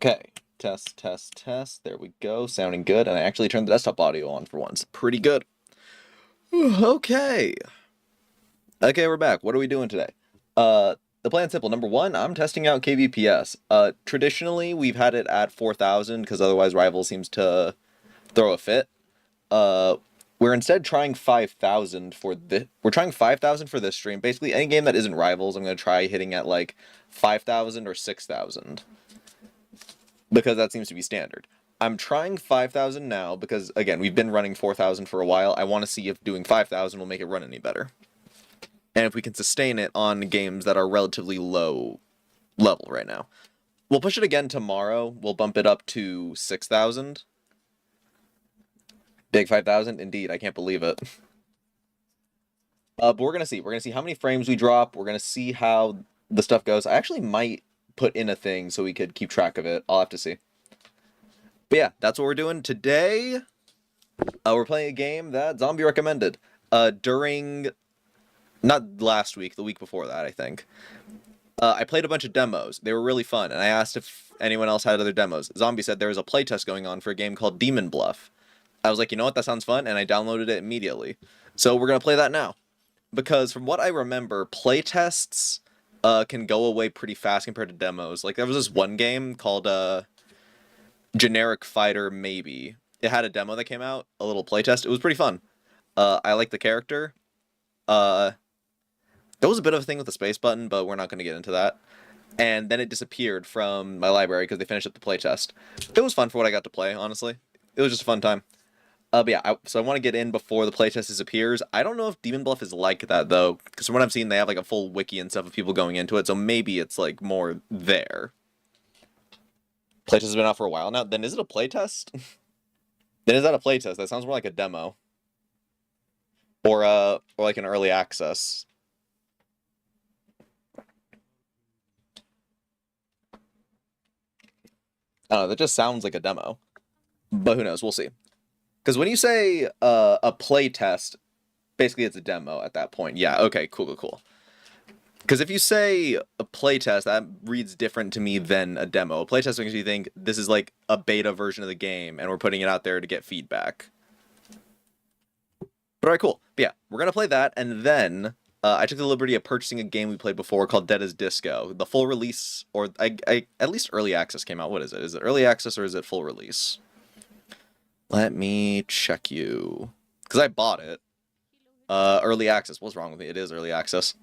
Okay, test, test, test. There we go. Sounding good. And I actually turned the desktop audio on for once. Pretty good. Okay. Okay, we're back. What are we doing today? The plan's simple. Number one, I'm testing out KVPS. Traditionally, we've had it at 4,000 because otherwise Rival seems to throw a fit. We're instead trying 5,000 for this. We're trying 5,000 for this stream. Basically, any game that isn't Rivals, I'm going to try hitting at like 5,000 or 6,000. Because that seems to be standard. I'm trying 5,000 now because, again, we've been running 4,000 for a while. I want to see if doing 5,000 will make it run any better. And if we can sustain it on games that are relatively low level right now. We'll push it again tomorrow. We'll bump it up to 6,000. Big 5,000? Indeed, I can't believe it. But we're going to see. We're going to see how many frames we drop. We're going to see how the stuff goes. I actually might put in a thing so we could keep track of it. I'll have to see. But yeah, that's what we're doing today. We're playing a game that Zombie recommended during, not last week, the week before that, I think. I played a bunch of demos. They were really fun, and I asked if anyone else had other demos. Zombie said there was a playtest going on for a game called Demon Bluff. I was like, you know what, that sounds fun, and I downloaded it immediately. So we're going to play that now. Because from what I remember, playtests can go away pretty fast compared to demos. Like, there was this one game called Generic Fighter Maybe. It had a demo that came out, a little playtest. It was pretty fun. I like the character. There was a bit of a thing with the space button, but we're not going to get into that. And then it disappeared from my library because they finished up the playtest. It was fun for what I got to play, honestly. It was just a fun time. But yeah, so I want to get in before the playtest disappears. I don't know if Demon Bluff is like that, though, because from what I've seen, they have like a full wiki and stuff of people going into it, so maybe it's like more there. Playtest has been out for a while now. Then is it a playtest? Then is that a playtest? That sounds more like a demo. Or like an early access. I don't know, that just sounds like a demo. But who knows, we'll see. Because when you say a play test, basically it's a demo at that point. Yeah, okay, cool. Because if you say a play test, that reads different to me than a demo. A play test makes you think this is like a beta version of the game, and we're putting it out there to get feedback. But alright, cool. But yeah, we're going to play that, and then I took the liberty of purchasing a game we played before called Dead as Disco. The full release, or at least early access came out. What is it? Is it early access or is it full release? Let me check you. Because I bought it. Early access. What's wrong with me? It is early access.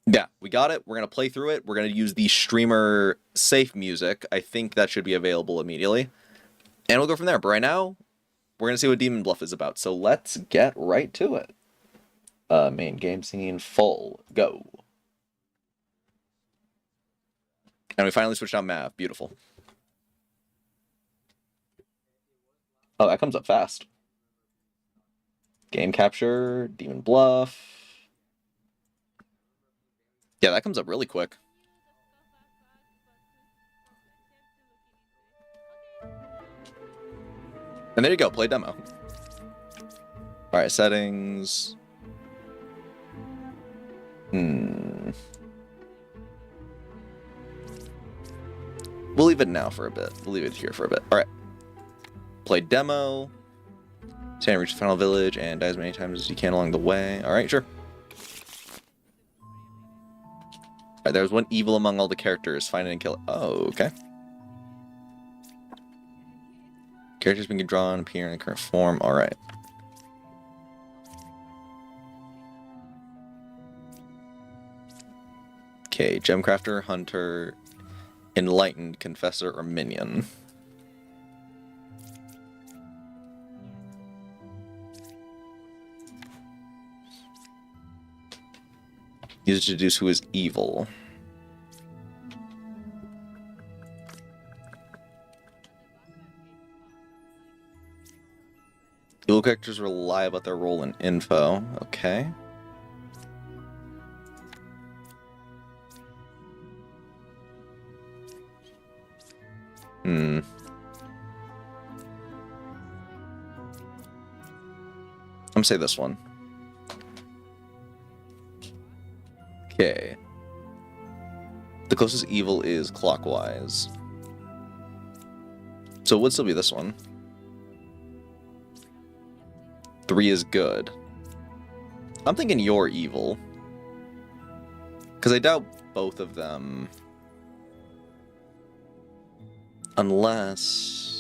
Yeah, we got it. We're going to play through it. We're going to use the streamer safe music. I think that should be available immediately. And we'll go from there. But right now, we're going to see what Demon Bluff is about. So let's get right to it. Main game scene, full. Go. And we finally switched on Mav. Beautiful. Oh, that comes up fast. Game capture, Demon Bluff. Yeah, that comes up really quick. And there you go, play demo. Alright, settings. We'll leave it now for a bit. We'll leave it here for a bit. Alright. Play demo. Stand reach the final village and die as many times as you can along the way. Alright, sure. Alright, there's one evil among all the characters. Find it and kill it. Oh, okay. Characters being drawn appear in the current form. Alright. Okay, Gemcrafter, Hunter, Enlightened, Confessor, or Minion. Use it to deduce who is evil. Evil characters will lie about their role in info. Okay. I'm gonna say this one. Okay. The closest evil is clockwise. So it would still be this one. 3 is good. I'm thinking you're evil. Because I doubt both of them. Unless...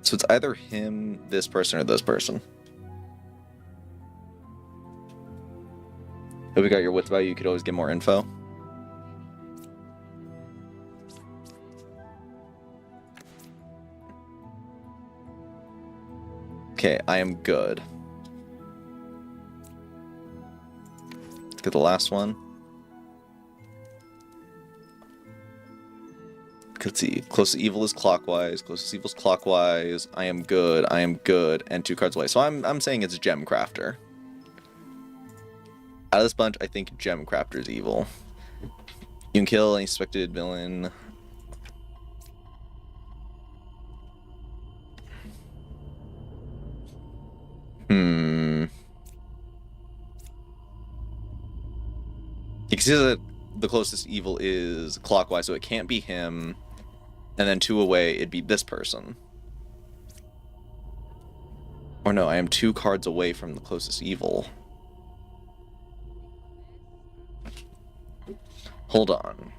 So it's either him, this person, or this person. If we got your wits about you, could always get more info. Okay, I am good. Let's get the last one. Let's see. Closest evil is clockwise. Closest evil is clockwise. I am good. I am good. And 2 cards away. So I'm saying it's Gem Crafter. Out of this bunch, I think Gem Crafter is evil. You can kill any suspected villain. You can see that the closest evil is clockwise, so it can't be him. And then 2 away, it'd be this person. Or no, I am 2 cards away from the closest evil. Hold on.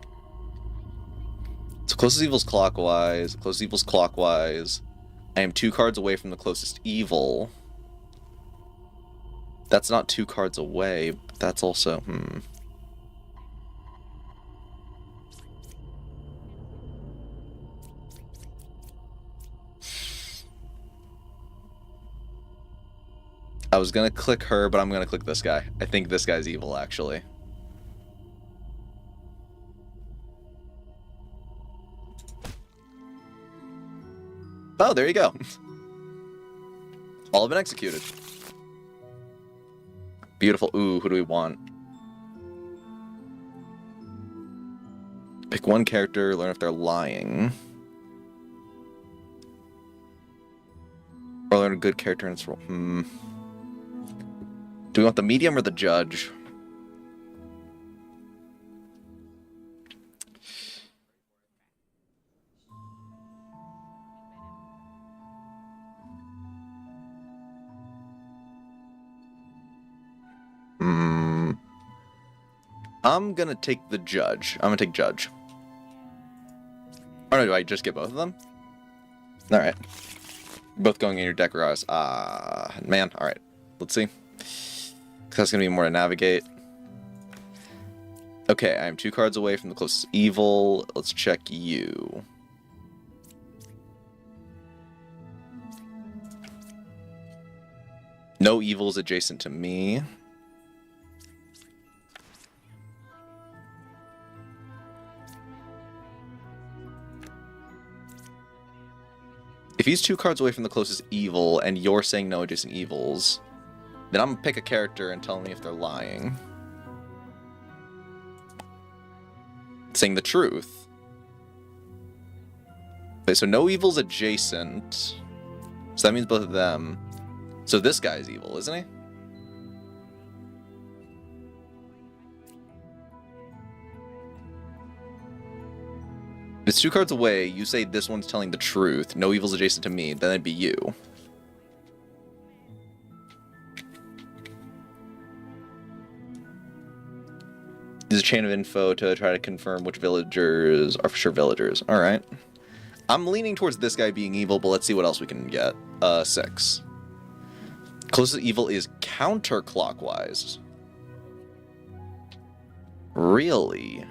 So closest evil's clockwise. Closest evil's clockwise. I am 2 cards away from the closest evil. That's not 2 cards away. But that's also... I was gonna click her, but I'm gonna click this guy. I think this guy's evil, actually. Oh, there you go. All have been executed. Beautiful. Ooh, who do we want? Pick one character, learn if they're lying. Or learn a good character in its role. Do we want the medium or the judge? I'm gonna take the judge. I'm gonna take judge. Or no, do I just get both of them? Alright. Both going in your deck, Ross. Man. Alright. Let's see. That's going to be more to navigate. Okay, I am 2 cards away from the closest evil. Let's check you. No evils adjacent to me. If he's 2 cards away from the closest evil and you're saying no adjacent evils, then I'm gonna pick a character and tell me if they're lying. Saying the truth. Okay, so no evil's adjacent. So that means both of them. So this guy's evil, isn't he? If it's 2 cards away, you say this one's telling the truth, no evil's adjacent to me, then it'd be you. There's a chain of info to try to confirm which villagers are for sure villagers. Alright. I'm leaning towards this guy being evil, but let's see what else we can get. 6. Closest evil is counterclockwise. Really?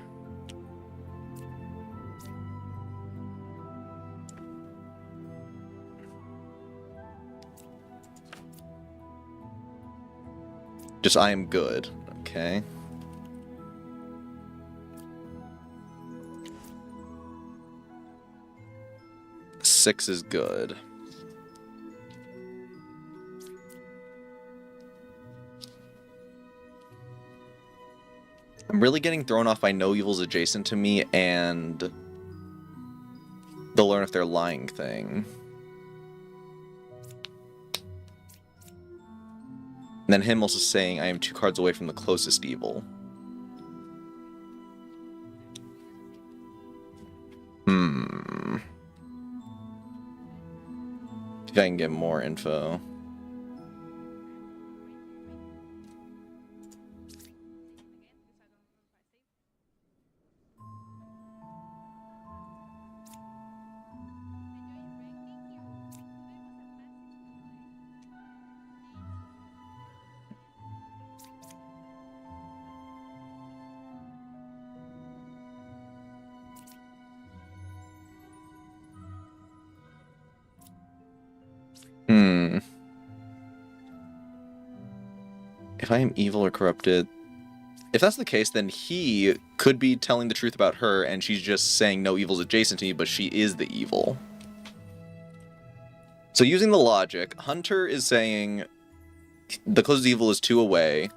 Just I am good. Okay. Six is good. I'm really getting thrown off by no evil's adjacent to me and They'll learn if they're lying thing. And then him also saying, I am 2 cards away from the closest evil. If I can get more info. If I am evil or corrupted... If that's the case, then he could be telling the truth about her, and she's just saying no evil's adjacent to me, but she is the evil. So using the logic, Hunter is saying the closest evil is 2 away.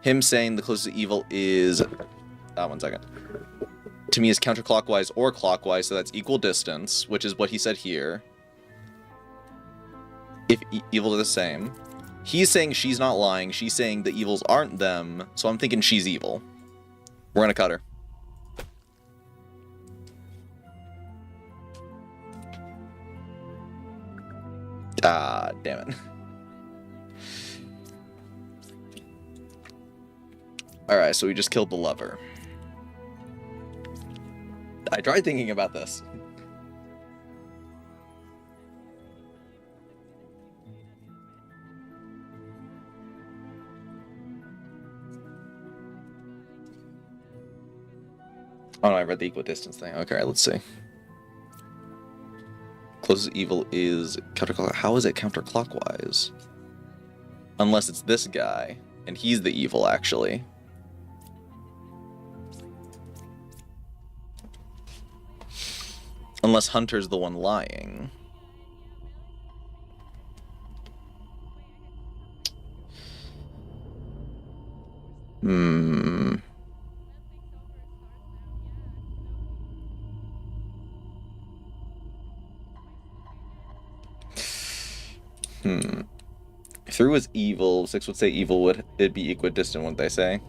Him saying the closest evil is... 1 second. To me is counterclockwise or clockwise, so that's equal distance, which is what he said here. If evils are the same. He's saying she's not lying. She's saying the evils aren't them. So I'm thinking she's evil. We're gonna cut her. Ah, damn it. Alright, so we just killed the lover. I tried thinking about this. Oh no, I read the equidistance thing. Okay, let's see. Closest evil is counterclockwise. How is it counterclockwise? Unless it's this guy, and he's the evil, actually. Unless Hunter's the one lying. If 3 was evil, 6 would say evil, would it be equidistant, wouldn't they say?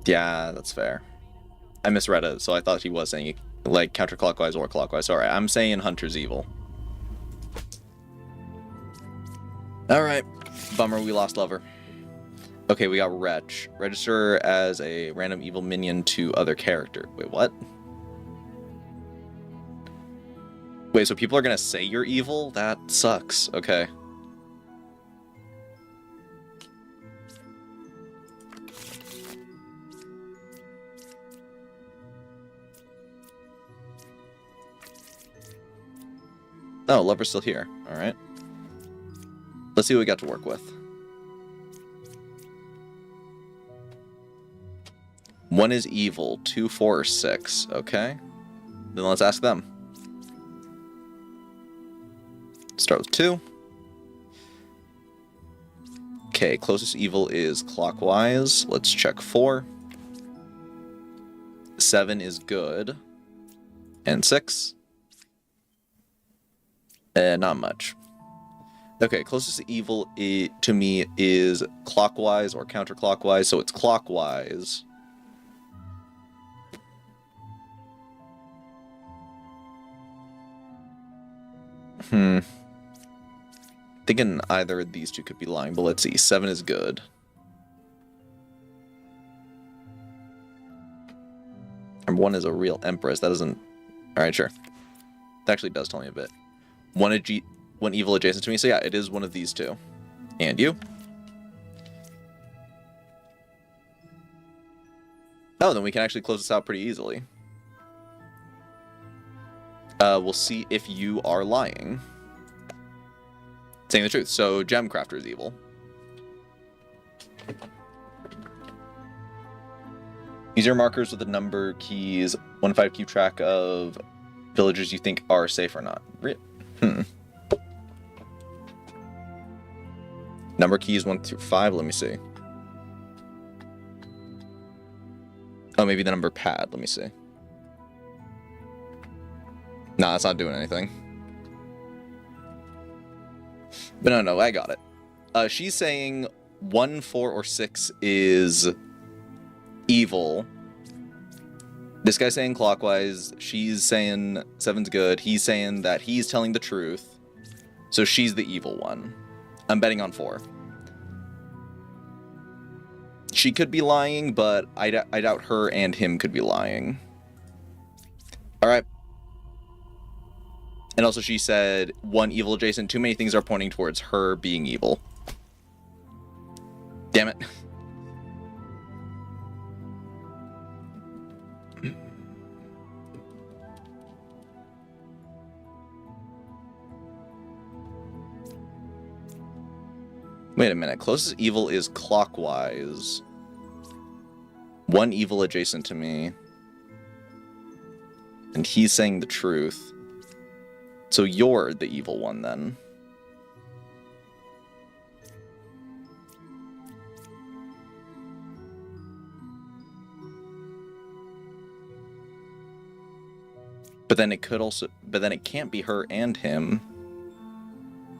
Yeah, that's fair. I misread it, so I thought he was saying like counterclockwise or clockwise. Alright, I'm saying Hunter's evil. Alright. Bummer, we lost Lover. Okay, we got Wretch. Register as a random evil minion to other character. Wait, what? Wait, so people are gonna say you're evil? That sucks. Okay. Oh, Lover's still here. Alright. Let's see what we got to work with. 1 is evil, 2, 4, or 6. Okay. Then let's ask them. Start with 2. Okay, closest evil is clockwise. Let's check 4. 7 is good. And 6. Not much. Okay, closest evil to me is clockwise or counterclockwise, so it's clockwise. Thinking either of these two could be lying, but let's see. 7 is good. And 1 is a real empress. That doesn't... Alright, sure. That actually does tell me a bit. 1 evil adjacent to me, so yeah, it is one of these two. And you? Oh, then we can actually close this out pretty easily. We'll see if you are lying. Saying the truth. So, Gemcrafter is evil. Use your markers with the number keys 1 to 5 keep track of villagers you think are safe or not. Number keys 1 through 5, let me see. Oh, maybe the number pad, let me see. Nah, it's not doing anything. But no, I got it. She's saying 1, 4, or 6 is evil. This guy's saying clockwise. She's saying 7's good. He's saying that he's telling the truth. So she's the evil one. I'm betting on 4. She could be lying, but I doubt her and him could be lying. Alright. And also she said 1 evil adjacent. Too many things are pointing towards her being evil. Damn it. Wait a minute. Closest evil is clockwise. 1 evil adjacent to me. And he's saying the truth. So you're the evil one then. But then it could also, but then it can't be her and him.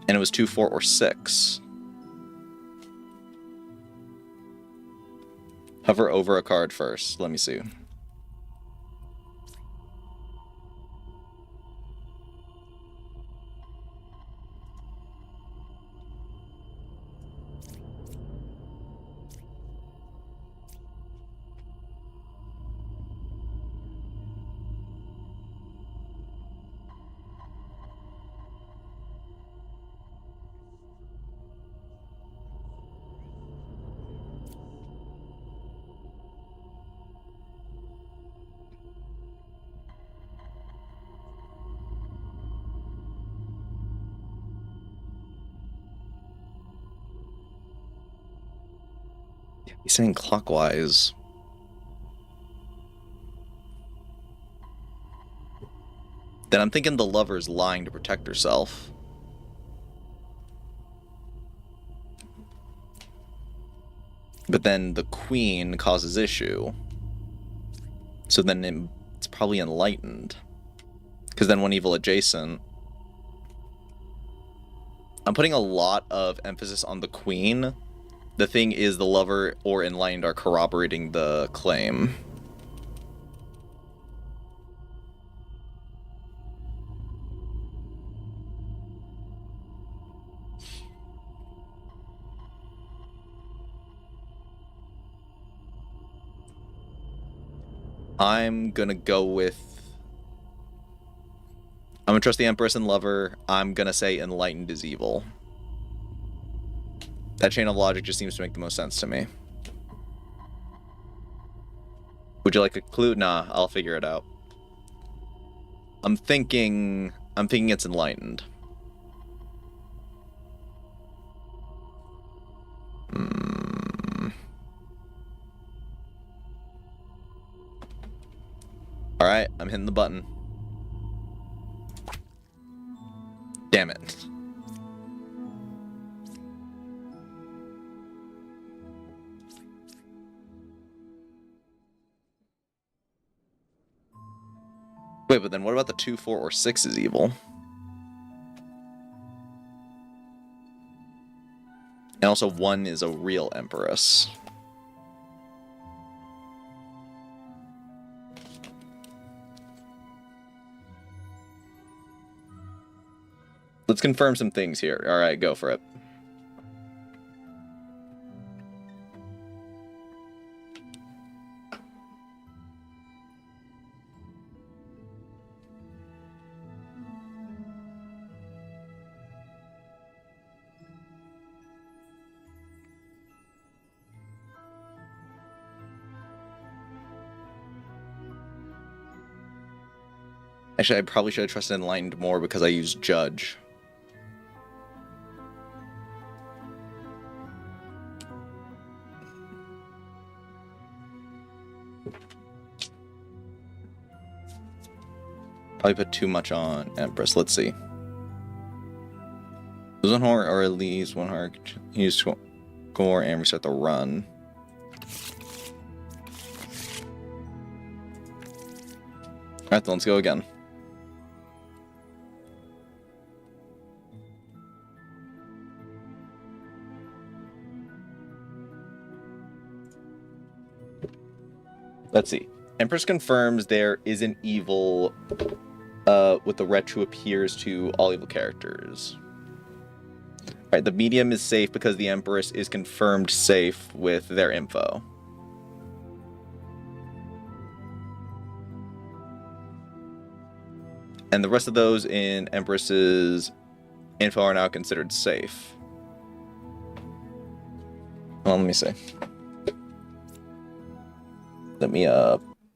And it was 2, 4, or 6. Hover over a card first. Let me see. He's saying clockwise. Then I'm thinking the lover's lying to protect herself. But then the queen causes issue. So then it's probably enlightened. Because then 1 evil adjacent. I'm putting a lot of emphasis on the queen. The thing is, the lover or enlightened are corroborating the claim. I'm gonna go with... I'm gonna trust the Empress and Lover. I'm gonna say enlightened is evil. That chain of logic just seems to make the most sense to me. Would you like a clue? Nah, I'll figure it out. I'm thinking it's enlightened. Alright, I'm hitting the button. Damn it. Wait, but then what about the 2, 4, or 6 is evil? And also 1 is a real Empress. Let's confirm some things here. Alright, go for it. Actually, I probably should have trusted Enlightened more because I used Judge. Probably put too much on Empress. Let's see. Lose 1 heart or at least 1 heart. Use score and restart the run. Alright, then let's go again. Let's see. Empress confirms there is an evil with the wretch who appears to all evil characters. Alright, the medium is safe because the Empress is confirmed safe with their info. And the rest of those in Empress's info are now considered safe. Well, let me see. Let me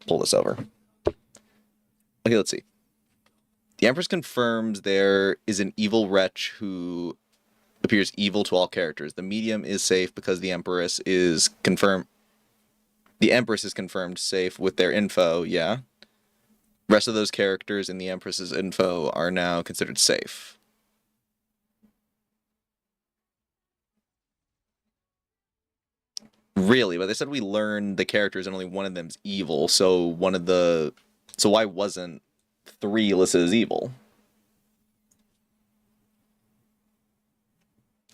pull this over. Okay, let's see. The Empress confirms there is an evil wretch who appears evil to all characters. The medium is safe because the Empress is confirmed. The Empress is confirmed safe with their info, yeah. Rest of those characters in the Empress's info are now considered safe. Really, but they said we learned the characters and only one of them's evil, so why wasn't 3 listed as evil?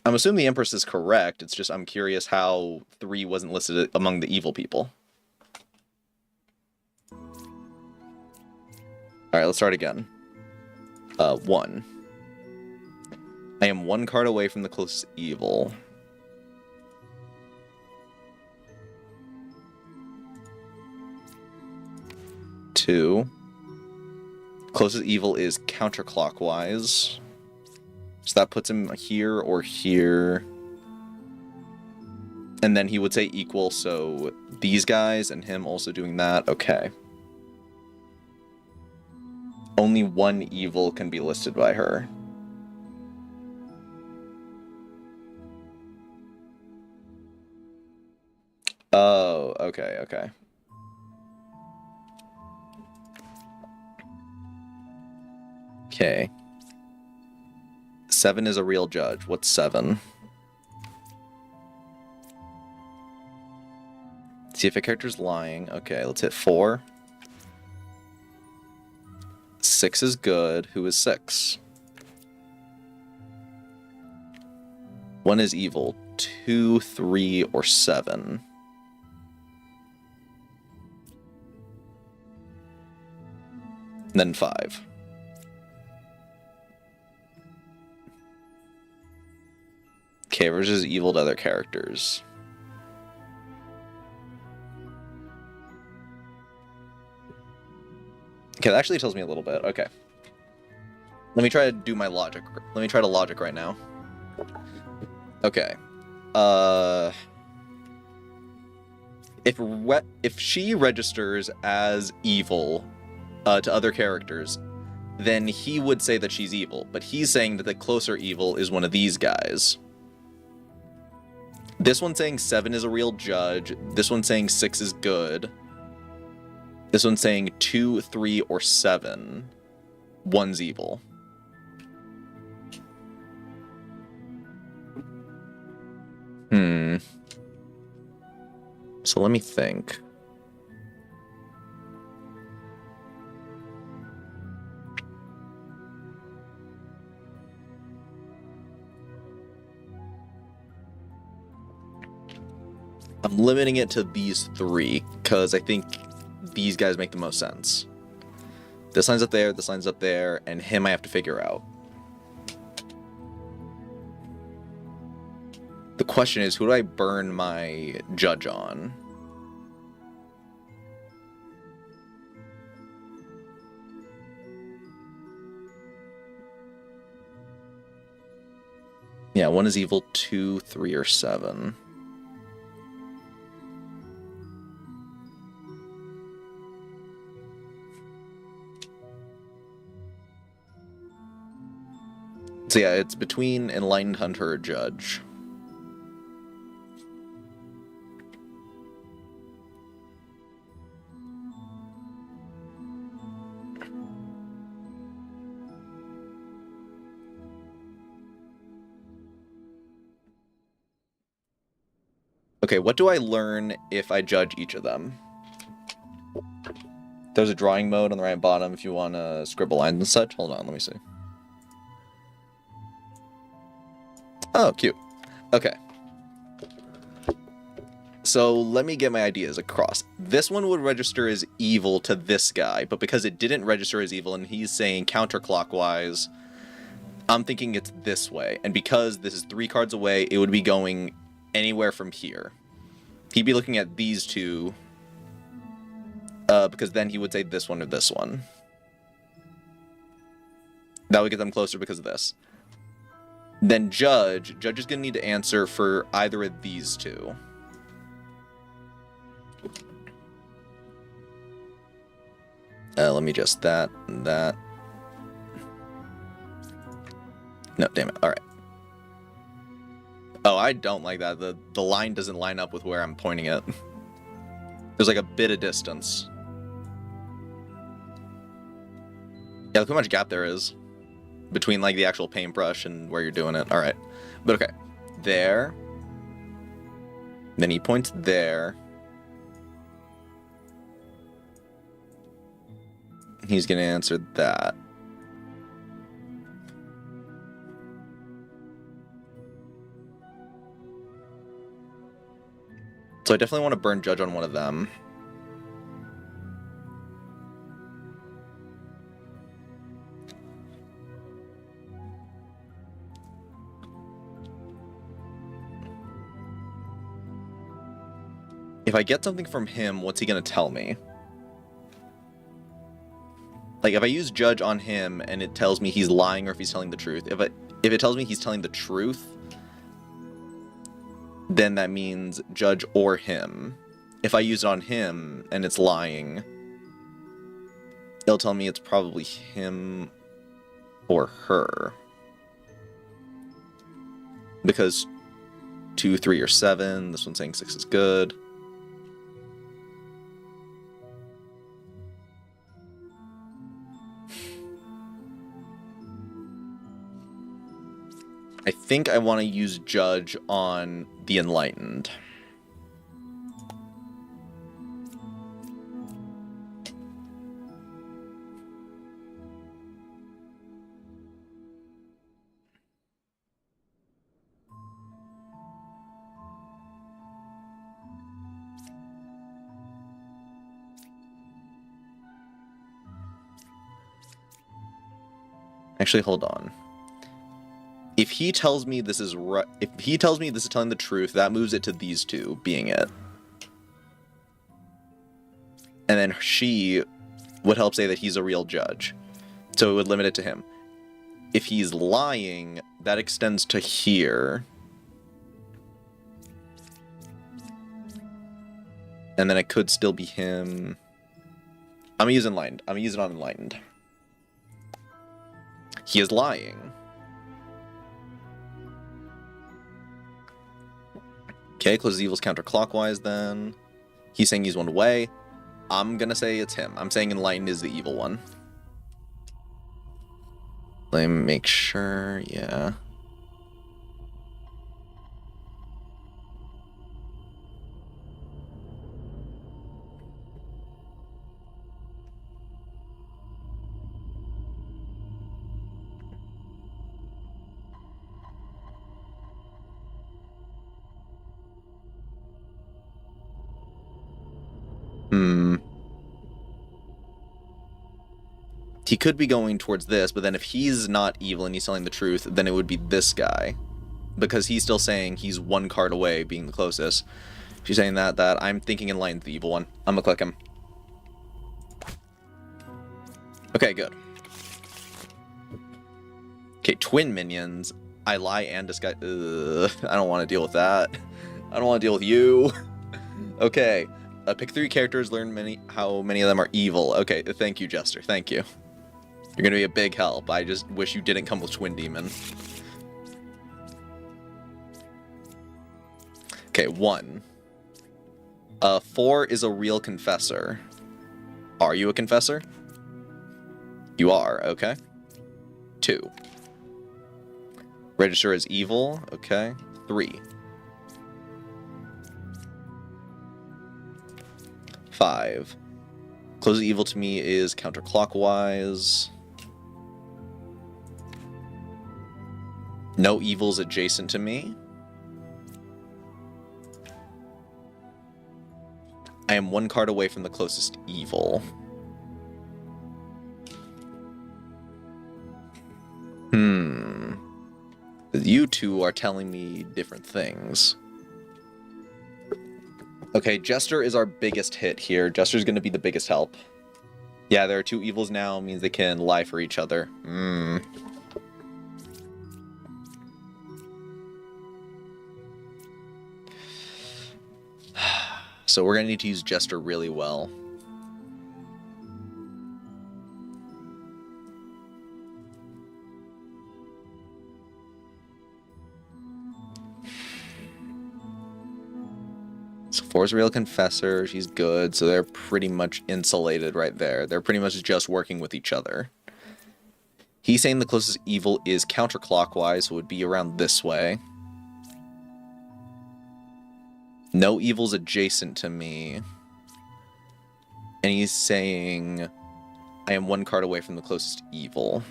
I'm assuming the Empress is correct, it's just I'm curious how 3 wasn't listed among the evil people. Alright, let's start again. 1. I am 1 card away from the closest evil. 2. Closest evil is counterclockwise. So that puts him here or here. And then he would say equal, so these guys and him also doing that. Okay. Only 1 evil can be listed by her. Oh, okay, okay. Okay. 7 is a real judge. What's 7? See if a character's lying. Okay, let's hit 4. 6 is good. Who is 6? 1 is evil. 2, 3, or 7. And then 5. Okay, versus evil to other characters. Okay, that actually tells me a little bit. Okay. Let me try to do my logic. Let me try to logic right now. Okay. If she registers as evil to other characters, then he would say that she's evil. But he's saying that the closer evil is one of these guys. This one's saying 7 is a real judge. This one's saying 6 is good. This one's saying 2, 3, or 7. 1's evil. So let me think. I'm limiting it to these 3, because I think these guys make the most sense. This line's up there, and him I have to figure out. The question is, who do I burn my judge on? Yeah, 1 is evil, 2, 3, or 7. So yeah, it's between Enlightened Hunter or Judge. Okay, what do I learn if I judge each of them? There's a drawing mode on the right bottom if you want to scribble lines and such. Hold on, let me see. Oh, cute. Okay. So let me get my ideas across. This one would register as evil to this guy, but because it didn't register as evil and he's saying counterclockwise, I'm thinking it's this way. And because this is 3 cards away, it would be going anywhere from here. He'd be looking at these two, because then he would say this one or this one. That would get them closer because of this. Then Judge is going to need to answer for either of these two. Let me just that and that. No, damn it. All right. Oh, I don't like that. The line doesn't line up with where I'm pointing it. There's like a bit of distance. Yeah, look how much gap there is between like the actual paintbrush and where you're doing it. All right. But okay. There. Then he points there. He's going to answer that. So I definitely want to burn Judge on one of them. If I get something from him, what's he going to tell me? Like, if I use Judge on him and it tells me he's lying or if he's telling the truth, if it tells me he's telling the truth, then that means Judge or him. If I use it on him and it's lying, it'll tell me it's probably him or her. Because 2, 3, or 7, this one's saying 6 is good. I think I want to use Judge on the Enlightened. Actually, hold on. If he tells me this is right, if he tells me this is telling the truth, that moves it to these two being it. And then she would help say that he's a real judge. So it would limit it to him. If he's lying, that extends to here. And then it could still be him. I'm gonna use Enlightened. I'm gonna use it on Enlightened. He is lying. Okay, closes evils counterclockwise then. He's saying he's one away. I'm gonna say it's him. I'm saying Enlightened is the evil one. Let me make sure, yeah. He could be going towards this, but then if he's not evil and he's telling the truth, then it would be this guy. Because he's still saying he's 1 card away, being the closest. If you're saying that I'm thinking Enlightened's the evil one. I'm gonna click him. Okay, good. Okay, twin minions. I lie and disguise. I don't want to deal with that. I don't want to deal with you. Okay. Pick 3 characters, learn how many of them are evil. Okay, thank you, Jester. Thank you. You're gonna be a big help. I just wish you didn't come with Twin Demon. Okay, 1. 4 is a real confessor. Are you a confessor? You are, okay. 2. Register as evil, okay. 3. 5. Close the evil to me is counterclockwise. No evils adjacent to me. am one card away from the closest evil. You two are telling me different things. Okay, Jester is our biggest hit here. Jester's going to be the biggest help. Yeah, there are two evils now, means they can lie for each other. So we're going to need to use Jester really well. So 4's a real confessor, she's good, so they're pretty much insulated right there. They're pretty much just working with each other. He's saying the closest evil is counterclockwise, so it would be around this way. No evil's adjacent to me. And he's saying I am one card away from the closest evil.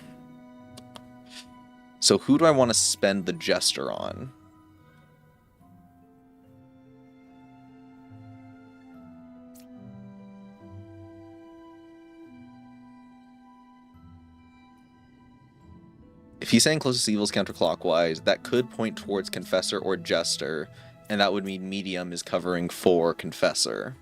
So who do I want to spend the Jester on? If he's saying closest evil is counterclockwise, that could point towards Confessor or Jester, and that would mean Medium is covering for Confessor.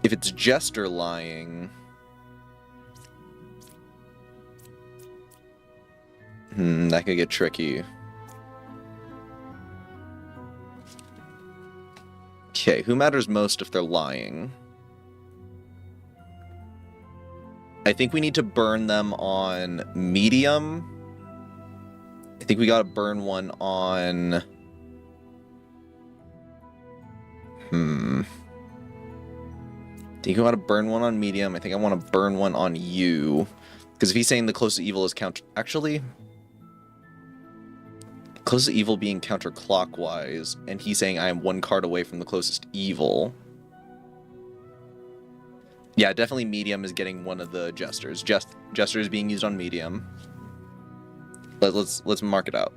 If it's Jester lying... that could get tricky. Okay, who matters most if they're lying? I think we need to burn them on Medium. I think we gotta burn one on... I think I want to burn one on Medium. I think I want to burn one on you. Because if he's saying the closest evil is Actually... Closest evil being counterclockwise, and he's saying I am one card away from the closest evil. Yeah, definitely Medium is getting one of the Jesters. Jester is being used on Medium. Let's mark it out.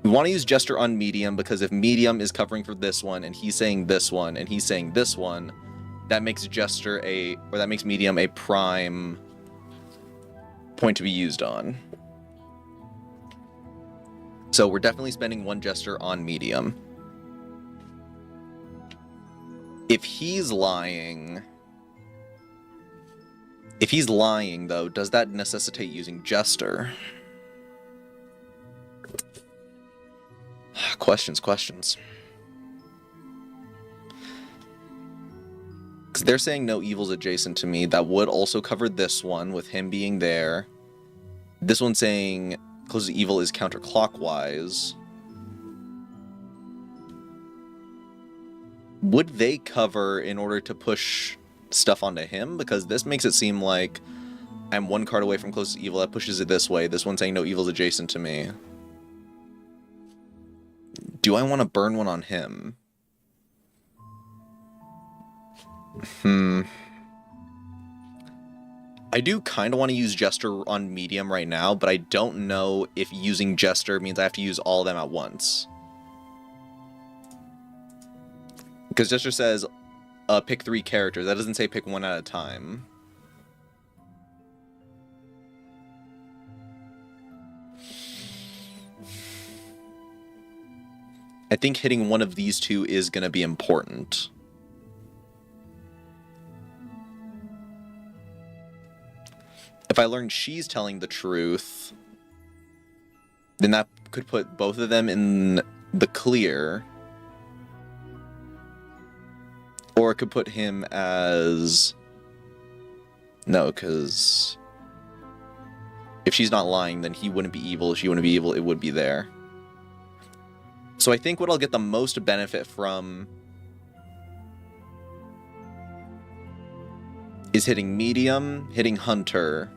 We want to use Jester on Medium because if Medium is covering for this one, and he's saying this one, and he's saying this one, that makes that makes Medium a prime point to be used on. So we're definitely spending one Jester on Medium. If he's lying, though, does that necessitate using Jester? Questions. Because they're saying no evil's adjacent to me. That would also cover this one, with him being there. This one's saying closest evil is counterclockwise. Would they cover in order to push stuff onto him? Because this makes it seem like I'm one card away from closest evil. That pushes it this way. This one's saying no evil's adjacent to me. Do I want to burn one on him? I do kind of want to use Jester on Medium right now, but I don't know if using Jester means I have to use all of them at once. Because Jester says, pick 3 characters. That doesn't say pick one at a time. I think hitting one of these two is going to be important. If I learn she's telling the truth, then that could put both of them in the clear. Or it could put him as... No, because... if she's not lying, then he wouldn't be evil. If she wouldn't be evil, it would be there. So I think what I'll get the most benefit from is hitting Medium, hitting Hunter,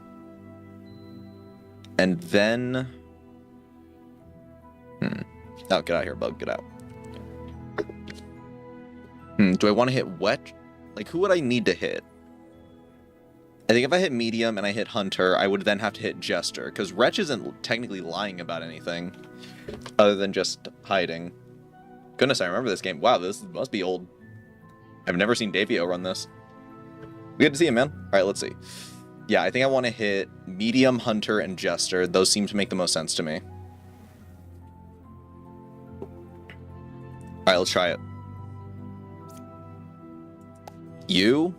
and then... Oh, get out of here, bug. Get out. Do I want to hit Wet? Like, who would I need to hit? I think if I hit medium and I hit hunter, I would then have to hit jester, because Wretch isn't technically lying about anything other than just hiding. Goodness, I remember this game. Wow, this must be old. I've never seen Davio run this. Good to see him, man. All right, let's see. Yeah, I think I want to hit medium, hunter, and jester. Those seem to make the most sense to me. All right, let's try it. You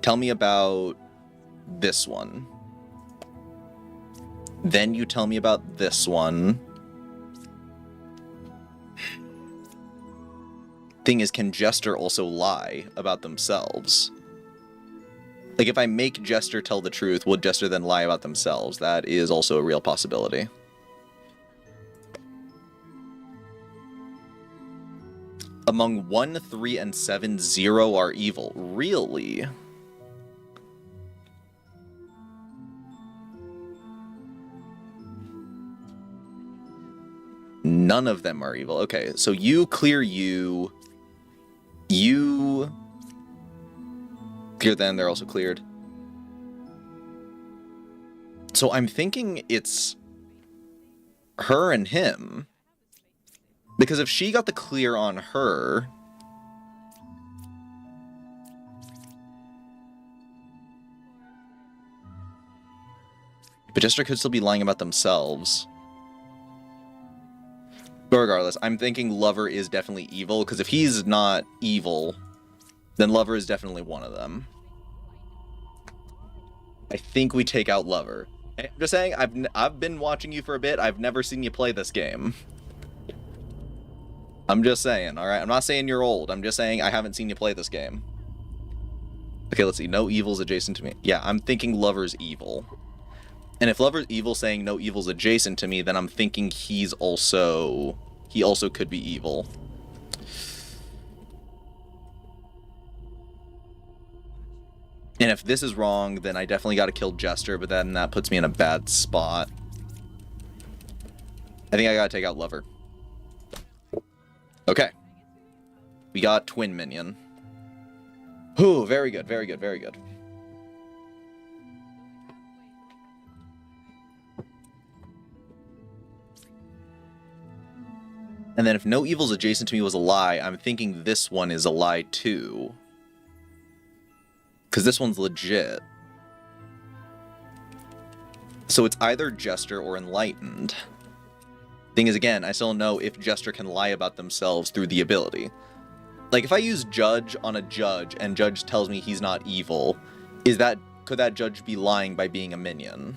tell me about this one. Then you tell me about this one. Thing is, can Jester also lie about themselves? Like, if I make Jester tell the truth, will Jester then lie about themselves? That is also a real possibility. Among 1, 3, and 7, 0 are evil. Really? None of them are evil. Okay, so you clear you. You clear them, they're also cleared. So I'm thinking it's her and him. Because if she got the clear on her... But Jester could still be lying about themselves. But regardless, I'm thinking Lover is definitely evil, because if he's not evil, then Lover is definitely one of them. I think we take out Lover. I'm just saying, I've been watching you for a bit. I've never seen you play this game. I'm just saying, alright? I'm not saying you're old. I'm just saying I haven't seen you play this game. Okay, let's see. No evil's adjacent to me. Yeah, I'm thinking Lover's evil. And if Lover's evil saying no evil's adjacent to me, then I'm thinking he also could be evil. And if this is wrong, then I definitely got to kill Jester, but then that puts me in a bad spot. I think I got to take out Lover. Okay. We got Twin Minion. Ooh, very good, very good, very good. And then if no evil's adjacent to me was a lie, I'm thinking this one is a lie too. Because this one's legit. So it's either Jester or Enlightened. Thing is, again, I still don't know if Jester can lie about themselves through the ability. Like, if I use Judge on a Judge and Judge tells me he's not evil, could that Judge be lying by being a minion?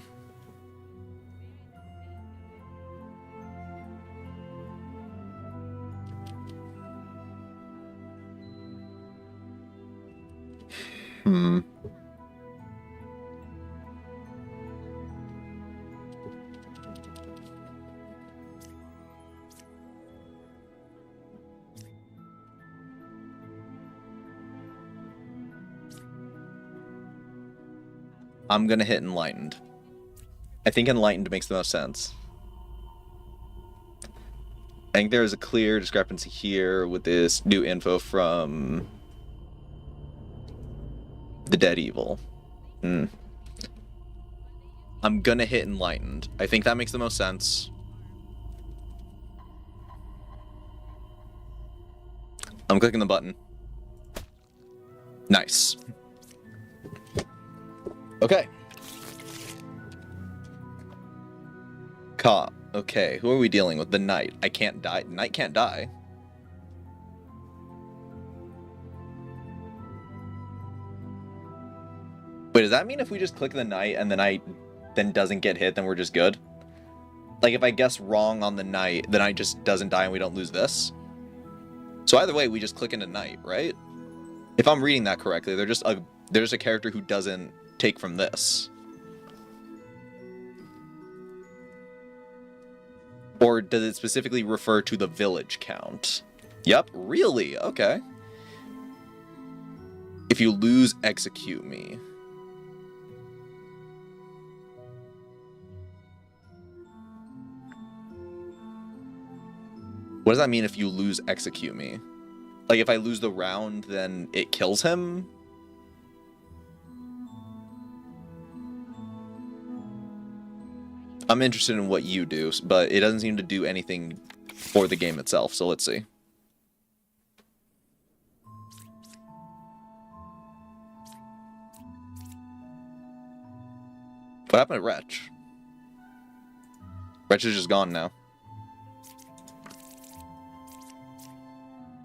I'm gonna hit Enlightened. I think Enlightened makes the most sense. I think there's a clear discrepancy here with this new info from the Dead Evil. I'm gonna hit Enlightened. I think that makes the most sense. I'm clicking the button. Nice. Okay. Ka. Okay, who are we dealing with? The Knight. I can't die. Knight can't die. Wait, does that mean if we just click the Knight and the Knight then doesn't get hit, then we're just good? Like, if I guess wrong on the Knight, the Knight just doesn't die and we don't lose this? So either way, we just click into Knight, right? If I'm reading that correctly, they're just a character who doesn't take from this. Or does it specifically refer to the village count? Yep, really? Okay. If you lose, execute me. What does that mean if you lose, execute me? Like, if I lose the round, then it kills him? I'm interested in what you do, but it doesn't seem to do anything for the game itself, so let's see. What happened to Wretch? Wretch is just gone now.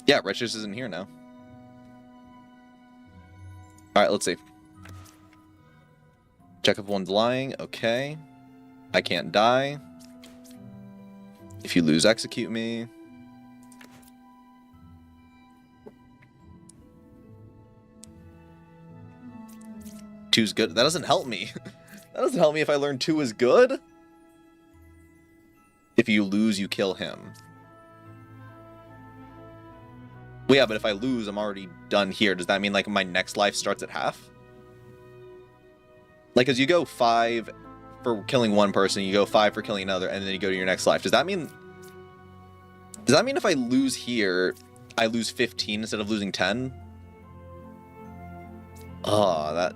Yeah, Wretch just isn't here now. Alright, let's see. Check if one's lying. Okay. I can't die. If you lose, execute me. Two's good. That doesn't help me. That doesn't help me if I learn 2 is good. If you lose, you kill him. Well, yeah, but if I lose, I'm already done here. Does that mean, like, my next life starts at half? Like, as you go 5 for killing one person, you go 5 for killing another, and then you go to your next life. Does that mean if I lose here, I lose 15 instead of losing 10? Oh,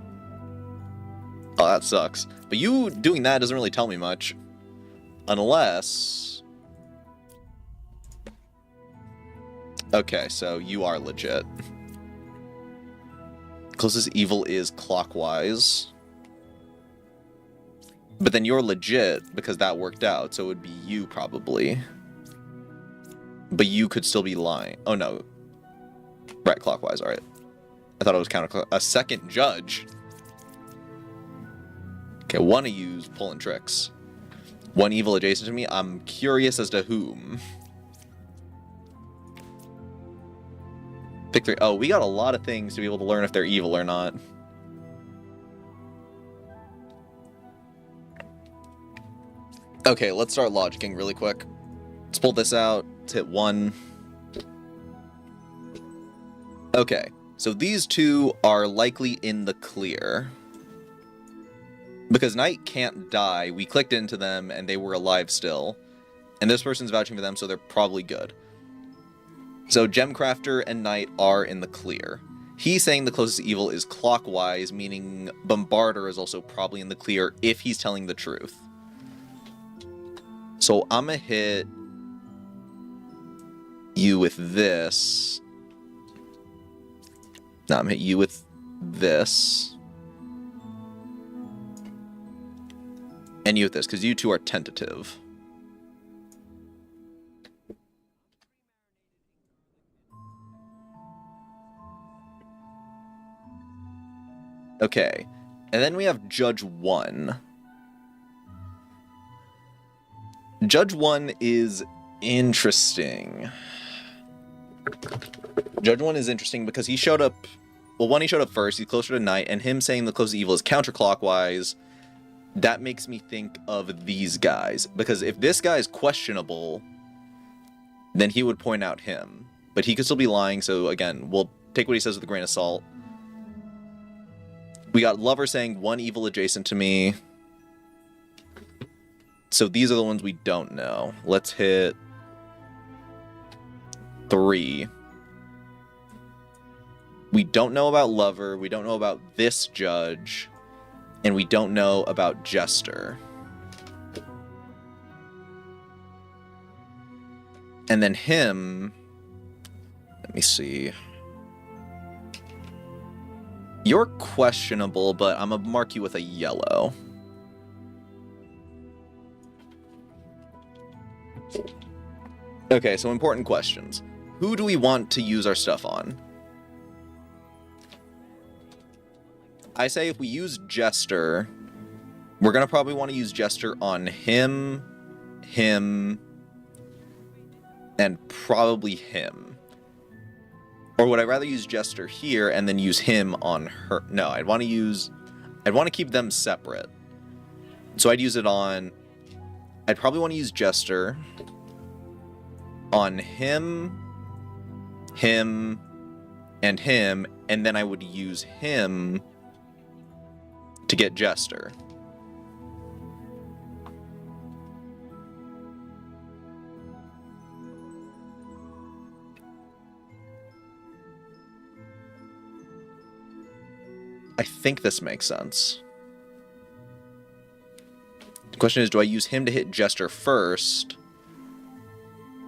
that sucks. But you doing that doesn't really tell me much. Unless... Okay, so you are legit. Closest evil is clockwise. But then you're legit because that worked out, so it would be you probably. But you could still be lying. Oh no. Right, clockwise, alright. I thought it was counterclockwise. A second judge? Okay, one of you's pulling tricks. One evil adjacent to me? I'm curious as to whom. Pick 3. Oh, we got a lot of things to be able to learn if they're evil or not. Okay, let's start logicking really quick. Let's pull this out. Let's hit 1. Okay, so these two are likely in the clear. Because Knight can't die, we clicked into them and they were alive still. And this person's vouching for them, so they're probably good. So Gemcrafter and Knight are in the clear. He's saying the closest evil is clockwise, meaning Bombarder is also probably in the clear if he's telling the truth. So I'm gonna hit you with this. No, I'm gonna hit you with this. And you with this, because you two are tentative. Okay. And then we have Judge 1. Judge 1 is interesting. Judge 1 is interesting because he showed up... Well, one, he showed up first. He's closer to Knight. And him saying the closest evil is counterclockwise, that makes me think of these guys. Because if this guy is questionable, then he would point out him. But he could still be lying, so again, we'll take what he says with a grain of salt. We got Lover saying one evil adjacent to me. So these are the ones we don't know. Let's hit 3. We don't know about Lover. We don't know about this judge. And we don't know about Jester. And then him... Let me see... You're questionable, but I'm gonna mark you with a yellow. Okay, so important questions. Who do we want to use our stuff on? I say if we use Jester, we're gonna probably want to use Jester on him, and probably him. Or would I rather use Jester here and then use him on her? No, I'd want to keep them separate. So I'd use it on... I'd probably want to use Jester on him, and then I would use him to get Jester. I think this makes sense. The question is, do I use him to hit Jester first?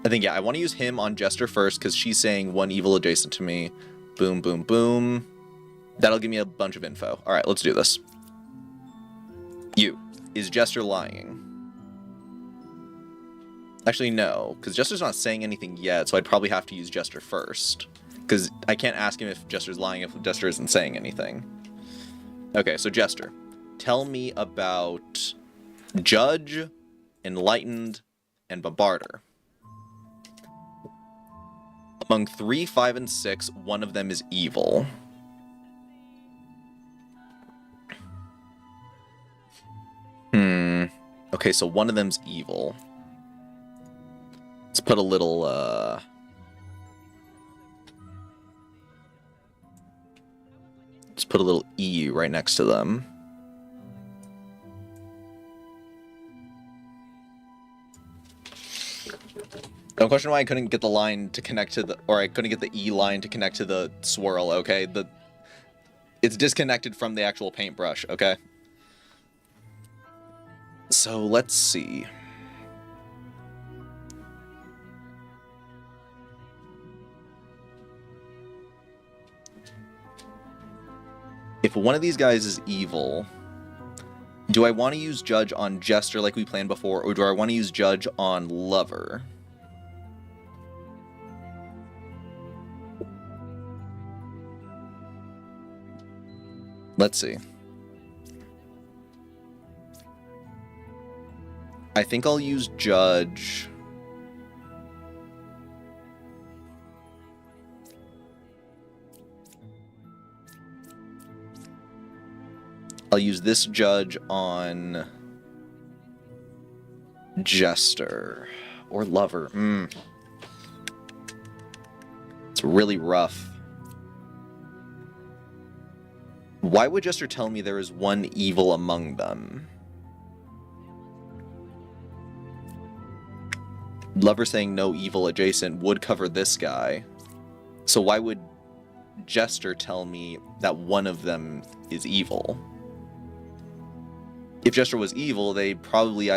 I think, yeah, I want to use him on Jester first because she's saying one evil adjacent to me. Boom, boom, boom. That'll give me a bunch of info. All right, let's do this. Is Jester lying? Actually, no, because Jester's not saying anything yet, so I'd probably have to use Jester first. Because I can't ask him if Jester's lying if Jester isn't saying anything. Okay, so Jester, tell me about Judge, Enlightened, and Bombarder. Among 3, 5, and 6, one of them is evil. Okay, so one of them's evil. Let's put a little, let's put a little E right next to them. Don't question why I couldn't get the line to connect to the, or I couldn't get the E line to connect to the swirl, okay? It's disconnected from the actual paintbrush, okay? So let's see. If one of these guys is evil, do I want to use Judge on Jester like we planned before, or do I want to use Judge on Lover? Let's see. I think I'll use Judge. I'll use this Judge on Jester or Lover. It's really rough. Why would Jester tell me there is one evil among them? Lover saying no evil adjacent would cover this guy. So why would Jester tell me that one of them is evil? If Jester was evil, they'd probably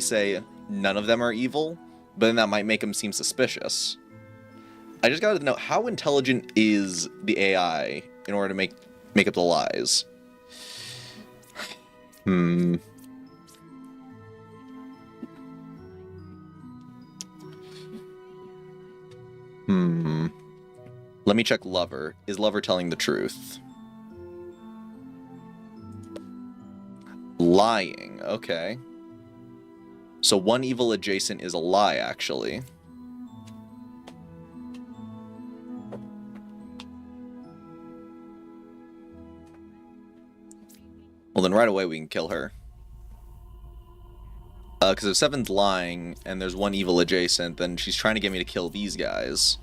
say none of them are evil, but then that might make him seem suspicious. I just gotta know, how intelligent is the AI in order to make up the lies? Let me check Lover. Is Lover telling the truth? Lying, okay. So one evil adjacent is a lie, actually. Well, then right away we can kill her. Because if Seven's lying and there's one evil adjacent, then she's trying to get me to kill these guys.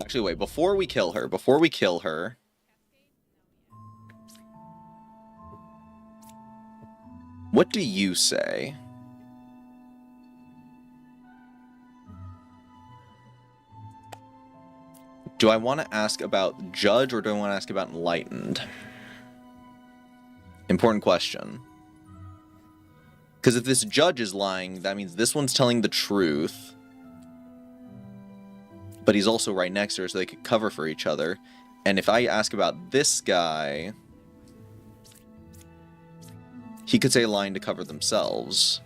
Actually, wait, before we kill her, what do you say? Do I want to ask about Judge or do I want to ask about Enlightened? Important question. Because if this Judge is lying, that means this one's telling the truth. But he's also right next to her, so they could cover for each other. And if I ask about this guy, he could say a line to cover themselves.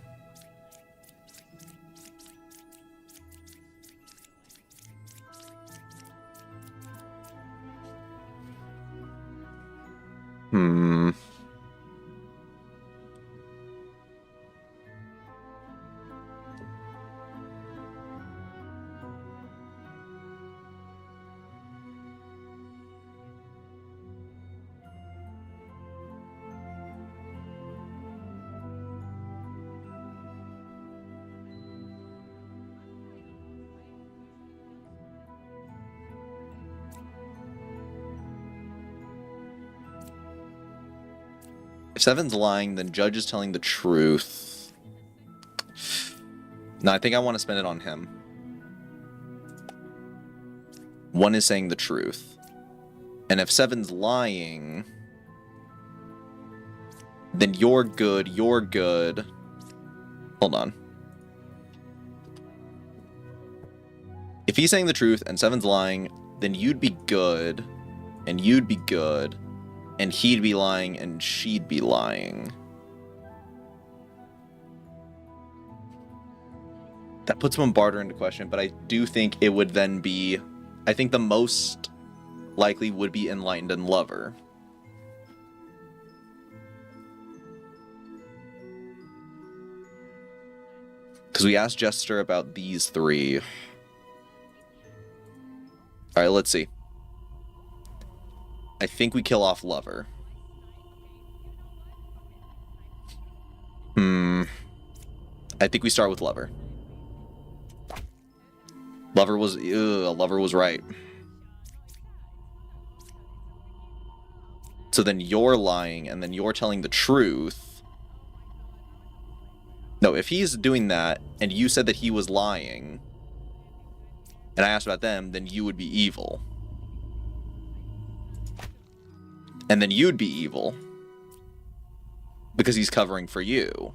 If Seven's lying, then Judge is telling the truth. No, I think I want to spend it on him. One is saying the truth. And if Seven's lying, then you're good, you're good. Hold on. If he's saying the truth and Seven's lying, then you'd be good, and you'd be good, and he'd be lying, and she'd be lying. That puts Bombarder into question, but I do think it would then be... I think the most likely would be Enlightened and Lover. Because we asked Jester about these three. Alright, let's see. I think we kill off Lover. I think we start with Lover. Lover was right. So then you're lying, and then you're telling the truth. No, if he's doing that, and you said that he was lying, and I asked about them, then you would be evil. And then you'd be evil. Because he's covering for you.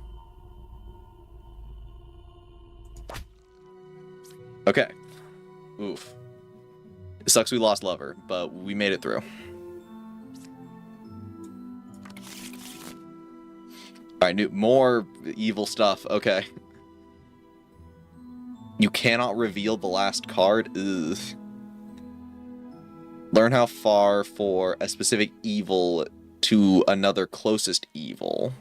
Okay. Oof. It sucks we lost Lover, but we made it through. Alright, more evil stuff. Okay. You cannot reveal the last card? Ugh. Learn how far for a specific evil to another closest evil.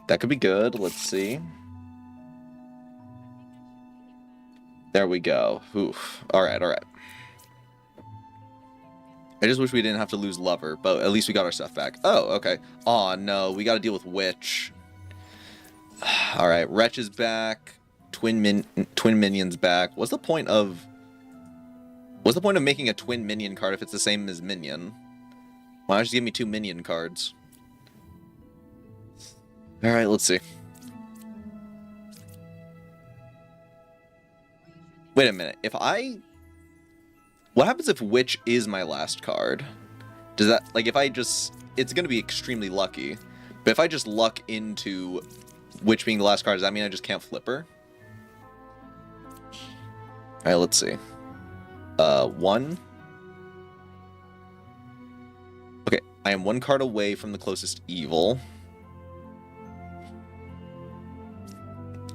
That could be good. Let's see. There we go. Oof. Alright, alright. I just wish we didn't have to lose Lover, but at least we got our stuff back. Oh, okay. Aw, no. We gotta deal with Witch. Alright, Wretch is back. Twin Minion's back. What's the point of making a Twin Minion card if it's the same as Minion? Why not just give me 2 Minion cards? Alright, let's see. Wait a minute. What happens if Witch is my last card? Does that, like, if I just... It's gonna be extremely lucky. But if I just luck into Witch being the last card, does that mean I just can't flip her? Alright, let's see. 1. Okay, I am 1 card away from the closest evil.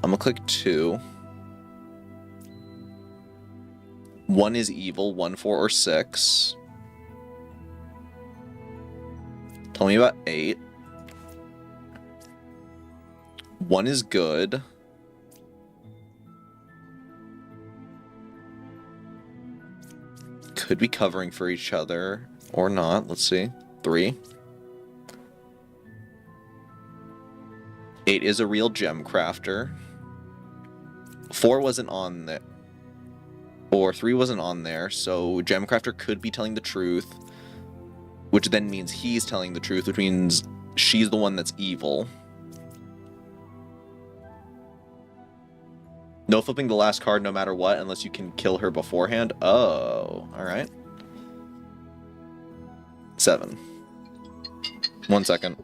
I'm gonna click 2. 1 is evil, 1, 4, or 6. Tell me about 8. 1 is good. Could be covering for each other, or not. Let's see. 3. 8 is a real gem crafter. 4 wasn't on there. Or 3 wasn't on there, so Gemcrafter could be telling the truth, which then means he's telling the truth, which means she's the one that's evil. No flipping the last card no matter what, unless you can kill her beforehand. Oh, alright. 7. 1 second.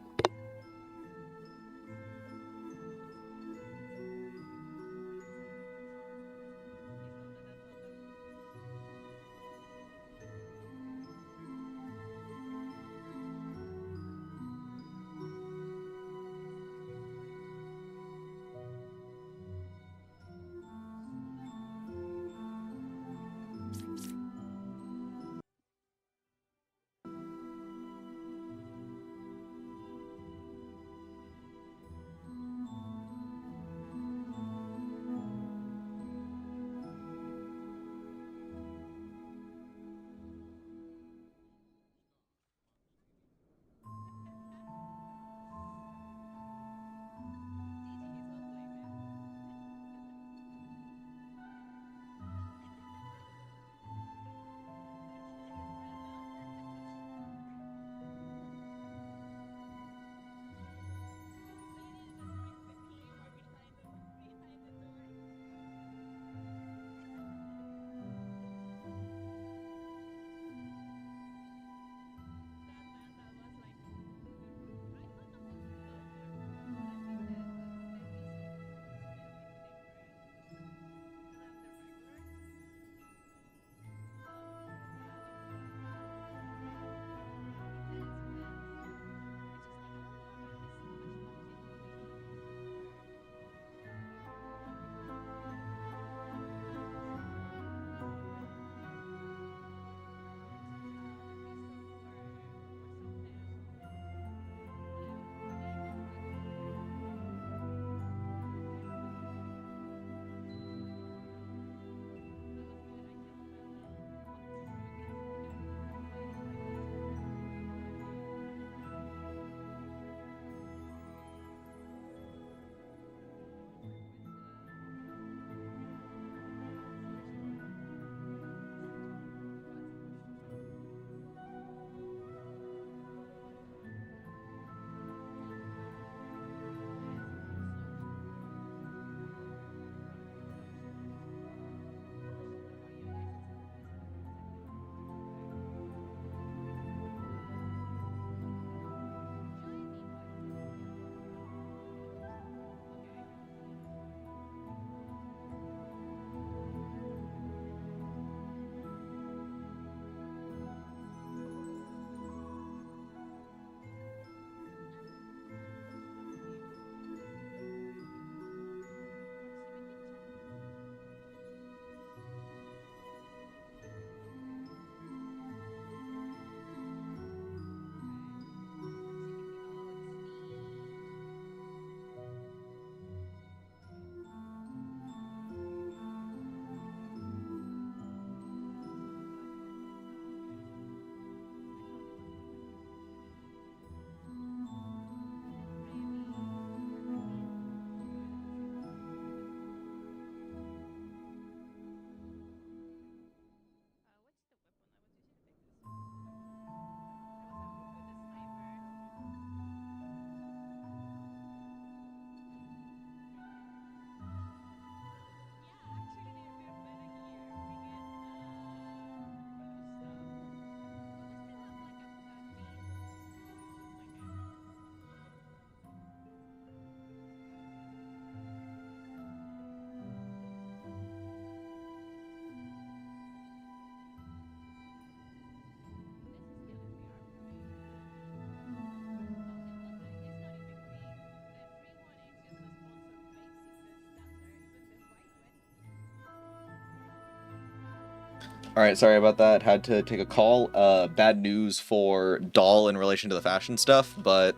All right, sorry about that. Had to take a call. Bad news for Doll in relation to the fashion stuff, but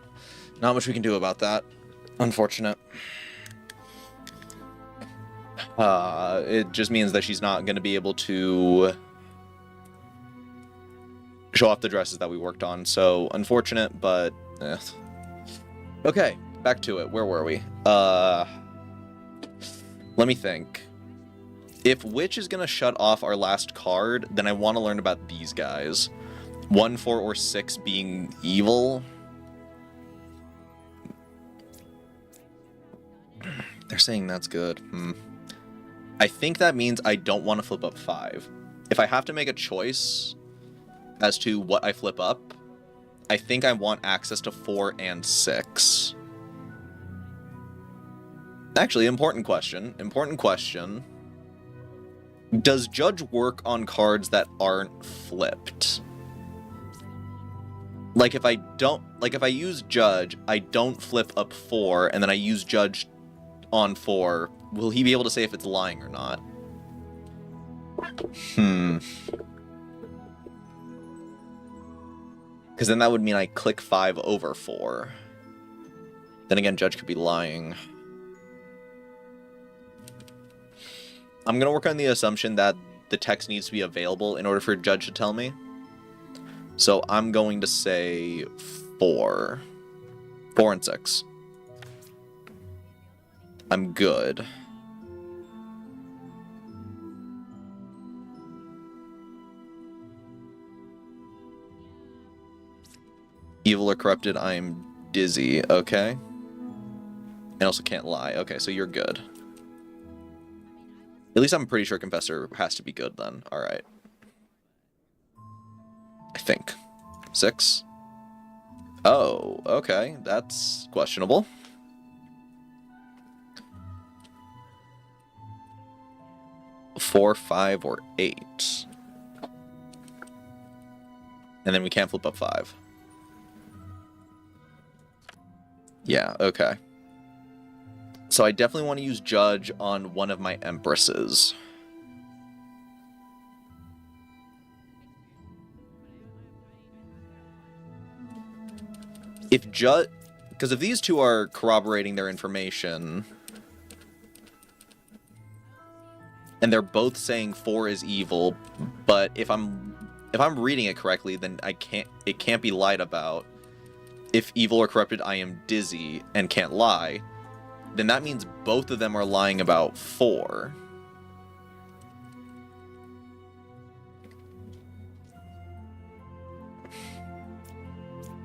not much we can do about that. Unfortunate. It just means that she's not going to be able to show off the dresses that we worked on. So unfortunate, but okay, back to it. Where were we? Let me think. If Witch is gonna shut off our last card, then I want to learn about these guys. 1, 4, or 6 being evil. They're saying that's good. I think that means I don't want to flip up 5. If I have to make a choice as to what I flip up, I think I want access to 4 and 6. Actually, important question. Does Judge work on cards that aren't flipped? Like if I use Judge, I don't flip up 4, and then I use Judge on 4, will he be able to say if it's lying or not? Because then that would mean I click 5 over 4. Then again, Judge could be lying. I'm going to work on the assumption that the text needs to be available in order for Judge to tell me. So I'm going to say 4. 4 and 6. I'm good. Evil or corrupted, I'm dizzy. Okay. And also can't lie. Okay, so you're good. At least I'm pretty sure Confessor has to be good then. Alright. I think. 6. Oh, okay. That's questionable. Four, 5, or 8. And then we can't flip up 5. Yeah, okay. So I definitely want to use Judge on one of my Empresses. If Judge... Because if these two are corroborating their information... And they're both saying 4 is evil, but if I'm reading it correctly, then it can't be lied about. If evil or corrupted, I am dizzy and can't lie, then that means both of them are lying about 4.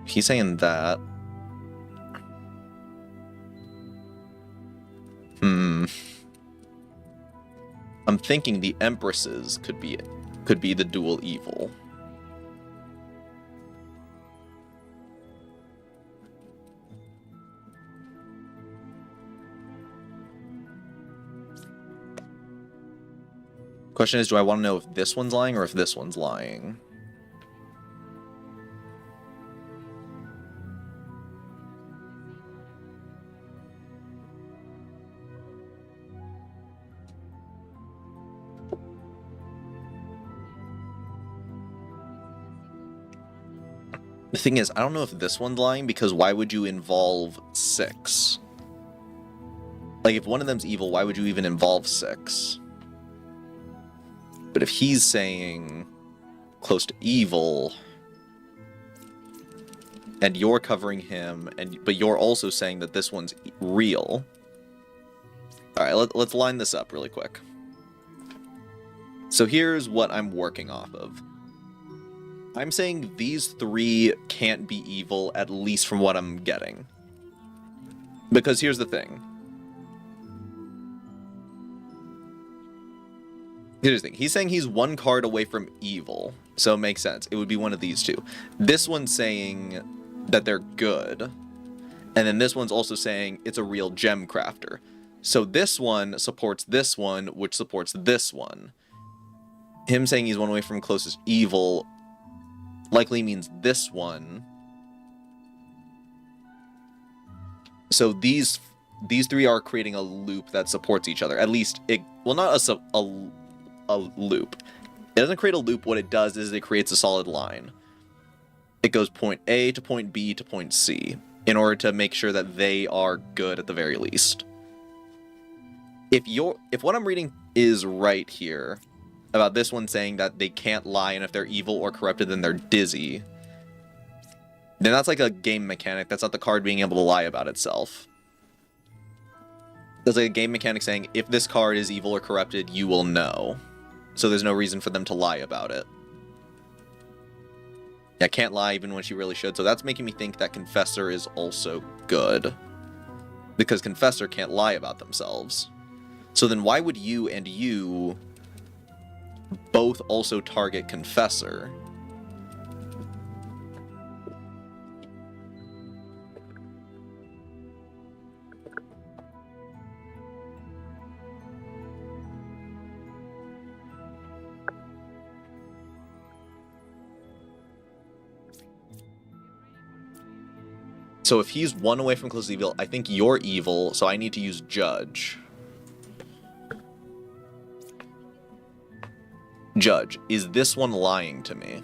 He's saying that. I'm thinking the Empresses could be the dual evil. Question is, do I want to know if this one's lying or if this one's lying? The thing is, I don't know if this one's lying, because why would you involve 6? Like, if one of them's evil, why would you even involve 6? But if he's saying close to evil, and you're covering him, but you're also saying that this one's real. Alright, let's line this up really quick. So here's what I'm working off of. I'm saying these 3 can't be evil, at least from what I'm getting. Because here's the thing. Here's the thing. He's saying he's 1 card away from evil, so it makes sense. It would be one of these 2. This one's saying that they're good, and then this one's also saying it's a real gem crafter. So this one supports this one, which supports this one. Him saying he's 1 away from closest evil likely means this one. So these 3 are creating a loop that supports each other. At least it, well, not a loop. It doesn't create a loop. What it does is it creates a solid line. It goes point A to point B to point C in order to make sure that they are good at the very least. If what I'm reading is right here about this one saying that they can't lie, and if they're evil or corrupted then they're dizzy, then that's like a game mechanic. That's not the card being able to lie about itself. That's like a game mechanic saying if this card is evil or corrupted, you will know. So there's no reason for them to lie about it. Yeah, can't lie even when she really should. So that's making me think that Confessor is also good, because Confessor can't lie about themselves. So then why would you and you both also target Confessor? So if he's one away from close evil, I think you're evil, so I need to use Judge. Judge, is this one lying to me?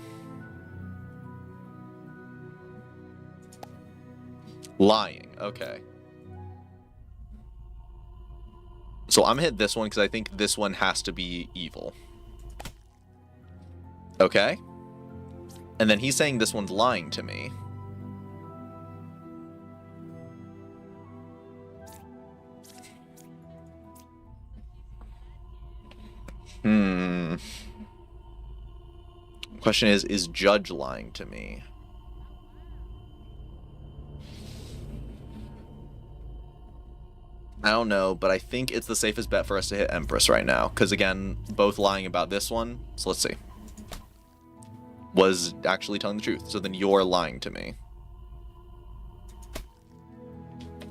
Lying, okay. So I'm gonna hit this one because I think this one has to be evil. Okay. And then he's saying this one's lying to me. Question is Judge lying to me? I don't know, but I think it's the safest bet for us to hit Empress right now. Because again, both lying about this one. So let's see. Was actually telling the truth. So then you're lying to me.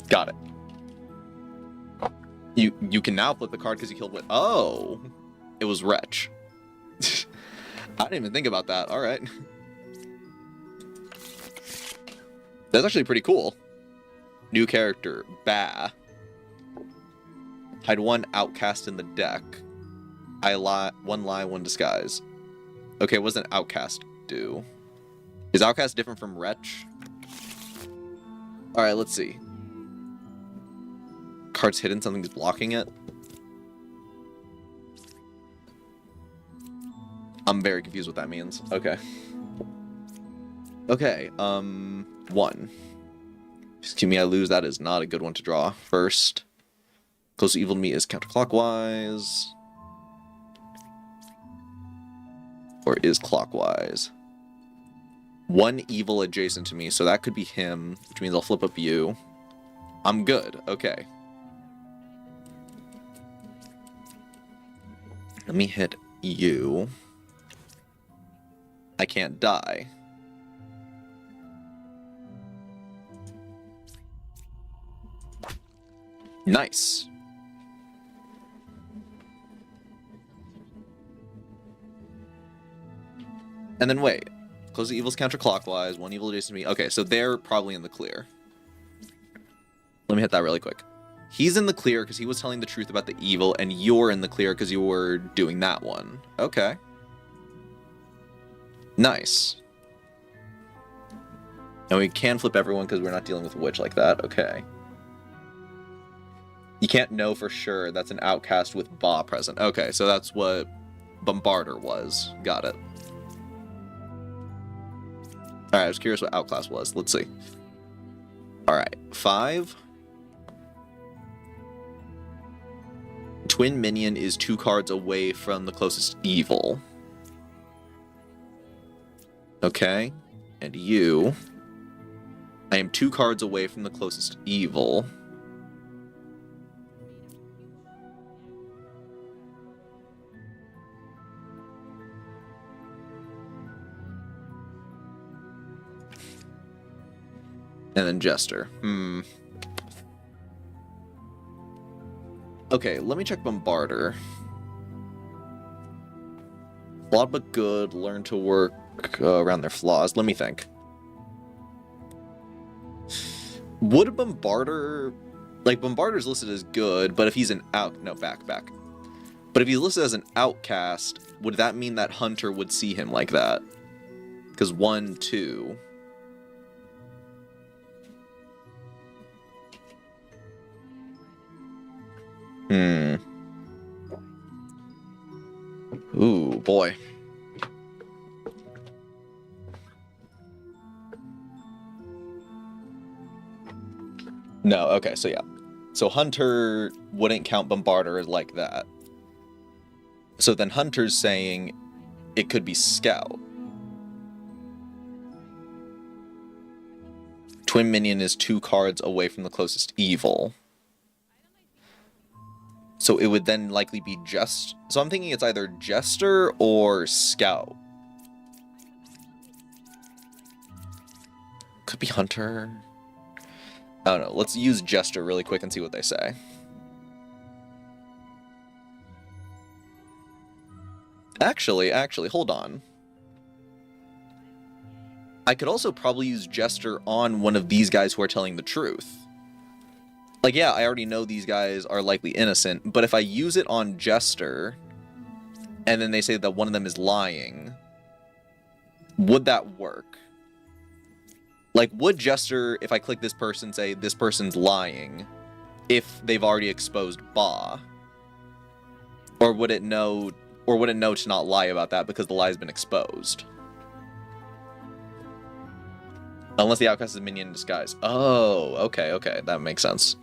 Got it. You can now flip the card because you killed with... Oh! It was Wretch. I didn't even think about that. Alright. That's actually pretty cool. New character. Bah. Hide one outcast in the deck. One lie, one disguise. Okay, what does an outcast do? Is outcast different from Wretch? Alright, let's see. Card's hidden, something's blocking it. I'm very confused what that means. Okay. Okay, 1. Excuse me, I lose. That is not a good one to draw. First. Close to evil to me is counterclockwise. Or is clockwise. 1 evil adjacent to me, so that could be him, which means I'll flip up you. I'm good. Okay. Let me hit you. I can't die. Nice. And then wait. Close the evils counterclockwise. 1 evil adjacent to me. Okay, so they're probably in the clear. Let me hit that really quick. He's in the clear because he was telling the truth about the evil, and you're in the clear because you were doing that one. Okay. Nice. And we can flip everyone because we're not dealing with Witch like that. Okay. You can't know for sure that's an outcast with Ba present. Okay, so that's what Bombarder was. Got it. Alright, I was curious what Outclass was. Let's see. Alright, 5. Twin Minion is 2 cards away from the closest evil. Okay. And you. I am 2 cards away from the closest evil. And then Jester. Okay, let me check Bombarder. Flawed but good. Learn to work around their flaws. Let me think. Would Bombarder... Like, Bombarder's listed as good, but if he's an out... No, back. But if he's listed as an outcast, would that mean that Hunter would see him like that? Because 1, 2... Ooh, boy. No, okay, so yeah. So Hunter wouldn't count Bombarder like that. So then Hunter's saying it could be Scout. Twin Minion is 2 cards away from the closest evil. So it would then likely be So I'm thinking it's either Jester or Scout. Could be Hunter. I don't know. Let's use Jester really quick and see what they say. Actually, hold on. I could also probably use Jester on one of these guys who are telling the truth. Like, yeah, I already know these guys are likely innocent, but if I use it on Jester, and then they say that one of them is lying, would that work? Like, would Jester, if I click this person, say this person's lying, if they've already exposed Ba? Or would it know to not lie about that because the lie's been exposed? Unless the outcast is a minion in disguise. Oh, okay, that makes sense.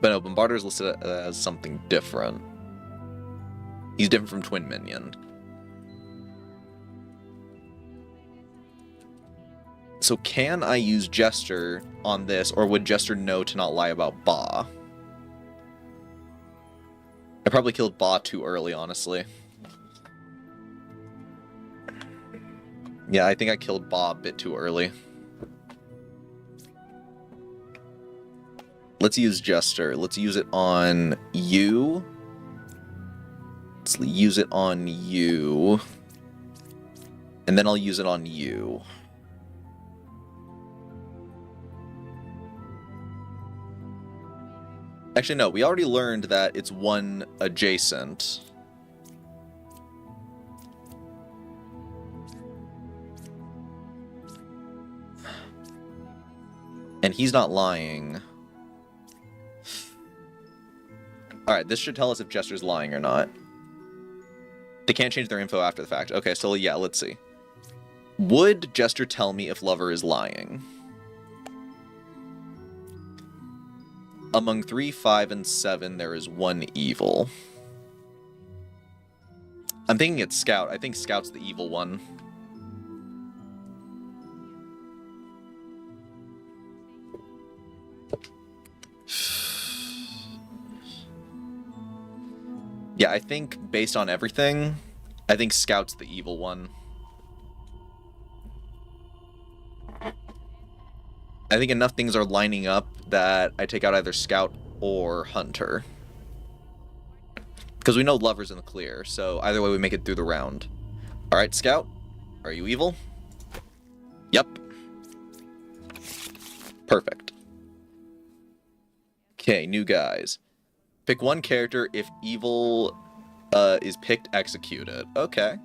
But no, Bombarder's listed as something different. He's different from Twin Minion. So can I use Jester on this, or would Jester know to not lie about Ba? I probably killed Ba too early, honestly. Yeah, I think I killed Ba a bit too early. Let's use Jester. Let's use it on you. Let's use it on you. And then I'll use it on you. Actually, no, we already learned that it's 1 adjacent. And he's not lying. Alright, this should tell us if Jester's lying or not. They can't change their info after the fact. Okay, so yeah, let's see. Would Jester tell me if Lover is lying? Among 3, 5, and 7, there is 1 evil. I'm thinking it's Scout. I think Scout's the evil one. Yeah, I think based on everything, I think Scout's the evil one. I think enough things are lining up that I take out either Scout or Hunter. Because we know Lover's in the clear, so either way we make it through the round. Alright, Scout, are you evil? Yep. Perfect. Okay, new guys. Pick 1 character. If evil is picked, execute it. Okay.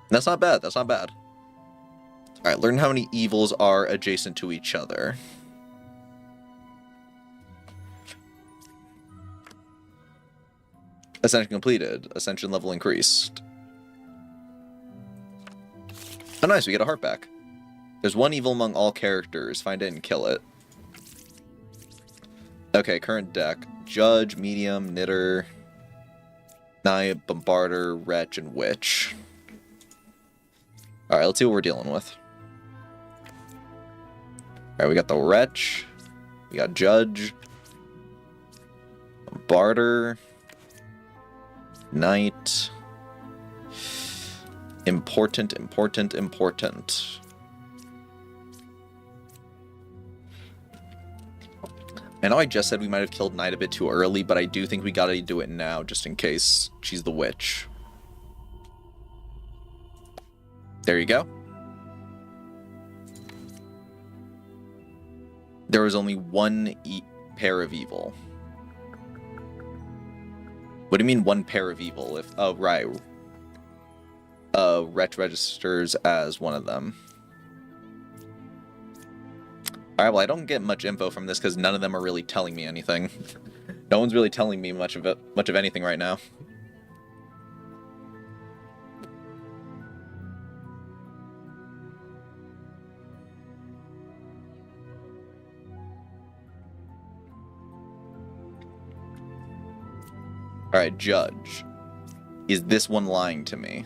That's not bad. That's not bad. Alright, learn how many evils are adjacent to each other. Ascension completed. Ascension level increased. Oh nice, we get a heart back. There's 1 evil among all characters. Find it and kill it. Okay, current deck. Judge, Medium, Knitter, Knight, Bombarder, Wretch, and Witch. Alright, let's see what we're dealing with. Alright, we got the Wretch. We got Judge. Bombarder. Knight. Important. I know I just said we might have killed Knight a bit too early, but I do think we gotta do it now, just in case she's the witch. There you go. there was only one pair of evil. What do you mean one pair of evil? If oh right, Wretch registers as one of them. All right, well I don't get much info from this because none of them are really telling me anything. No one's really telling me much of anything right now. Alright, Judge. Is this one lying to me?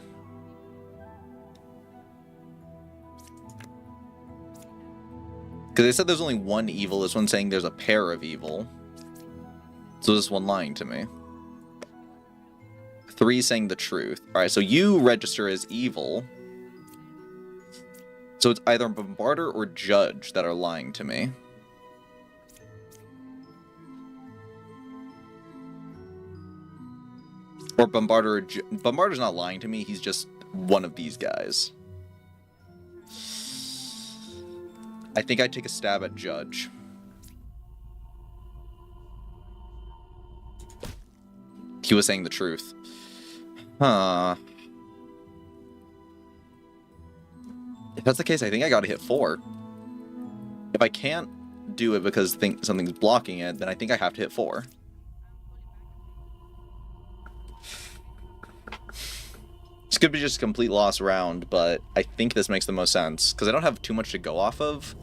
Because they said there's only one evil, this one's saying there's a pair of evil. So is this one lying to me? 3 saying the truth. Alright, so you register as evil. So it's either Bombarder or Judge that are lying to me. Or Bombarder. Bombarder's not lying to me, he's just one of these guys. I think I'd take a stab at Judge. He was saying the truth. Huh. If that's the case, I think I gotta hit 4. If I can't do it because something's blocking it, then I think I have to hit 4. This could be just a complete lost round, but I think this makes the most sense, because I don't have too much to go off of.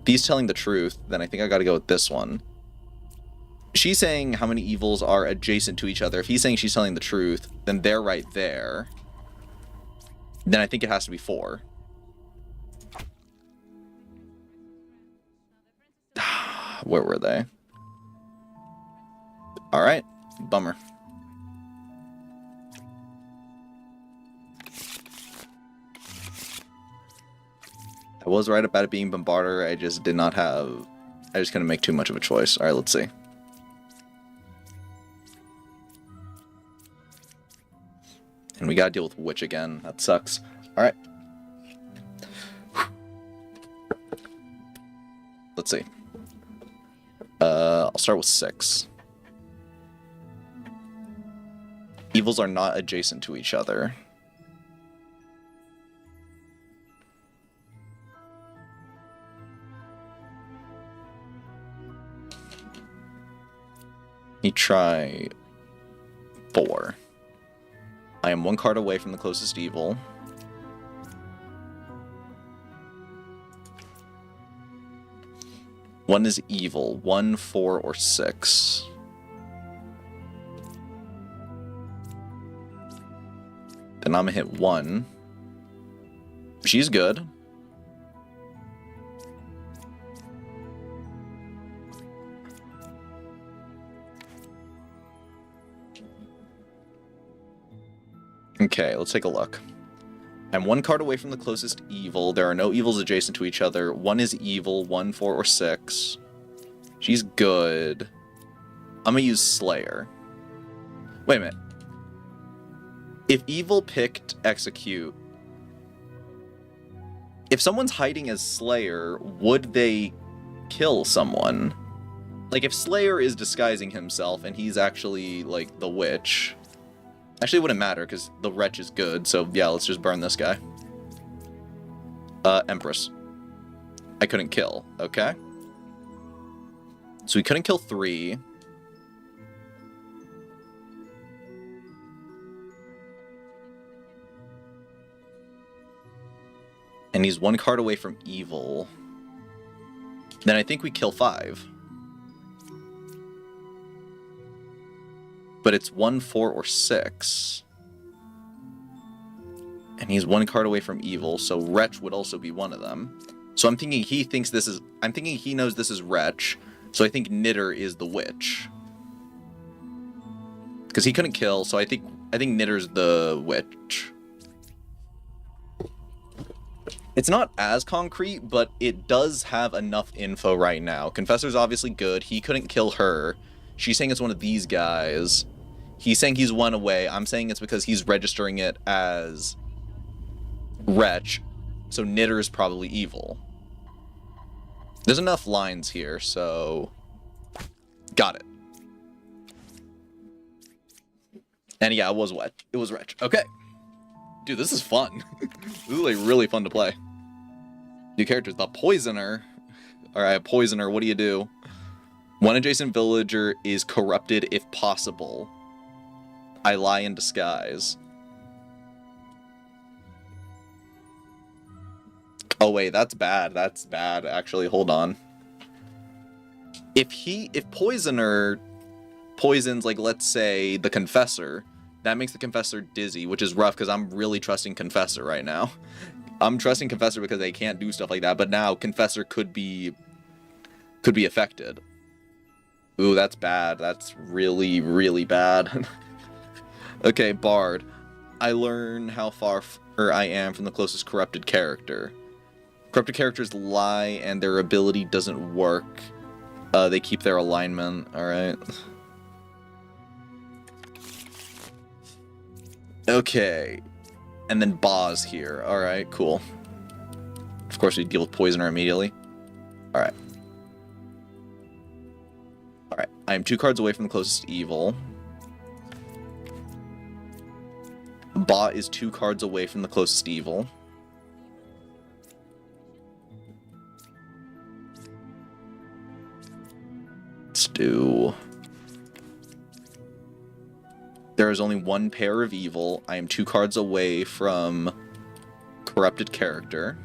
If he's telling the truth, then I think I gotta go with this one. She's saying how many evils are adjacent to each other. If he's saying she's telling the truth, then they're right there. Then I think it has to be 4. Where were they? Alright, bummer. I was right about it being Bombarder, I just did not have... I just couldn't make too much of a choice. Alright, let's see. And we gotta deal with Witch again. That sucks. Alright. Let's see. I'll start with 6. Evils are not adjacent to each other. Let me try 4. I am 1 card away from the closest evil. One is evil. 1, 4, or 6. Then I'm gonna hit 1. She's good. Okay, let's take a look. I'm 1 card away from the closest evil. There are no evils adjacent to each other. 1 is evil, 1, 4, or 6. She's good. I'm gonna use Slayer. Wait a minute. If evil picked Execute, if someone's hiding as Slayer, would they kill someone? Like, if Slayer is disguising himself and he's actually, like, the witch... Actually, it wouldn't matter, because the Wretch is good, so yeah, let's just burn this guy. Empress. I couldn't kill, okay? So we couldn't kill 3. And he's 1 card away from evil. Then I think we kill 5. But it's 1, 4, or 6. And he's 1 card away from evil, so Wretch would also be one of them. So I'm thinking he thinks this is... I'm thinking he knows this is Wretch, so I think Knitter is the witch. Because he couldn't kill, so I think Knitter's the witch. It's not as concrete, but it does have enough info right now. Confessor's obviously good. He couldn't kill her. She's saying it's one of these guys. He's saying he's 1 away. I'm saying it's because he's registering it as Wretch. So Knitter's probably evil. There's enough lines here, so... Got it. And yeah, it was wet. It was Wretch. Okay. Dude, this is fun. This is, like, really fun to play. New characters. The Poisoner. Alright, Poisoner, what do you do? One adjacent villager is corrupted if possible. I lie in disguise. Oh wait, that's bad. That's bad, actually. Hold on. If Poisoner poisons, like, let's say, the Confessor, that makes the Confessor dizzy, which is rough because I'm really trusting Confessor right now. I'm trusting Confessor because they can't do stuff like that, but now Confessor could be affected. Ooh, that's bad. That's really, really bad. Okay, Bard. I learn how far I am from the closest corrupted character. Corrupted characters lie and their ability doesn't work. They keep their alignment, alright. Okay. And then Boz here. Alright, cool. Of course, we deal with Poisoner immediately. Alright. Alright, I am 2 cards away from the closest evil. Ba is 2 cards away from the closest evil. Let's do... There is only 1 pair of evil. I am 2 cards away from corrupted character.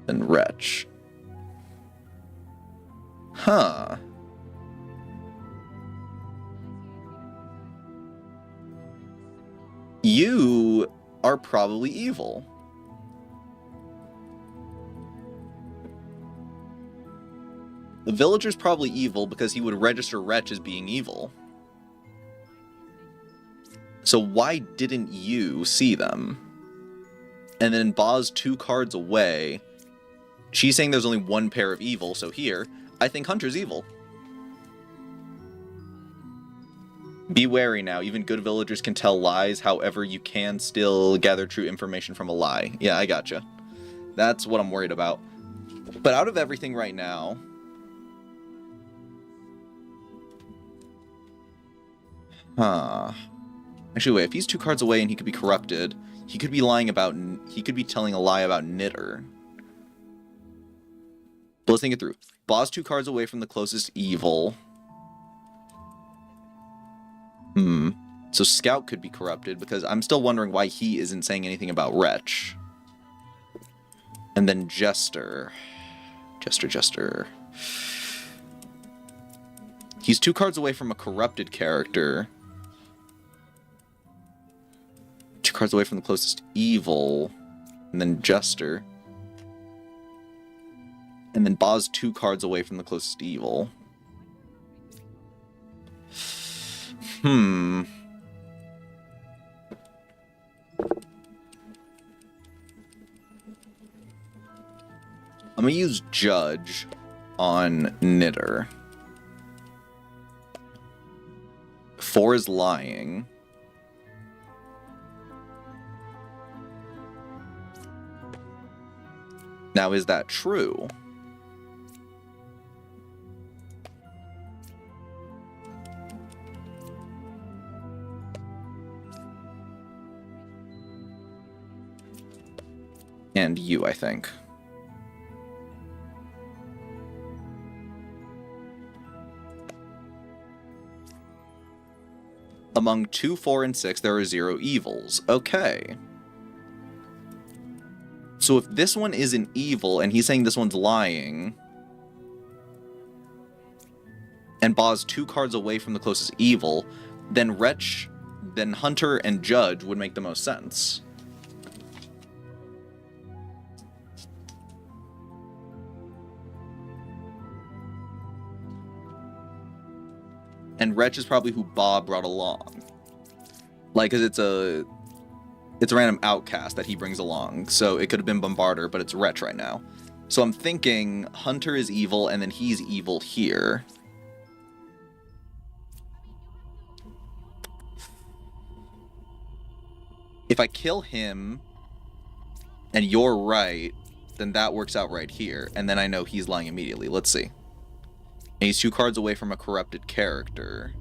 And Wretch. Huh. You are probably evil. The villager's probably evil because he would register Wretch as being evil. So why didn't you see them? And then Ba's 2 cards away. She's saying there's only 1 pair of evil, so here, I think Hunter's evil. Be wary now, even good villagers can tell lies, however you can still gather true information from a lie. Yeah, I gotcha. That's what I'm worried about. But out of everything right now... Huh. Actually, wait, if he's 2 cards away and he could be corrupted, he could be lying about... He could be telling a lie about Knitter. But let's think it through. Ba's 2 cards away from the closest evil. So Scout could be corrupted, because I'm still wondering why he isn't saying anything about Wretch. And then Jester. Jester. He's 2 cards away from a corrupted character. 2 cards away from the closest evil. And then Jester. And then Ba's 2 cards away from the closest evil. I'm gonna use Judge on Knitter. 4 is lying. Now, is that true? And you, I think. Among 2, 4, and 6, there are 0 evils. Okay. So if this one isn't evil, and he's saying this one's lying, and Ba's 2 cards away from the closest evil, then Wretch, then Hunter, and Judge would make the most sense. And Wretch is probably who Ba brought along. Like, because it's a random outcast that he brings along. So it could have been Bombarder, but it's Wretch right now. So I'm thinking Hunter is evil, and then he's evil here. If I kill him, and you're right, then that works out right here. And then I know he's lying immediately. Let's see. And he's 2 cards away from a corrupted character.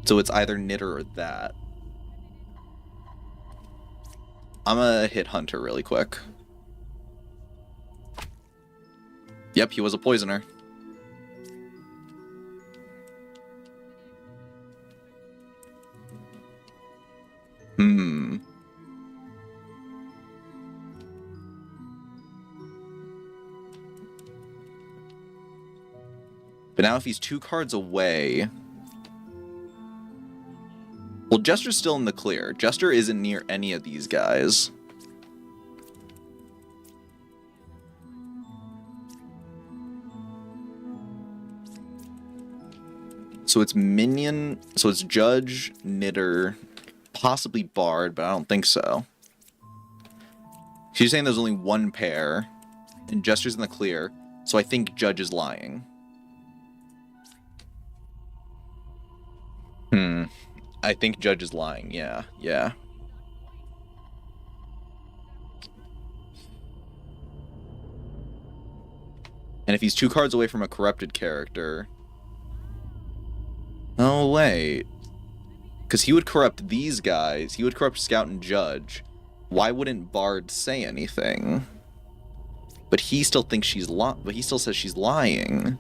So it's either Knitter or that. I'm gonna hit Hunter really quick. Yep, he was a poisoner. But now if he's 2 cards away... Well, Jester's still in the clear. Jester isn't near any of these guys. So it's Minion... So it's Judge, Knitter, possibly Bard, but I don't think so. She's saying there's only 1 pair, and Jester's in the clear, so I think Judge is lying. I think Judge is lying, yeah. And if he's 2 cards away from a corrupted character... Oh, wait. Because he would corrupt these guys. He would corrupt Scout and Judge. Why wouldn't Bard say anything? But he still thinks she's but he still says she's lying.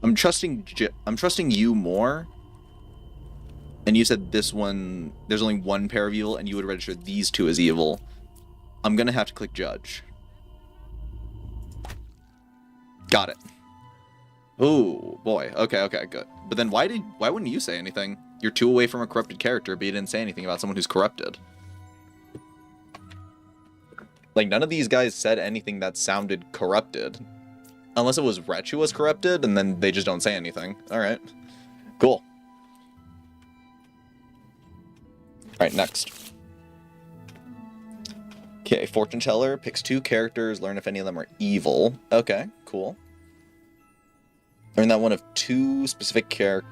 I'm trusting you more. And you said this one, there's only 1 pair of evil, and you would register these 2 as evil. I'm gonna have to click Judge. Got it. Ooh, boy. Okay, good. But then why wouldn't you say anything? You're 2 away from a corrupted character, but you didn't say anything about someone who's corrupted. Like, none of these guys said anything that sounded corrupted. Unless it was Wretch who was corrupted, and then they just don't say anything. Alright. Cool. Alright, next. Okay, Fortune Teller picks 2 characters, learn if any of them are evil. Okay, cool. Learn that one of 2 specific characters.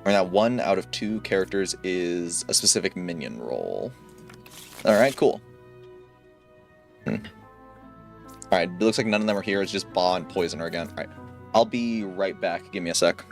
Learn that 1 out of 2 characters is a specific minion role. Alright, cool. Alright, it looks like none of them are here. It's just Ba and Poisoner again. Alright, I'll be right back. Give me a sec.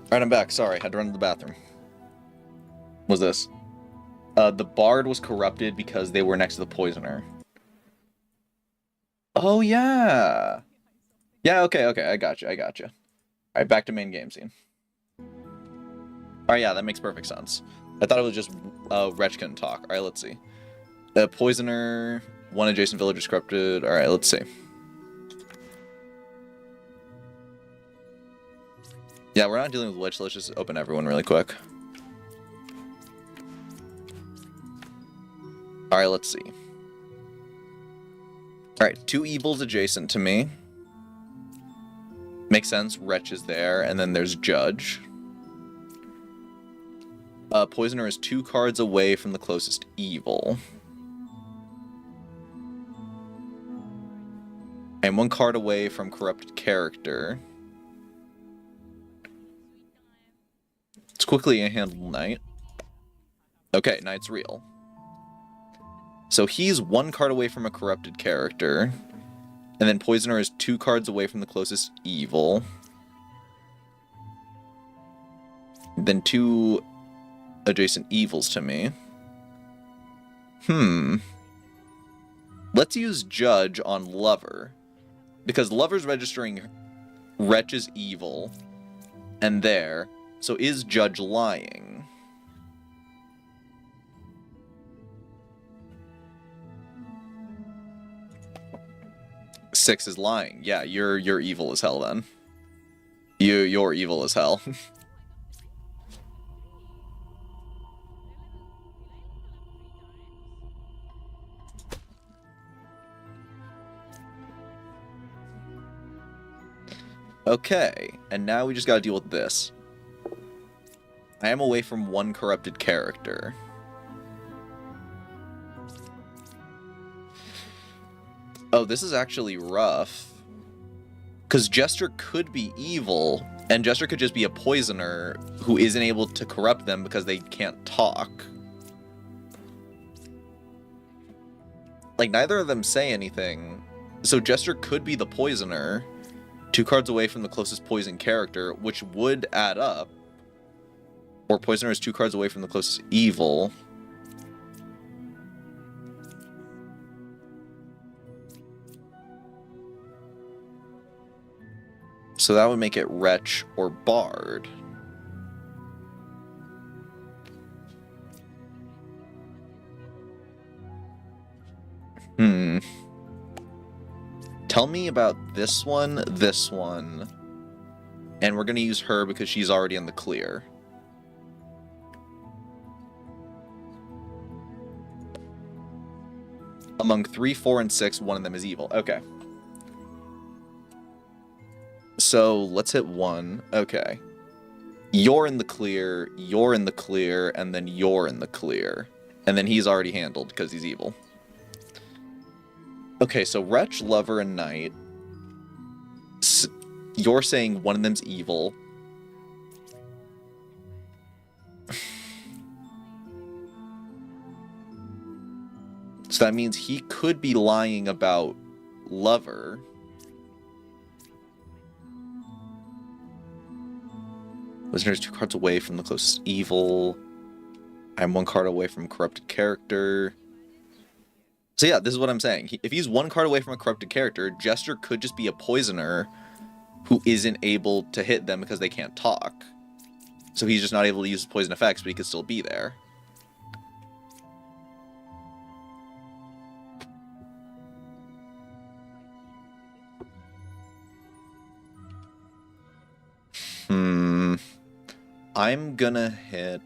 Alright, I'm back. Sorry, had to run to the bathroom. What was this? The Bard was corrupted because they were next to the Poisoner. Oh, yeah! Yeah, okay, I gotcha. Alright, back to main game scene. Alright, yeah, that makes perfect sense. I thought it was just Wretch couldn't talk. Alright, let's see. Poisoner, one adjacent villagers corrupted. Alright, let's see. Yeah, we're not dealing with Witch, so let's just open everyone really quick. Alright, let's see. Alright, 2 evils adjacent to me. Makes sense, Wretch is there, and then there's Judge. Poisoner is 2 cards away from the closest evil. And 1 card away from corrupted character. Let's quickly handle Knight. Okay, Knight's real. So he's 1 card away from a corrupted character. And then Poisoner is 2 cards away from the closest evil. Then 2 adjacent evils to me. Let's use Judge on Lover. Because Lover's registering Wretch's evil. And there. So is Judge lying? Six is lying. Yeah, you're evil as hell then. You're evil as hell. Okay, and now we just gotta deal with this. I am away from 1 corrupted character. Oh, this is actually rough. Because Jester could be evil, and Jester could just be a poisoner who isn't able to corrupt them because they can't talk. Like, neither of them say anything. So Jester could be the poisoner, 2 cards away from the closest poison character, which would add up. Or Poisoner is 2 cards away from the closest evil. So that would make it Wretch or Bard. Tell me about this one, and we're going to use her because she's already in the clear. Among 3, 4, and 6, one of them is evil. Okay. So let's hit 1. Okay. You're in the clear, and then you're in the clear. And then he's already handled because he's evil. Okay, so Wretch, Lover, and Knight. You're saying one of them's evil. So that means he could be lying about Lover. Listener's 2 cards away from the closest evil. I'm 1 card away from corrupted character. So yeah, this is what I'm saying. If he's 1 card away from a corrupted character, Jester could just be a poisoner who isn't able to hit them because they can't talk. So he's just not able to use his poison effects, but he could still be there. I'm gonna hit...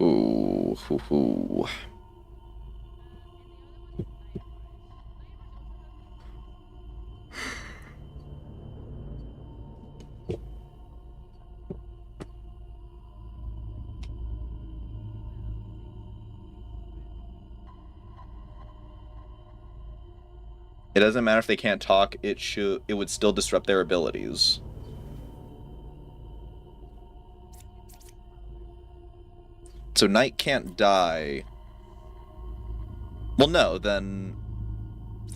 Ooh, hoo, hoo. It doesn't matter if they can't talk, it would still disrupt their abilities. So Knight can't die. Well, no, then...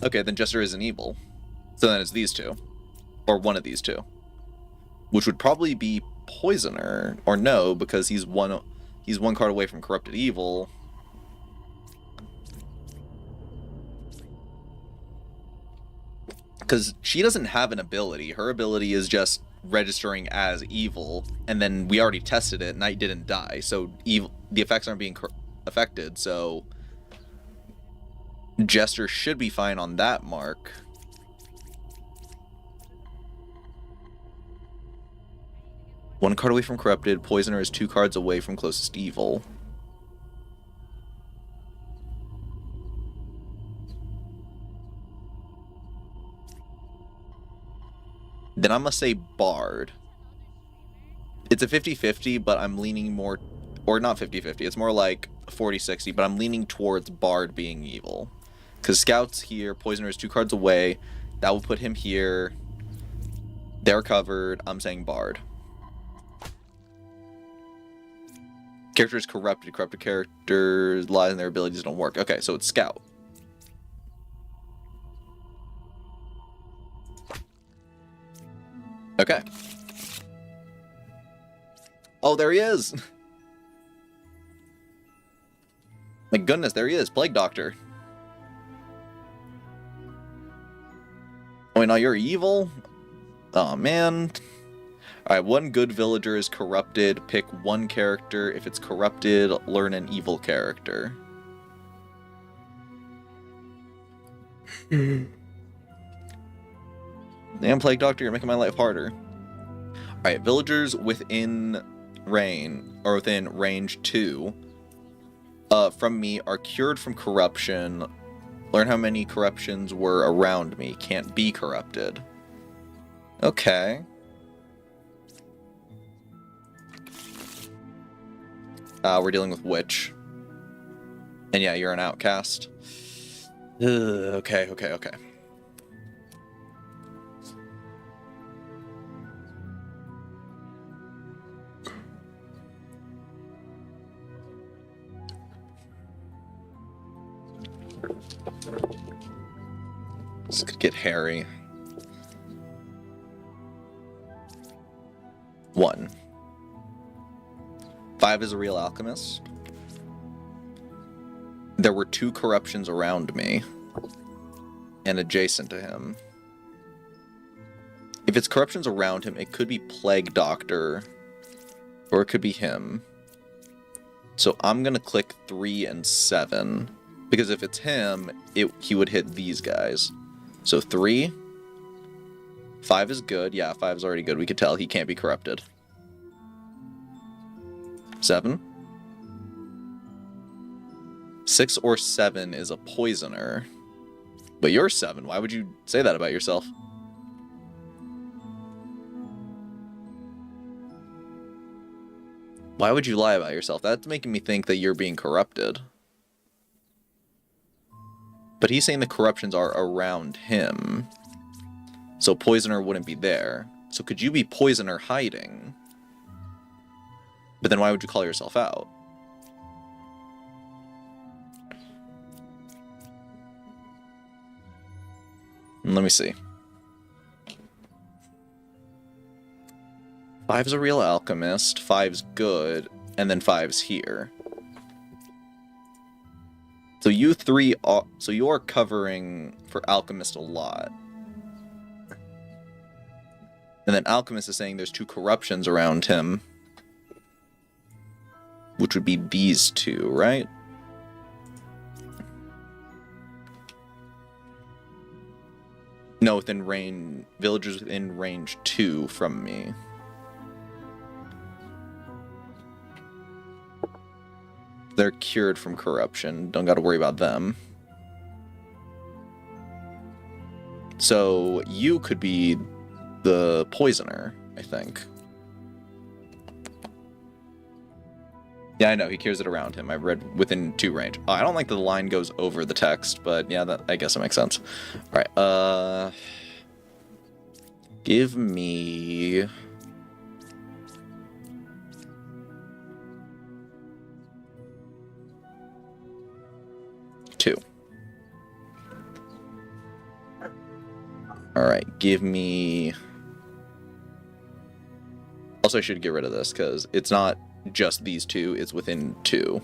Okay, then Jester isn't evil. So then it's these 2. Or one of these two. Which would probably be Poisoner. Or no, because he's one card away from Corrupted Evil. Because she doesn't have an ability. Her ability is just registering as evil, and then we already tested it. Knight didn't die, so evil. The effects aren't being affected. So Jester should be fine on that mark. One card away from Corrupted. Poisoner is 2 cards away from closest evil. Then I'm going to say Bard. It's a 50-50, but I'm leaning more... Or not 50-50, it's more like 40-60, but I'm leaning towards Bard being evil. Because Scout's here, Poisoner is 2 cards away. That will put him here. They're covered. I'm saying Bard. Character is corrupted. Corrupted characters lies in their abilities don't work. Okay, so it's Scout. Okay. Oh, there he is! My goodness, there he is. Plague Doctor. Oh, wait, no, you're evil? Oh, man. Alright, one good villager is corrupted. Pick one character. If it's corrupted, learn an evil character. Damn, Plague Doctor, you're making my life harder. Alright, villagers within range 2 from me are cured from corruption. Learn how many corruptions were around me. Can't be corrupted. Okay. We're dealing with Witch. And yeah, you're an outcast. Okay. This could get hairy. 1. 5 is a real alchemist. There were 2 corruptions around me and adjacent to him. If it's corruptions around him, it could be Plague Doctor or it could be him. So I'm going to click 3 and 7 because if it's him, he would hit these guys. So 3. 5 is good. Yeah, 5 is already good. We could tell he can't be corrupted. 7. 6 or 7 is a poisoner. But you're 7. Why would you say that about yourself? Why would you lie about yourself? That's making me think that you're being corrupted. But he's saying the corruptions are around him. So Poisoner wouldn't be there. So could you be Poisoner hiding? But then why would you call yourself out? Let me see. 5's a real alchemist, 5's good, and then 5's here. So you 3 are, so you are covering for Alchemist a lot. And then Alchemist is saying there's 2 corruptions around him. Which would be these 2, right? No, within range, villagers within range 2 from me. They're cured from corruption. Don't gotta worry about them. So you could be the poisoner, I think. Yeah, I know, he cures it around him. I've read within 2 range. Oh, I don't like that the line goes over the text, but yeah, that, I guess it makes sense. Alright, give me... Alright, give me Also, I should get rid of this because it's not just these two, it's within two.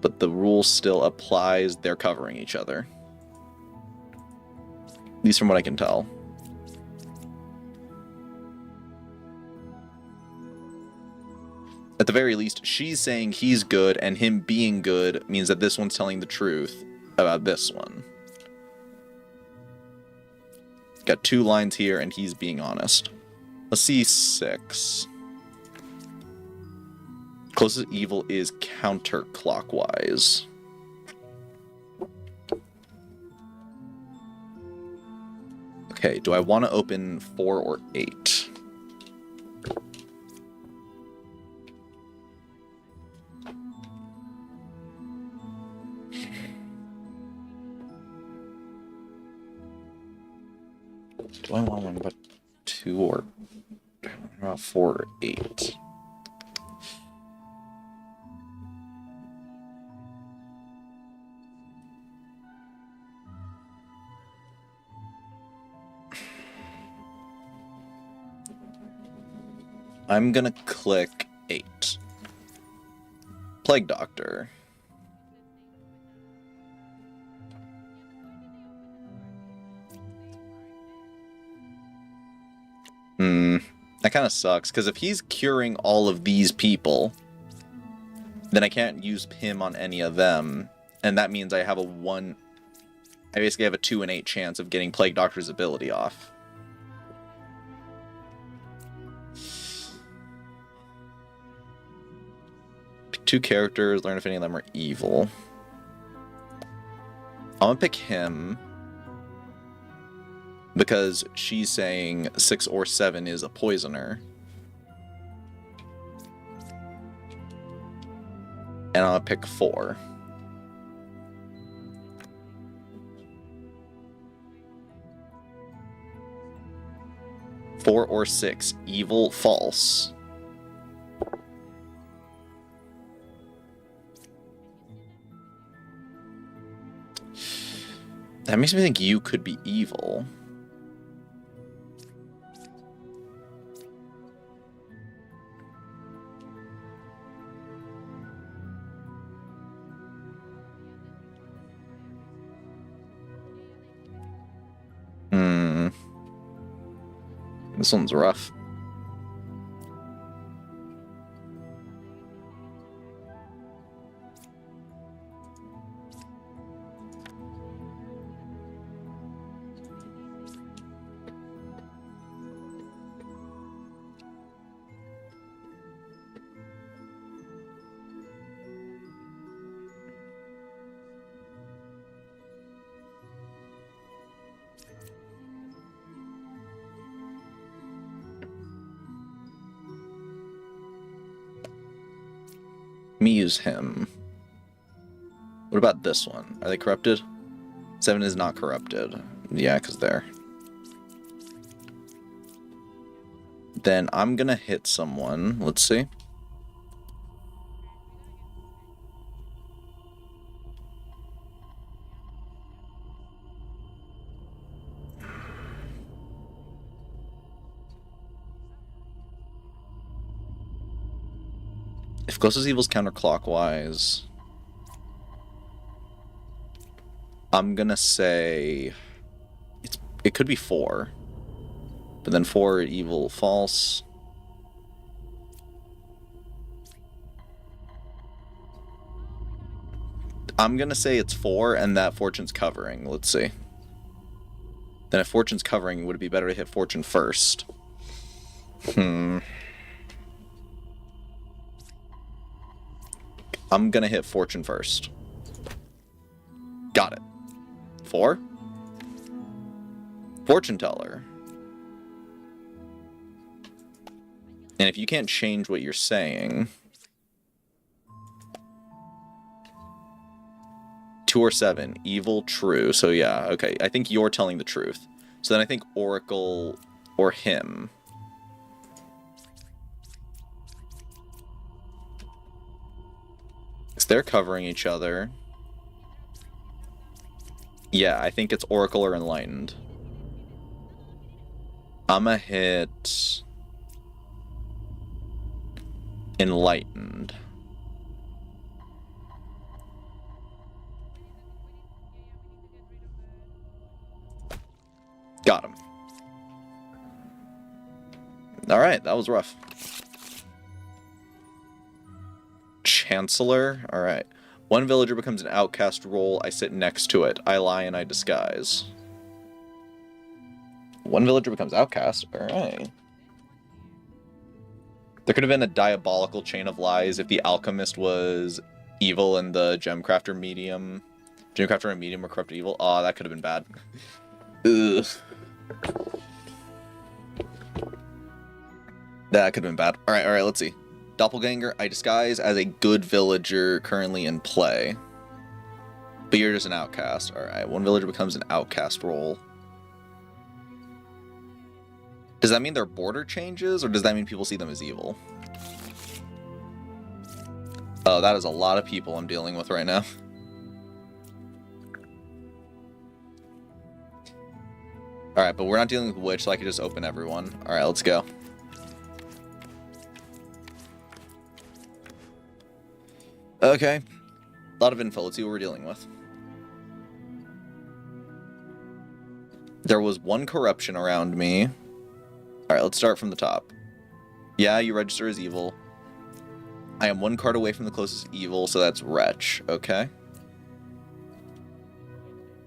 But the rule still applies, they're covering each other. At least from what I can tell. At the very least, she's saying he's good, and him being good means that this one's telling the truth about this one. Got 2 lines here, and he's being honest. Let's see 6. Closest evil is counterclockwise. Okay, do I want to open 4 or 8? Do I want one about 2 or about 4 or 8? I'm gonna click 8. Plague Doctor. That kind of sucks, because if he's curing all of these people, then I can't use him on any of them, and that means I have I basically have a 2 in 8 chance of getting Plague Doctor's ability off. Pick 2 characters, learn if any of them are evil. I'm gonna pick him, because she's saying 6 or 7 is a poisoner. And I'll pick 4. Four or 6, evil, false. That makes me think you could be evil. This one's rough. Me use him. What about this one? Are they corrupted? 7 is not corrupted. Yeah, because they're... Then I'm gonna hit someone. Let's see. If Closest Evil's counterclockwise, I'm gonna say it could be 4, but then 4 evil false. I'm gonna say it's 4 and that Fortune's covering. Let's see. Then if Fortune's covering, would it be better to hit Fortune first? I'm gonna hit Fortune first. Got it. 4? Fortune Teller. And if you can't change what you're saying... 2 or 7. Evil, true. So yeah, okay. I think you're telling the truth. So then I think Oracle or him... They're covering each other. Yeah, I think it's Oracle or Enlightened. I'ma hit Enlightened. Got him. Alright, that was rough. Chancellor. Alright. One villager becomes an outcast role. I sit next to it. I lie and I disguise. One villager becomes outcast. Alright. There could have been a diabolical chain of lies if the alchemist was evil and the gemcrafter medium. Gemcrafter and medium were corrupt evil. Oh, that could have been bad. Ugh. That could have been bad. Alright, let's see. Doppelganger, I disguise as a good villager currently in play. But you're just an outcast. Alright, one villager becomes an outcast role. Does that mean their border changes, or does that mean people see them as evil? Oh, that is a lot of people I'm dealing with right now. Alright, but we're not dealing with Witch, so I can just open everyone. Alright, let's go. Okay. A lot of info. Let's see what we're dealing with. There was one corruption around me. Alright, let's start from the top. Yeah, you register as evil. I am one card away from the closest evil, so that's Wretch. Okay.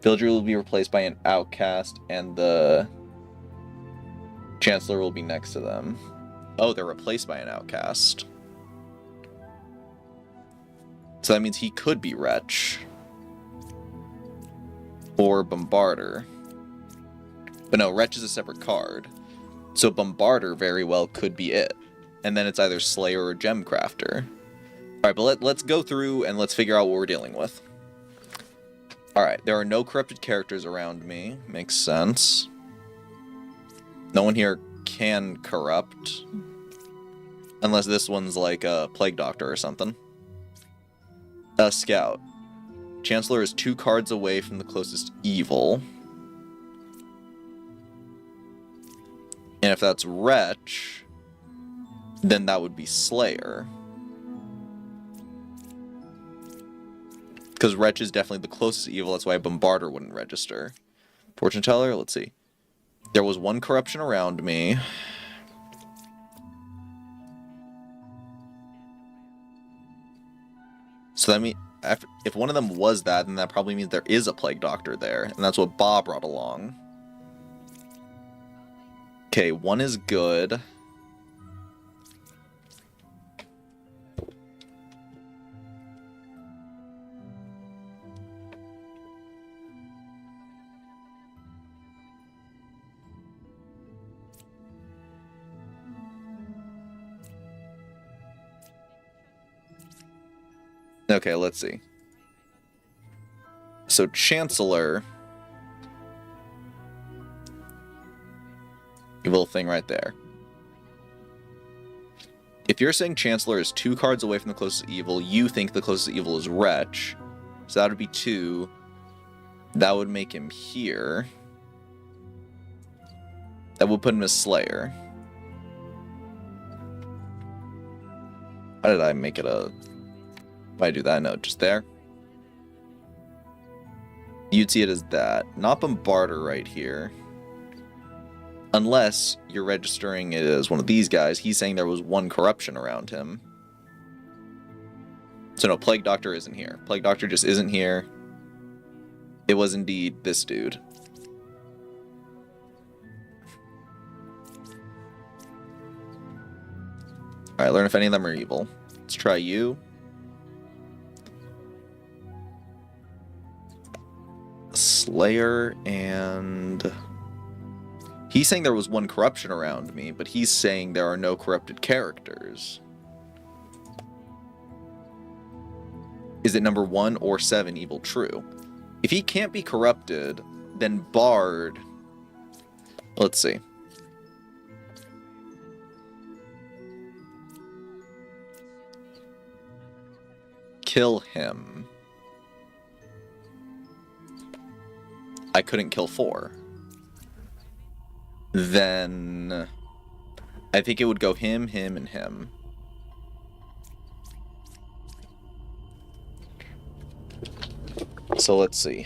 Villager will be replaced by an outcast, and the Chancellor will be next to them. Oh, they're replaced by an outcast. So that means he could be Wretch. Or Bombarder. But no, Wretch is a separate card. So Bombarder very well could be it. And then it's either Slayer or Gemcrafter. Alright, but let's go through and let's figure out what we're dealing with. Alright, there are no corrupted characters around me. Makes sense. No one here can corrupt. Unless this one's like a Plague Doctor or something. A Scout. Chancellor is 2 cards away from the closest evil. And if that's Wretch, then that would be Slayer. Because Wretch is definitely the closest evil, that's why Bombarder wouldn't register. Fortune Teller, let's see. There was one corruption around me. So that means, if one of them was that, then that probably means there is a Plague Doctor there, and that's what Bob brought along. Okay, one is good. Okay, let's see. So Chancellor, evil thing right there. If you're saying Chancellor is 2 cards away from the closest evil, you think the closest evil is Wretch. So that would be 2. That would make him here. That would put him as Slayer. How did I make it a... Why I do that? No, just there. You'd see it as that. Not Bombarder right here. Unless you're registering it as one of these guys. He's saying there was one corruption around him. So no, Plague Doctor isn't here. Plague Doctor just isn't here. It was indeed this dude. Alright, learn if any of them are evil. Let's try you. Slayer, and he's saying there was one corruption around me, but he's saying there are no corrupted characters. Is it number 1 or 7 evil true? If he can't be corrupted, then Bard... Let's see. Kill him. I couldn't kill 4. then I think it would go him, him, and him. So let's see.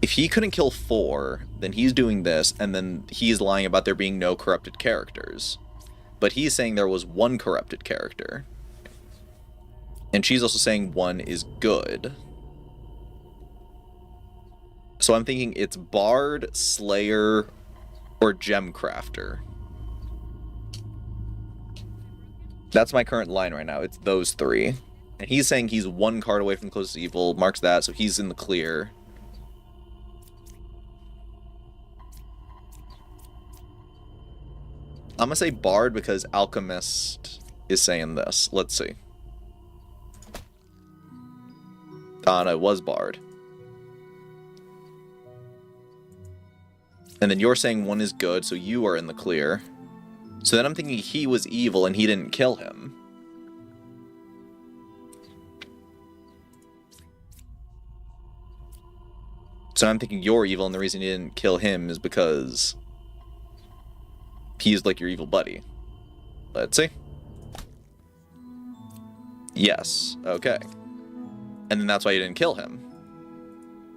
If he couldn't kill 4, then he's doing this, and then he's lying about there being no corrupted characters. But he's saying there was 1 corrupted character. And she's also saying 1 is good. So I'm thinking it's Bard, Slayer, or Gemcrafter. That's my current line right now. It's those 3. And he's saying he's 1 card away from closest evil, marks that, so he's in the clear. I'm gonna say Bard because Alchemist is saying this. Let's see. No, it was Bard. And then you're saying 1 is good, so you are in the clear. So then I'm thinking he was evil and he didn't kill him. So I'm thinking you're evil, and the reason you didn't kill him is because he's like your evil buddy. Let's see. Yes. Okay. And then that's why you didn't kill him.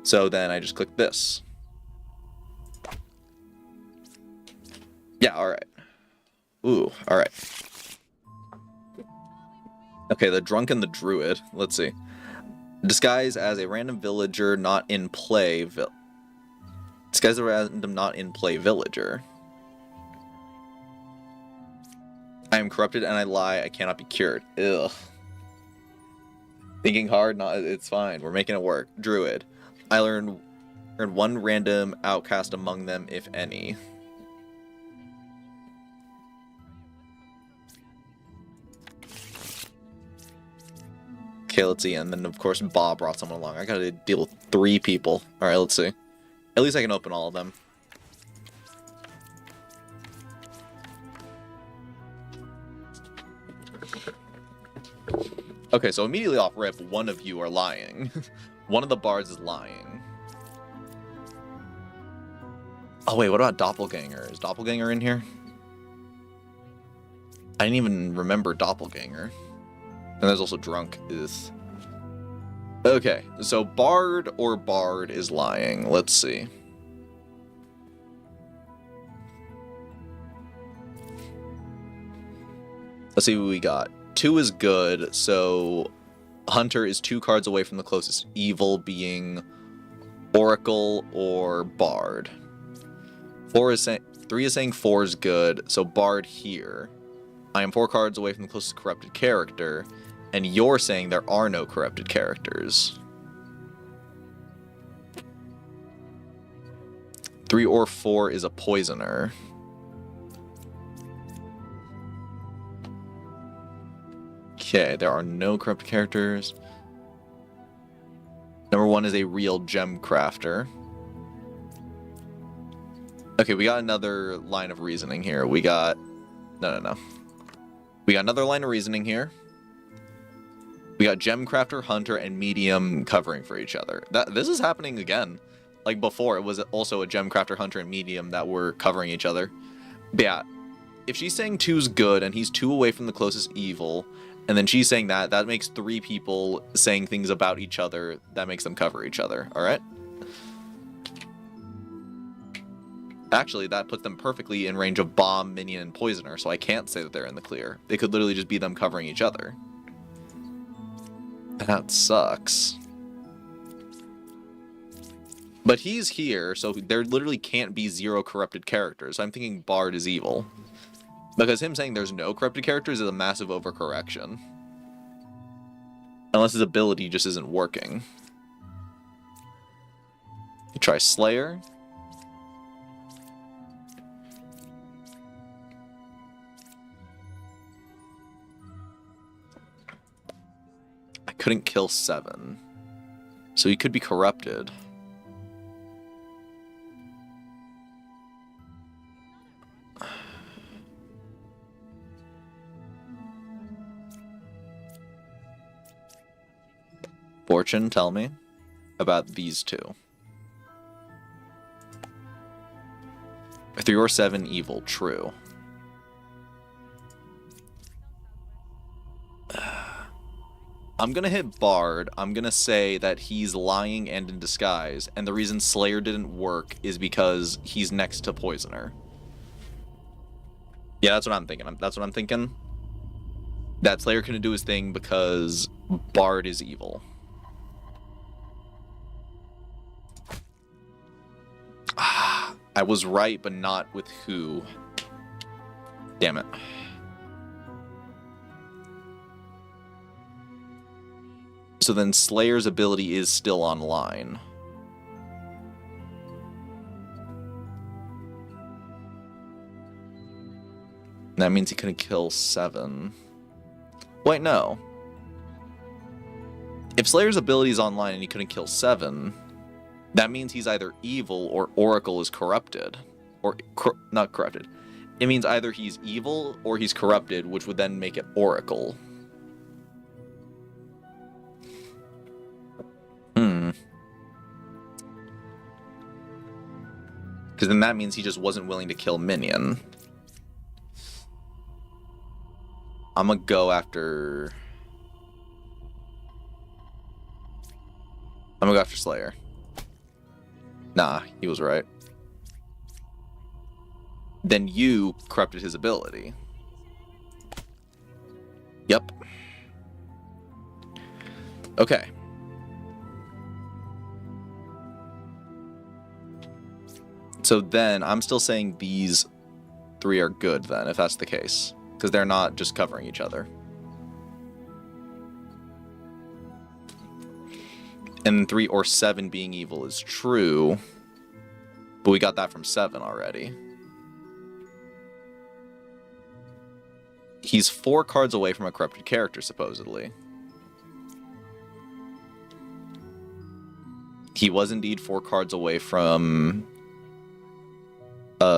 So then I just click this. Yeah, alright. Ooh, alright. Okay, the drunk and the druid. Let's see. Disguise as a random villager not in play. Disguise a random not in play villager. I am corrupted and I lie. I cannot be cured. Ugh. Thinking hard, not it's fine. We're making it work. Druid. I earned 1 random outcast among them, if any. Okay, let's see. And then, of course, Bob brought someone along. I gotta deal with 3 people. Alright, let's see. At least I can open all of them. Okay, so immediately off rip, 1 of you are lying. 1 of the bards is lying. Oh, wait, what about Doppelganger? Is Doppelganger in here? I didn't even remember Doppelganger. And there's also Drunk. Is okay, so Bard or Bard is lying. Let's see. Let's see what we got. 2 is good, so Hunter is 2 cards away from the closest evil, being Oracle or Bard. 3 is saying 4 is good, so Bard here. I am 4 cards away from the closest corrupted character, and you're saying there are no corrupted characters. 3 or 4 is a poisoner. Okay, there are no corrupted characters. Number 1 is a real gem crafter. Okay, we got another line of reasoning here. We got... No. We got another line of reasoning here. We got gem crafter, hunter, and medium covering for each other. This is happening again. Like before, it was also a gem crafter, hunter, and medium that were covering each other. But yeah, if she's saying 2's good and he's 2 away from the closest evil, and then she's saying that makes 3 people saying things about each other that makes them cover each other, alright? Actually, that puts them perfectly in range of bomb, minion, and poisoner, so I can't say that they're in the clear. They could literally just be them covering each other. That sucks. But he's here, so there literally can't be 0 corrupted characters. I'm thinking Bard is evil. Because him saying there's no corrupted characters is a massive overcorrection. Unless his ability just isn't working. You try Slayer. I couldn't kill 7. So he could be corrupted. Fortune, tell me about these 2. 3 or 7 evil, true. I'm gonna hit Bard. I'm gonna say that he's lying and in disguise, and the reason Slayer didn't work is because he's next to Poisoner. Yeah, that's what I'm thinking. That's what I'm thinking. That Slayer couldn't do his thing because Bard is evil. I was right, but not with who. Damn it. So then Slayer's ability is still online. That means he couldn't kill 7. Wait, no. If Slayer's ability is online and he couldn't kill 7, that means he's either evil or Oracle is corrupted. Or, not corrupted. It means either he's evil or he's corrupted, which would then make it Oracle. Because then that means he just wasn't willing to kill Minion. I'm gonna go after... I'm gonna go after Slayer. Nah, he was right. Then you corrupted his ability. Yep. Okay. So then, I'm still saying these 3 are good then, if that's the case. Because they're not just covering each other. And 3 or 7 being evil is true. But we got that from 7 already. He's 4 cards away from a corrupted character, supposedly. He was indeed 4 cards away from...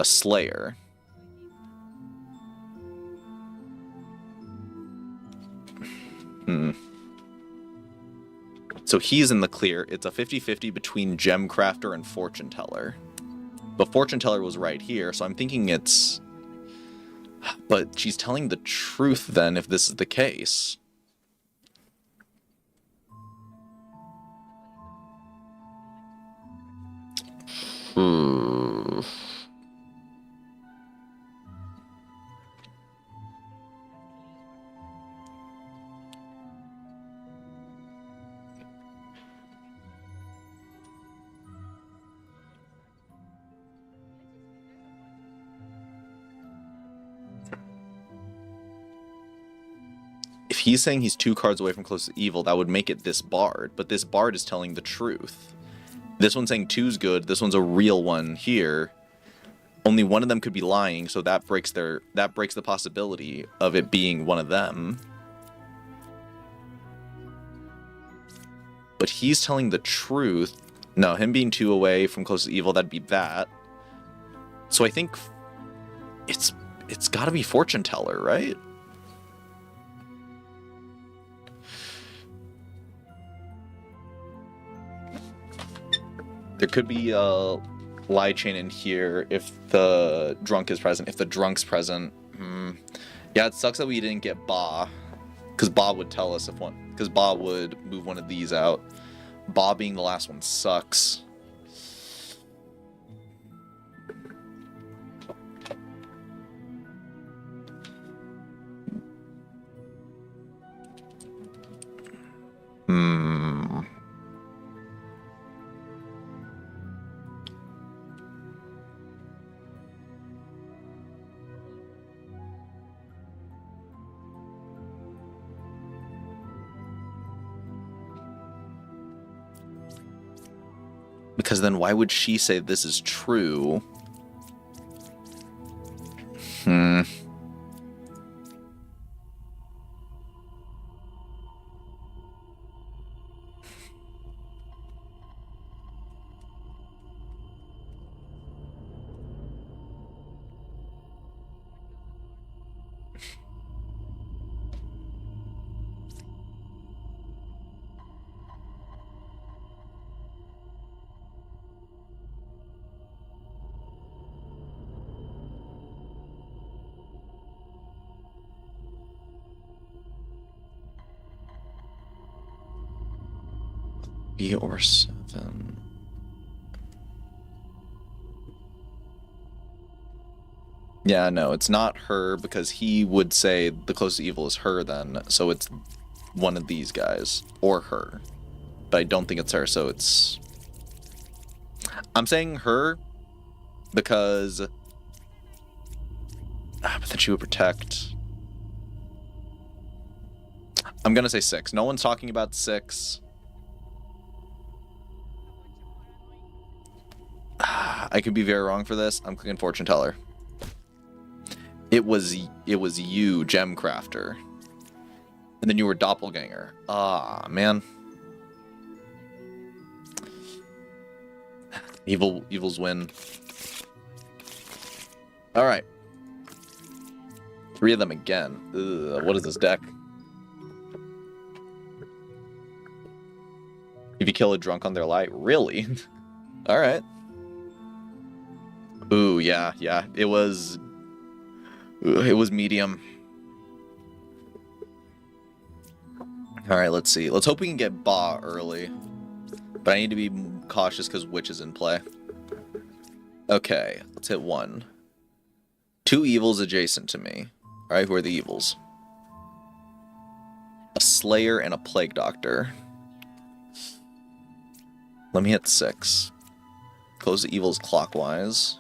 Slayer. So he's in the clear. It's a 50-50 between Gemcrafter and Fortune Teller. But Fortune Teller was right here, so I'm thinking it's... But she's telling the truth then, if this is the case. If he's saying he's 2 cards away from close to evil, that would make it this Bard. But this Bard is telling the truth. This one's saying 2's good. This one's a real one here. Only one of them could be lying, so that breaks the possibility of it being one of them. But he's telling the truth. No, him being 2 away from close to evil, that'd be that. So I think it's got to be Fortune Teller, right? There could be a lie chain in here if the drunk is present. If the drunk's present, yeah, it sucks that we didn't get Ba, because Ba would tell us if one, because Ba would move one of these out. Ba being the last one sucks. Because then why would she say this is true? 3 or 7. Yeah, no, it's not her, because he would say the closest evil is her then, so it's one of these guys, or her. But I don't think it's her, so it's... I'm saying her, because... but then she would protect... I'm gonna say 6. No one's talking about 6. I could be very wrong for this. I'm clicking fortune teller. It was you, Gemcrafter. And then you were Doppelganger. Ah, man. Evils win. Alright. 3 of them again. Ugh, what is this deck? If you kill a drunk on their light? Really? Alright. Ooh, yeah. It was medium. Alright, let's see. Let's hope we can get Ba early. But I need to be cautious because Witch is in play. Okay, let's hit 1. 2 evils adjacent to me. Alright, who are the evils? A Slayer and a Plague Doctor. Let me hit 6. Close the evils clockwise.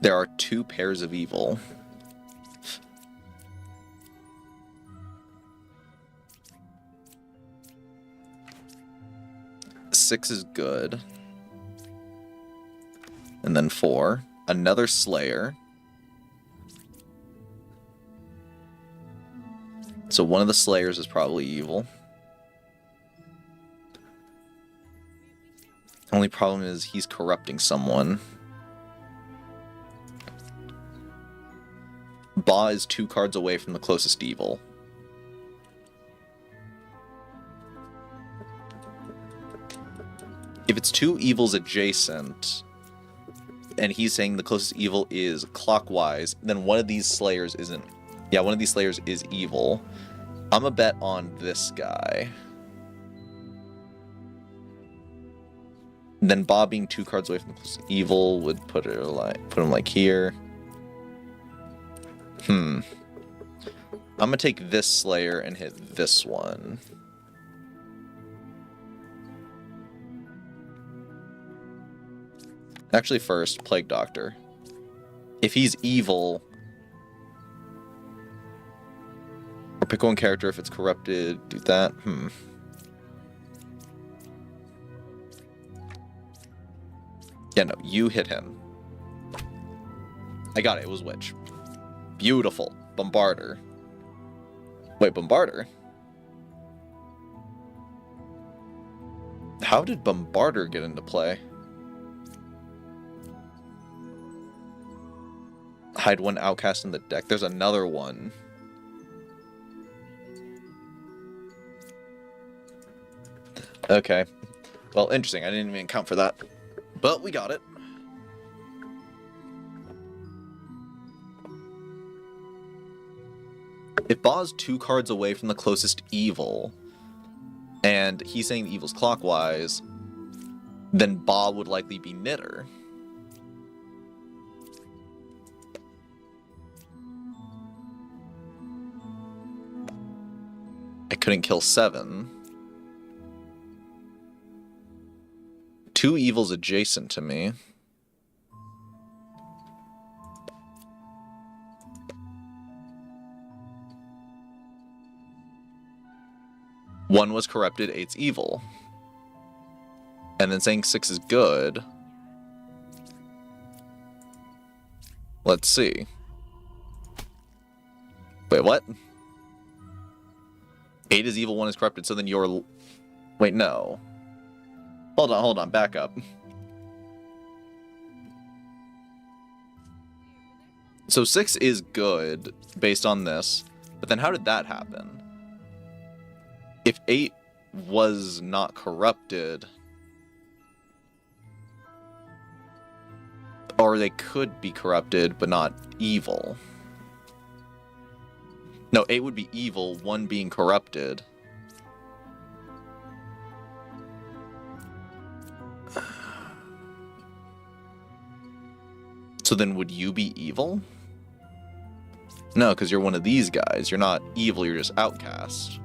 There are 2 pairs of evil. Six is good. And then 4. Another Slayer. So one of the Slayers is probably evil. Only problem is he's corrupting someone. Ba is 2 cards away from the closest evil. If it's 2 evils adjacent, and he's saying the closest evil is clockwise, then one of these Slayers isn't... Yeah, one of these Slayers is evil. I'm a bet on this guy. Then Ba being 2 cards away from the closest evil would put him like here. I'm gonna take this Slayer and hit this one. Actually, first, Plague Doctor. If he's evil... Or pick one character if it's corrupted, do that. Yeah, no, you hit him. I got it, it was Witch. Beautiful. Bombarder. Wait, Bombarder? How did Bombarder get into play? Hide 1 outcast in the deck. There's another one. Okay. Well, interesting. I didn't even account for that. But we got it. If Ba's 2 cards away from the closest evil, and he's saying the evil's clockwise, then Ba would likely be Knitter. I couldn't kill 7. 2 evils adjacent to me. One was corrupted, 8's evil. And then saying 6 is good. Let's see. Wait, what? 8 is evil, 1 is corrupted, so then you're... Wait, no. Hold on, back up. So 6 is good, based on this, but then how did that happen? If 8 was not corrupted... Or they could be corrupted, but not evil. No, 8 would be evil, 1 being corrupted. So then would you be evil? No, because you're one of these guys. You're not evil, you're just outcast.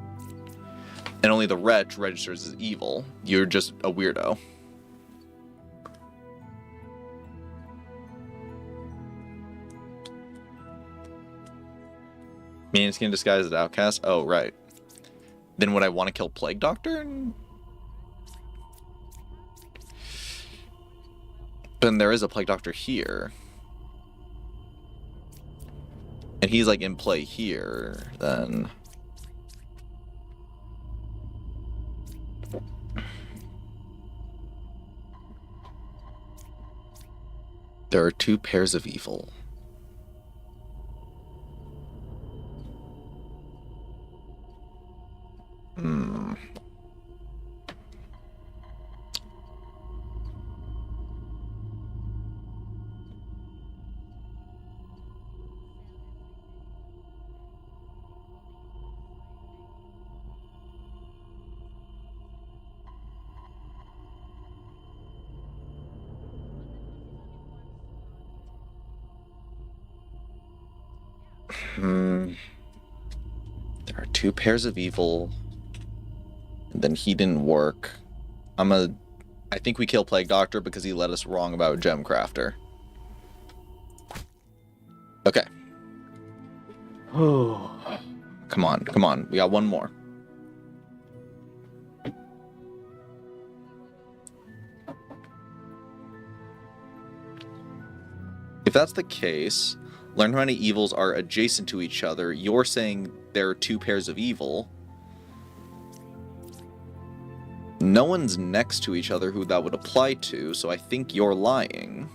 And only the wretch registers as evil. You're just a weirdo. Manskin disguised as outcast? Oh, right. Then would I want to kill Plague Doctor? Then there is a Plague Doctor here. And he's like in play here, then. There are two pairs of evil. There are two pairs of evil. And then he didn't work. I think we kill Plague Doctor because he led us wrong about Gem Crafter. Okay. Come on, come on. We got one more. If that's the case, learn how many evils are adjacent to each other. You're saying there are two pairs of evil. No one's next to each other who that would apply to, so I think you're lying.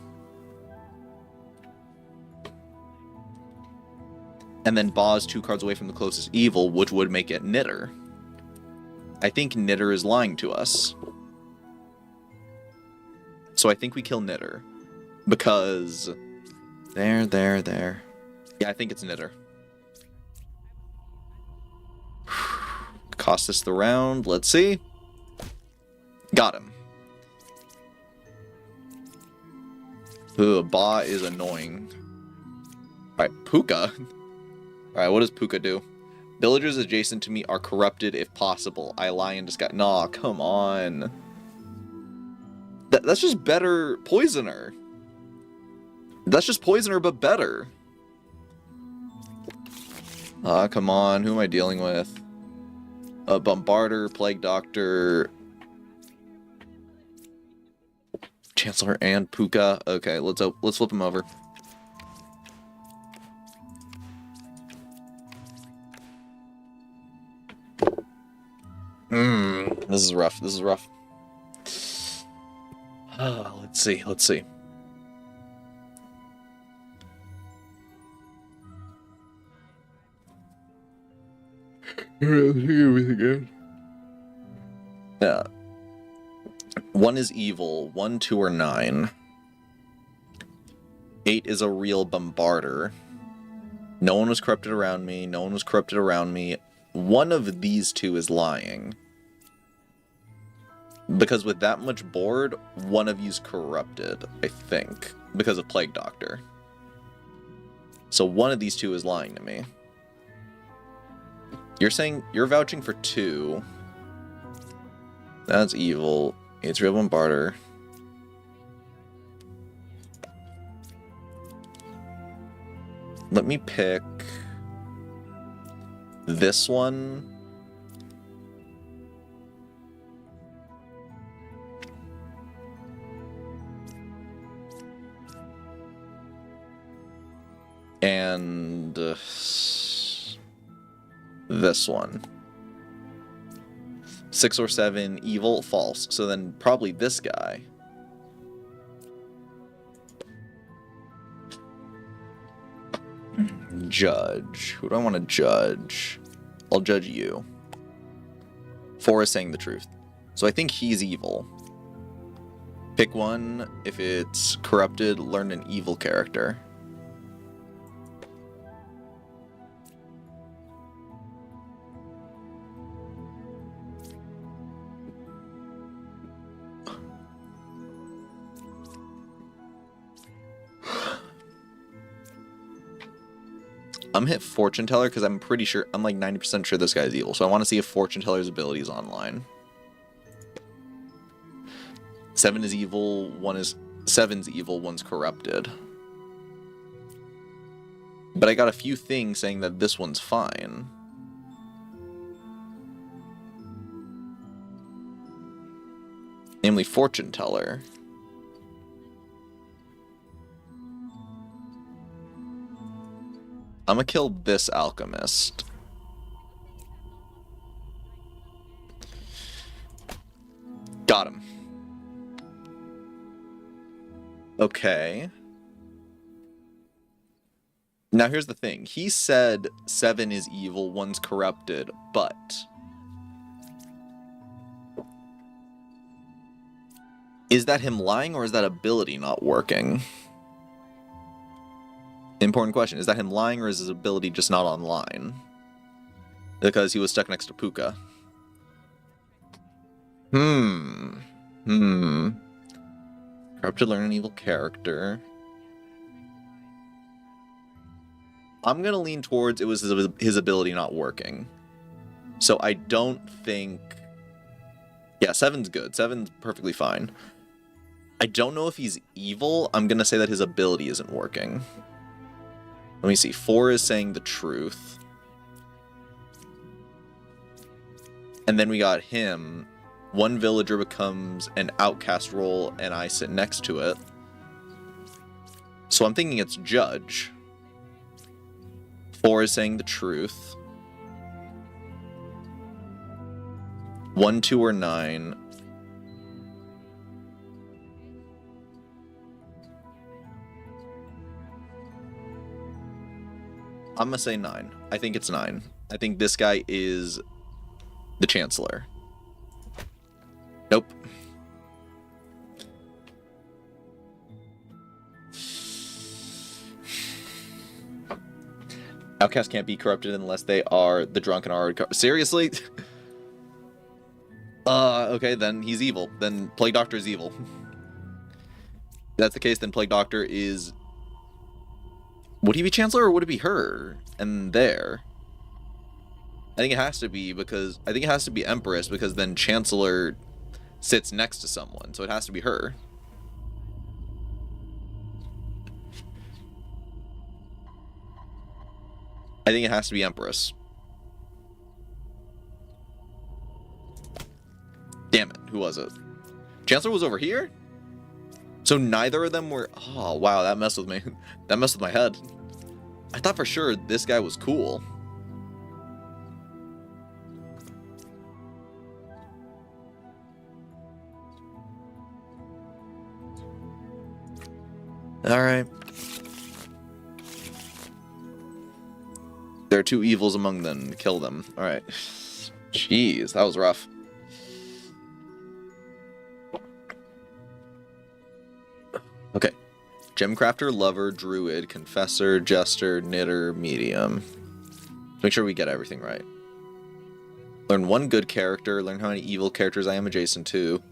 And then Ba's 2 cards away from the closest evil, which would make it Knitter. I think Knitter is lying to us. So I think we kill Knitter. Because... There. Yeah, I think it's Knitter. Cost us the round. Let's see. Got him. Ooh, Ba is annoying. Alright, Puka. Alright, what does Puka do? Villagers adjacent to me are corrupted if possible. I lie in disguise. Nah, come on. That's just better Poisoner. That's just Poisoner, but better. Ah, come on. Who am I dealing with? A Bombarder, Plague Doctor, Chancellor, and Puka. Okay, let's flip him over. This is rough. This is rough. Let's see. Yeah. 1 is evil. 1, 2, or 9. 8 is a real Bombarder. No one was corrupted around me. No one was corrupted around me. One of these two is lying. Because with that much board, one of you's corrupted, I think. Because of Plague Doctor. So one of these two is lying to me. You're saying you're vouching for 2. That's evil. It's real Bombarder. Let me pick this one. And this one. 6 or 7, evil, false. So then probably this guy. Judge. Who do I want to judge? I'll judge you. 4 is saying the truth. So I think he's evil. Pick one. If it's corrupted, learn an evil character. I'm hit Fortune Teller because I'm pretty sure, I'm like 90% sure this guy's evil. So I want to see if Fortune Teller's ability is online. 7 is evil, 7's evil, 1's corrupted. But I got a few things saying that this one's fine. Namely Fortune Teller. I'm gonna kill this alchemist. Got him. Okay. Now here's the thing. He said 7 is evil, 1's corrupted, but... is that him lying or is that ability not working? Important question. Is that him lying or is his ability just not online? Because he was stuck next to Puka. Corrupted, learn an evil character. I'm gonna lean towards it was his ability not working. So I don't think... yeah, 7's good. 7's perfectly fine. I don't know if he's evil. I'm gonna say that his ability isn't working. Let me see. 4 is saying the truth. And then we got him. 1 villager becomes an outcast role, and I sit next to it. So I'm thinking it's Judge. 4 is saying the truth. 1, 2, or 9. I'm gonna say 9. I think it's 9. I think this guy is the Chancellor. Nope. Outcasts can't be corrupted unless they are the drunken are... seriously? Okay, then he's evil. Then Plague Doctor is evil. If that's the case, then Plague Doctor is... would he be Chancellor or would it be her? And there. I think it has to be because... I think it has to be Empress because then Chancellor sits next to someone. So it has to be her. I think it has to be Empress. Damn it, who was it? Chancellor was over here? So neither of them were... oh, wow, that messed with me. That messed with my head. I thought for sure this guy was cool. Alright. There are 2 evils among them. Kill them. Alright. Jeez, that was rough. Okay. Gemcrafter, Lover, Druid, Confessor, Jester, Knitter, Medium. Make sure we get everything right. Learn 1 good character. Learn how many evil characters I am adjacent to.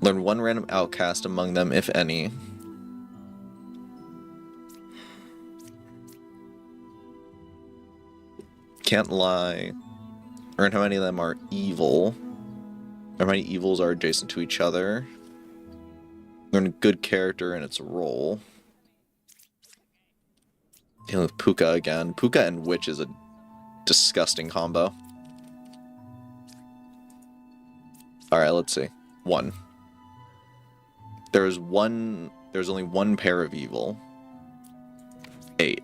Learn 1 random outcast among them, if any. Can't lie. Learn how many of them are evil. Learn how many evils are adjacent to each other. Learn a good character and its role. Dealing with Puka again. Puka and Witch is a disgusting combo. Alright, let's see. 1. There's only 1 pair of evil. 8.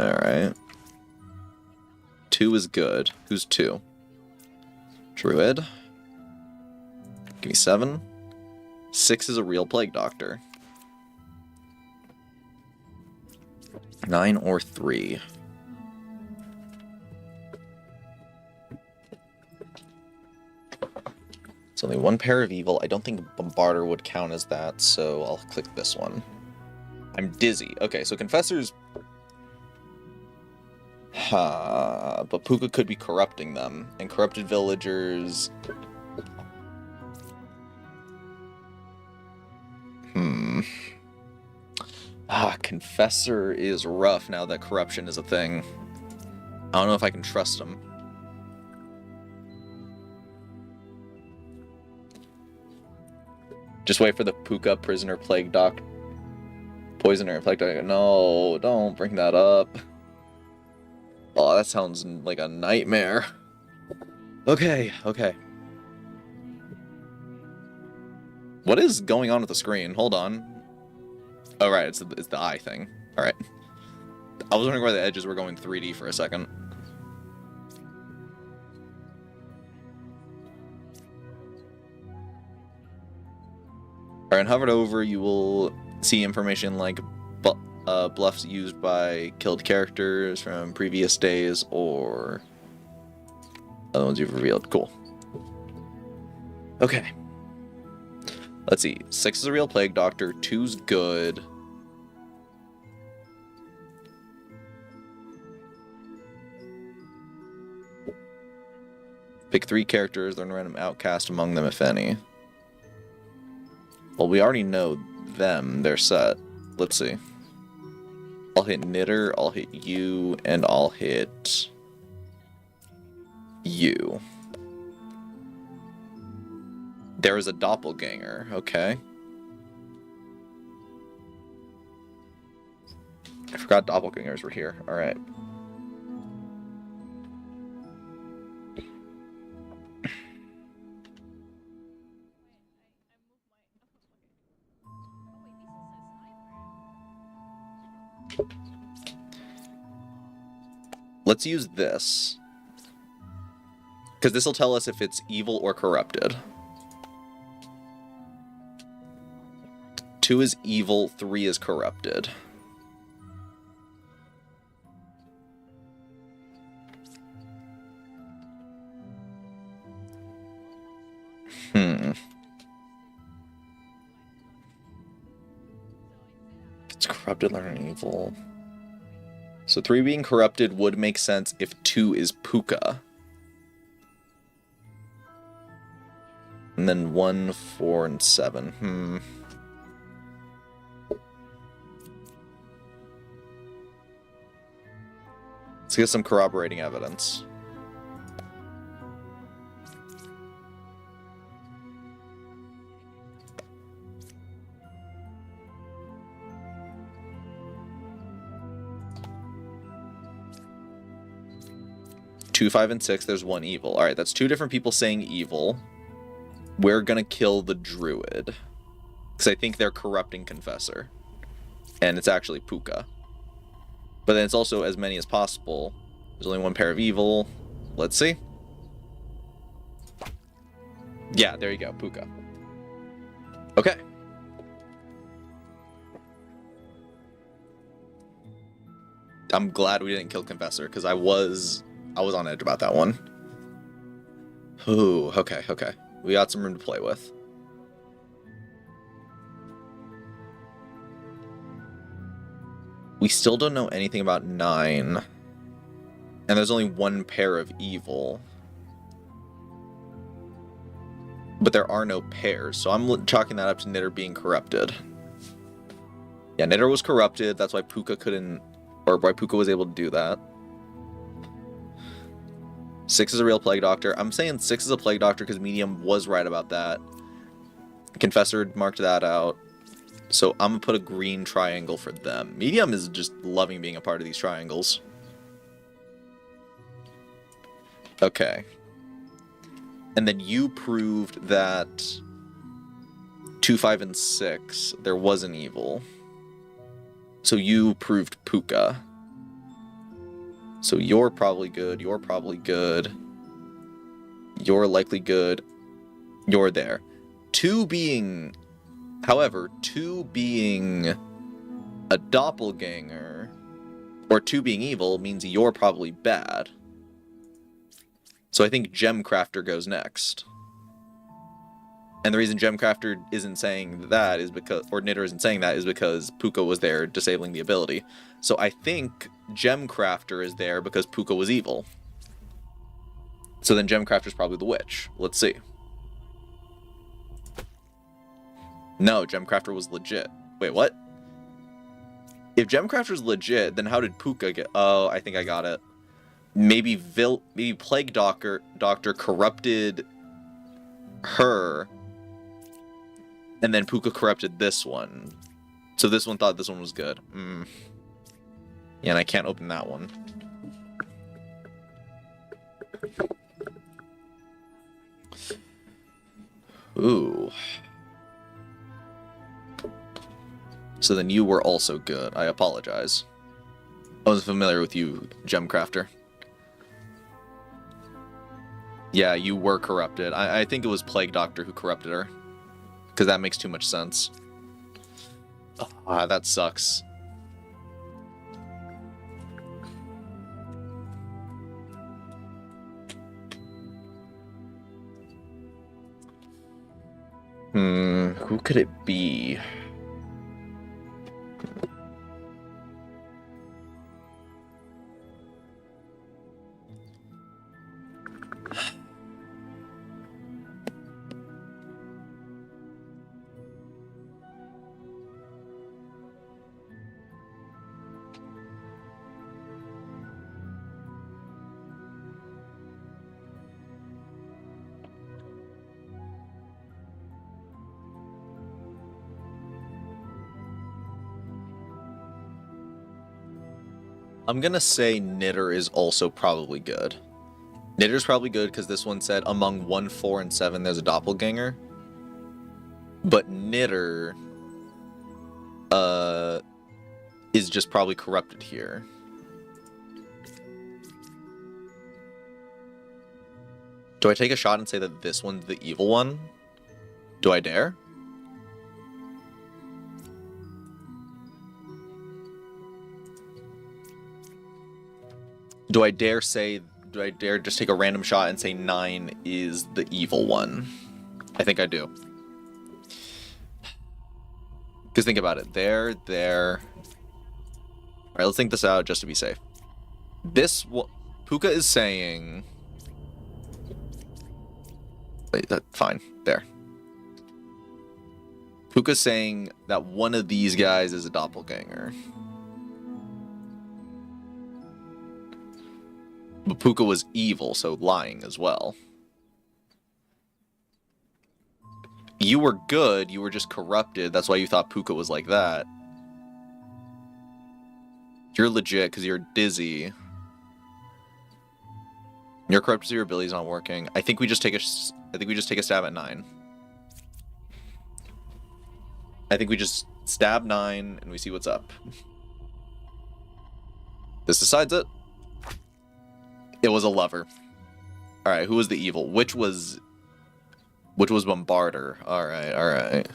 Alright. 2 is good. Who's 2? Druid. Give me 7. 6 is a real Plague Doctor. 9 or 3. It's only 1 pair of evil. I don't think Bombarder would count as that, so I'll click this one. I'm dizzy. Okay, so Confessor's... but Puka could be corrupting them. And corrupted villagers... Confessor is rough now that corruption is a thing. I don't know if I can trust him. Just wait for the Puka Prisoner Plague Doctor. Poisoner Plague Doctor. No, don't bring that up. Oh, that sounds like a nightmare. Okay. What is going on with the screen? Hold on. Oh, right, it's the eye thing. Alright. I was wondering why the edges were going 3D for a second. Alright, and hovered over, you will see information like bluffs used by killed characters from previous days or other ones you've revealed. Cool. Okay. Let's see. 6 is a real Plague Doctor. 2's good. Pick 3 characters, then random outcast among them, if any. Well, we already know them. They're set. Let's see. I'll hit Knitter, I'll hit you, and I'll hit you. There is a doppelganger, okay. I forgot doppelgangers were here, alright. Let's use this. Because this will tell us if it's evil or corrupted. 2 is evil, 3 is corrupted. It's corrupted, learning evil. So 3 being corrupted would make sense if 2 is Puka. And then 1, 4, and 7. Let's get some corroborating evidence. Two, 5, and 6, there's 1 evil. Alright, that's 2 different people saying evil. We're gonna kill the druid. Because I think they're corrupting Confessor. And it's actually Puka. But then it's also as many as possible. There's only 1 pair of evil. Let's see. Yeah, there you go, Puka. Okay. I'm glad we didn't kill Confessor, because I was on edge about that one. Ooh, okay. We got some room to play with. We still don't know anything about 9. And there's only 1 pair of evil. But there are no pairs, so I'm chalking that up to Knitter being corrupted. Yeah, Knitter was corrupted, that's why Puka couldn't, or why Puka was able to do that. 6 is a real Plague Doctor. I'm saying 6 is a Plague Doctor because Medium was right about that. Confessor marked that out. So I'm going to put a green triangle for them. Medium is just loving being a part of these triangles. Okay. And then you proved that 2, 5, and 6, there was an evil. So you proved Puka. So you're probably good, you're probably good. You're likely good. You're there. 2 being... However, 2 being a doppelganger, or 2 being evil, means you're probably bad. So I think Gemcrafter goes next. And the reason Gemcrafter isn't saying that is because, or Knitter isn't saying that, is because Puka was there disabling the ability. So I think Gemcrafter is there because Puka was evil. So then Gemcrafter's probably the witch. Let's see. No, Gemcrafter was legit. Wait, what? If Gemcrafter's legit, then how did Puka get... Oh, I think I got it. Maybe Plague Doctor corrupted her, and then Puka corrupted this one. So this one thought this one was good. Yeah, and I can't open that one. Ooh. So then you were also good. I apologize. I wasn't familiar with you, Gemcrafter. Yeah, you were corrupted. I think it was Plague Doctor who corrupted her. Because that makes too much sense. Ah, that sucks. Who could it be? I'm gonna say Knitter is also probably good. Knitter's probably good because this one said among 1, 4, and 7 there's a doppelganger. But Knitter is just probably corrupted here. Do I take a shot and say that this one's the evil one? Do I dare? Do I dare just take a random shot and say 9 is the evil one? I think I do. Because think about it. There. Alright, let's think this out just to be safe. Puka is saying... Wait, fine. There. Puka's saying that one of these guys is a doppelganger. But Puka was evil, so lying as well. You were good, you were just corrupted. That's why you thought Puka was like that. You're legit because you're dizzy. You're corrupted, so your ability's not working. I think we just take a stab at 9. I think we just stab 9 and we see what's up. This decides it. It was a lover. Alright, who was the evil? Which was Bombarder? Alright.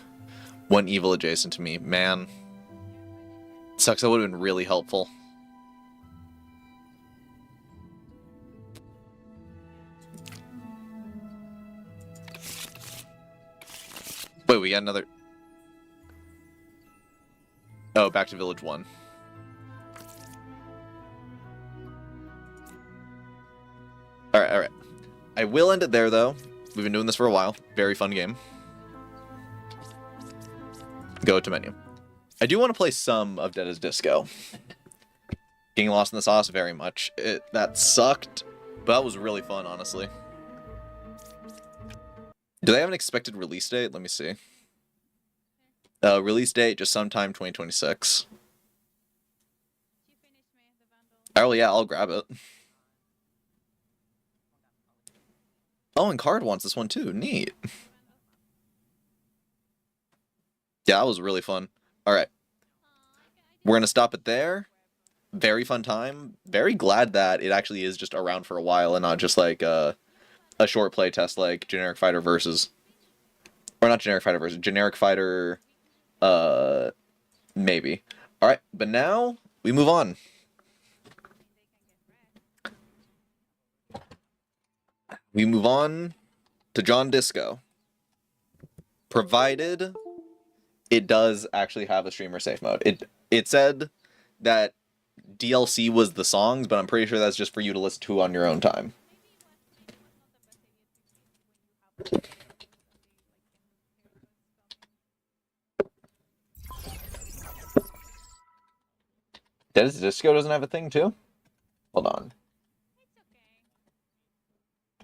One evil adjacent to me. Man. Sucks, that would have been really helpful. Wait, we got another... Oh, back to Village 1. Alright. I will end it there, though. We've been doing this for a while. Very fun game. Go to menu. I do want to play some of Dead as Disco. Getting lost in the sauce very much. That sucked, but that was really fun, honestly. Do they have an expected release date? Let me see. Release date, just sometime 2026. Oh, yeah, I'll grab it. Oh, and Card wants this one too. Neat. Yeah, that was really fun. Alright. We're going to stop it there. Very fun time. Very glad that it actually is just around for a while and not just like a short play test like Generic Fighter versus... Or not Generic Fighter versus... Generic Fighter... Maybe. Alright, but now we move on. We move on to John Disco. Provided it does actually have a streamer safe mode. It said that DLC was the songs, but I'm pretty sure that's just for you to listen to on your own time. Deadest Disco doesn't have a thing too? Hold on.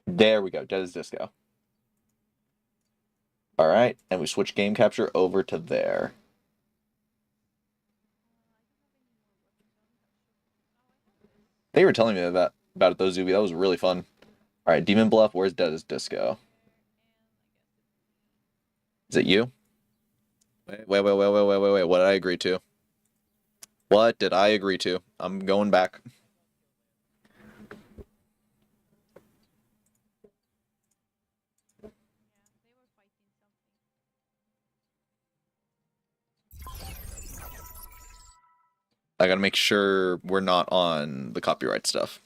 There we go. Deadest Disco. Alright, and we switch game capture over to there. They were telling me about it though, Zuby. That was really fun. Alright, Demon Bluff, where's Deadest Disco? Is it you? Wait. What did I agree to? What did I agree to? I'm going back. I gotta make sure we're not on the copyright stuff.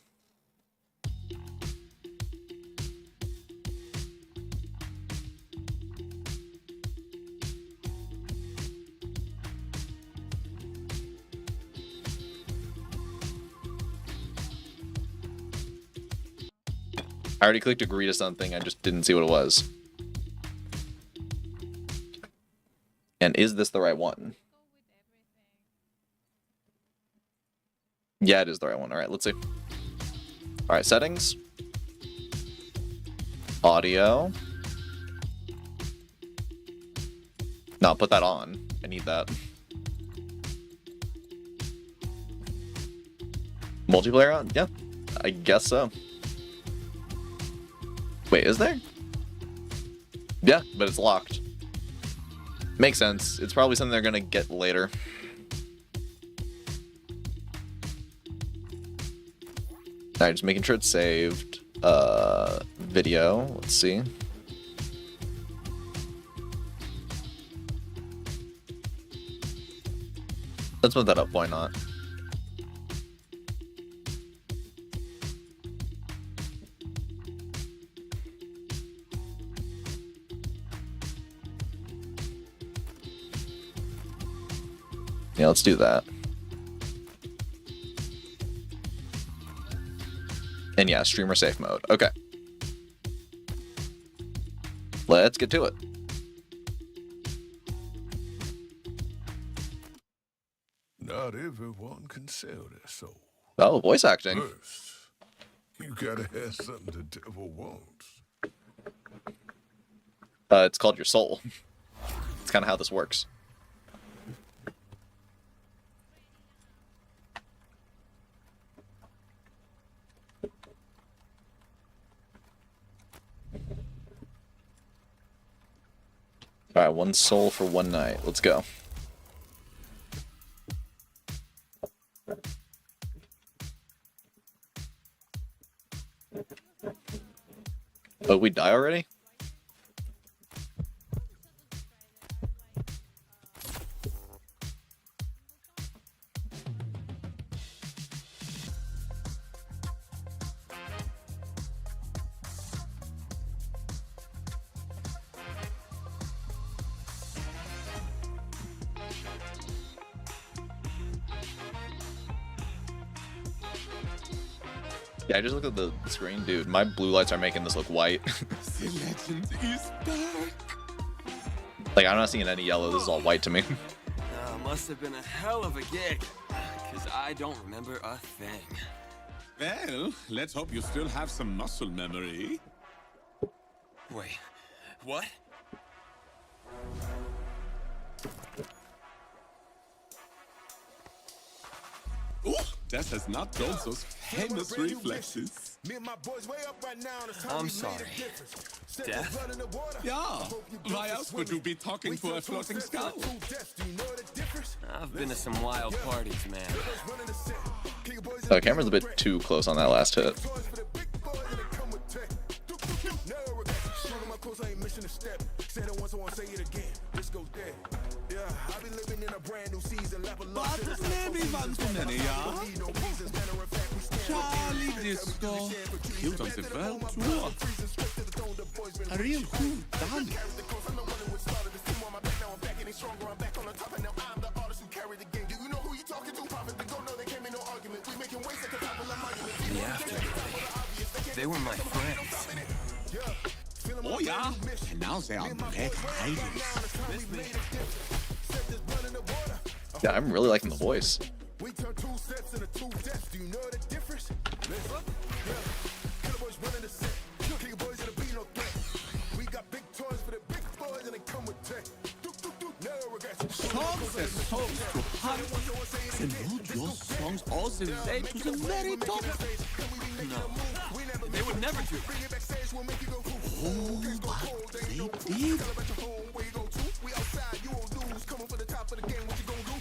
I already clicked agree to something, I just didn't see what it was. And is this the right one? Yeah, it is the right one. Alright, let's see. Alright, settings. Audio. No, put that on. I need that. Multiplayer on? Yeah, I guess so. Wait, is there? Yeah, but it's locked. Makes sense. It's probably something they're gonna get later. Alright, just making sure it's saved. Video, let's see. Let's put that up, why not? Yeah, let's do that. And yeah, streamer safe mode. Okay. Let's get to it. Not everyone can sell their soul. Oh, voice acting. First, you gotta have something the devil wants. It's called your soul. It's kind of how this works. Alright, one soul for one night. Let's go. Oh, we die already? Yeah, I just looked at the screen. Dude, my blue lights are making this look white. The legend is back. Like, I'm not seeing any yellow. This is all white to me. Must have been a hell of a gig, because I don't remember a thing. Well, let's hope you still have some muscle memory. Wait, what? Ooh, Des has not those famous reflexes. I'm sorry. Death? Yeah, why else would you be talking to a floating skull? I've been to some wild parties, man. The camera's a bit too close on that last hit. But maybe one too many, yeah? Charlie Disco. Cute on the world tour. A real cool darling. The afterlife. They were my friends. Oh yeah, and now they are mega idols. Yeah, I'm really liking the voice. steps and the two deaths. Do you know the difference? Listen, yeah. Killer boys running the set. King boys in the beat, no threat. We got big toys for the big boys and they come with tech. No regrets. Songs and songs to hunt. And not your songs also led to the very top. No, they would never do. Oh, but they did. We outside, you won't lose. Coming for the top of the game, what you gonna do?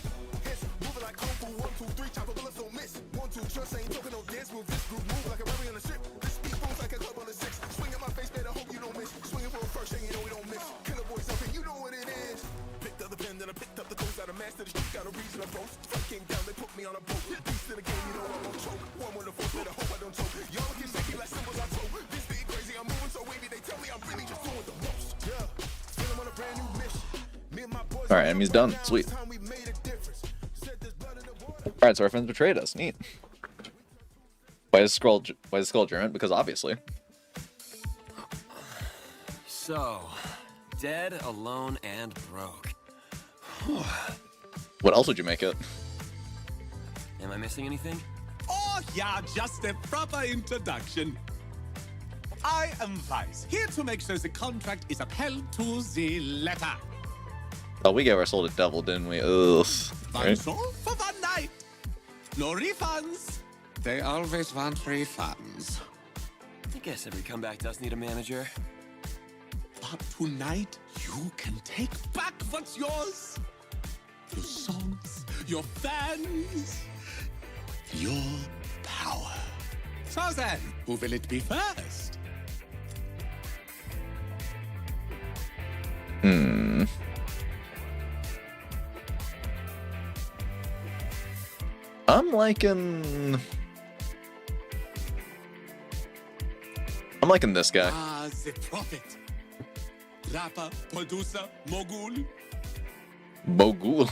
Hits, moving like Kung Fu, 1, 2, 3, chopper bullets don't miss. 1, 2, trust ain't talking no dance move. This group move like a rally on the strip. This speed moves like a club on the 6. Swing in my face, better hope you don't miss. Swinging for a first, and you know we don't miss. Killer boys up, and you know what it is. Picked up the pen, then I picked up the coast. Out of master the street, got a reason to boast. Front came down, they put me on a boat. Beast in the game, you know I won't choke. One with the force, better hope I don't choke. Y'all can shake me like symbols I told. This beat crazy, I'm moving so wavy. They tell me I'm really just doing the most. Yeah, feel I'm on a brand new mission. All right, enemy's done. Sweet. All right, so our friends betrayed us. Neat. Why is the skull German? Because obviously. So, dead, alone, and broke. What else would you make it? Am I missing anything? Oh, yeah, just a proper introduction. I am Vice, here to make sure the contract is upheld to the letter. Oh, we gave our soul to devil, didn't we? Ugh. One Right? soul for one night. No refunds. They always want refunds. I guess every comeback does need a manager. But tonight, you can take back what's yours. Your songs, your fans, your power. So then, who will it be first? I'm liking this guy. Ah, the prophet. Rapper, producer, mogul. Mogul.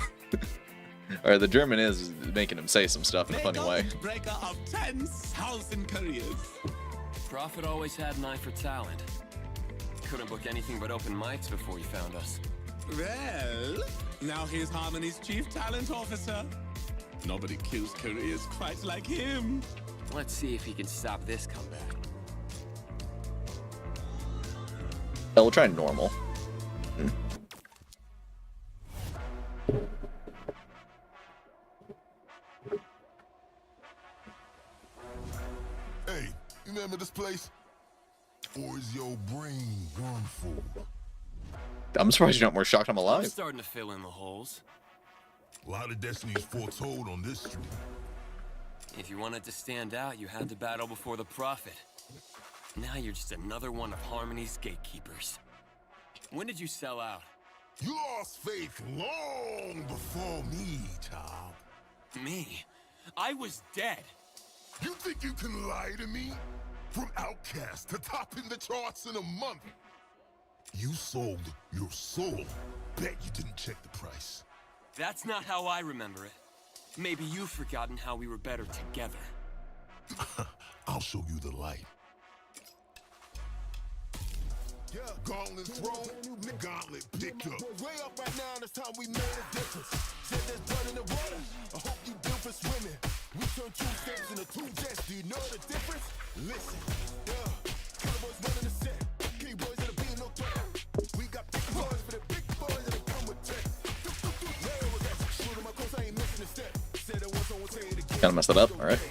Alright, the German is making him say some stuff in a funny way. Breaker of 10,000 careers. Prophet always had an eye for talent. Couldn't book anything but open mics before he found us. Well, now he's Harmony's chief talent officer. Nobody kills careers quite like him. Let's see if he can stop this comeback. Oh, we'll try normal. Hey, you remember this place? Or is your brain gone fool? I'm surprised you're not more shocked I'm I'm alive. starting to fill in the holes. A lot of destiny is foretold on this street. If you wanted to stand out, you had to battle before the Prophet. Now you're just another one of Harmony's gatekeepers. When did you sell out? You lost faith long before me, child. Me? I was dead. You think you can lie to me? From outcast to topping the charts in a month. You sold your soul. Bet you didn't check the price. That's not how I remember it. Maybe you've forgotten how we were better together. I'll show you the light. Yeah, gauntlet thrown, gauntlet picked up. Way up right now, this time we made a difference. Said there's blood in the water. I hope you built for swimming. We turned 2 steps into 2 jets. Do you know the difference? Listen, yeah, killer boys running the set. Key boys in the beat, no threat. We got big boys for the big boys and they come with tech. Shoot 'em, of course I ain't missing a step. Said it once, I won't say it again. Kinda messed that up. Alright.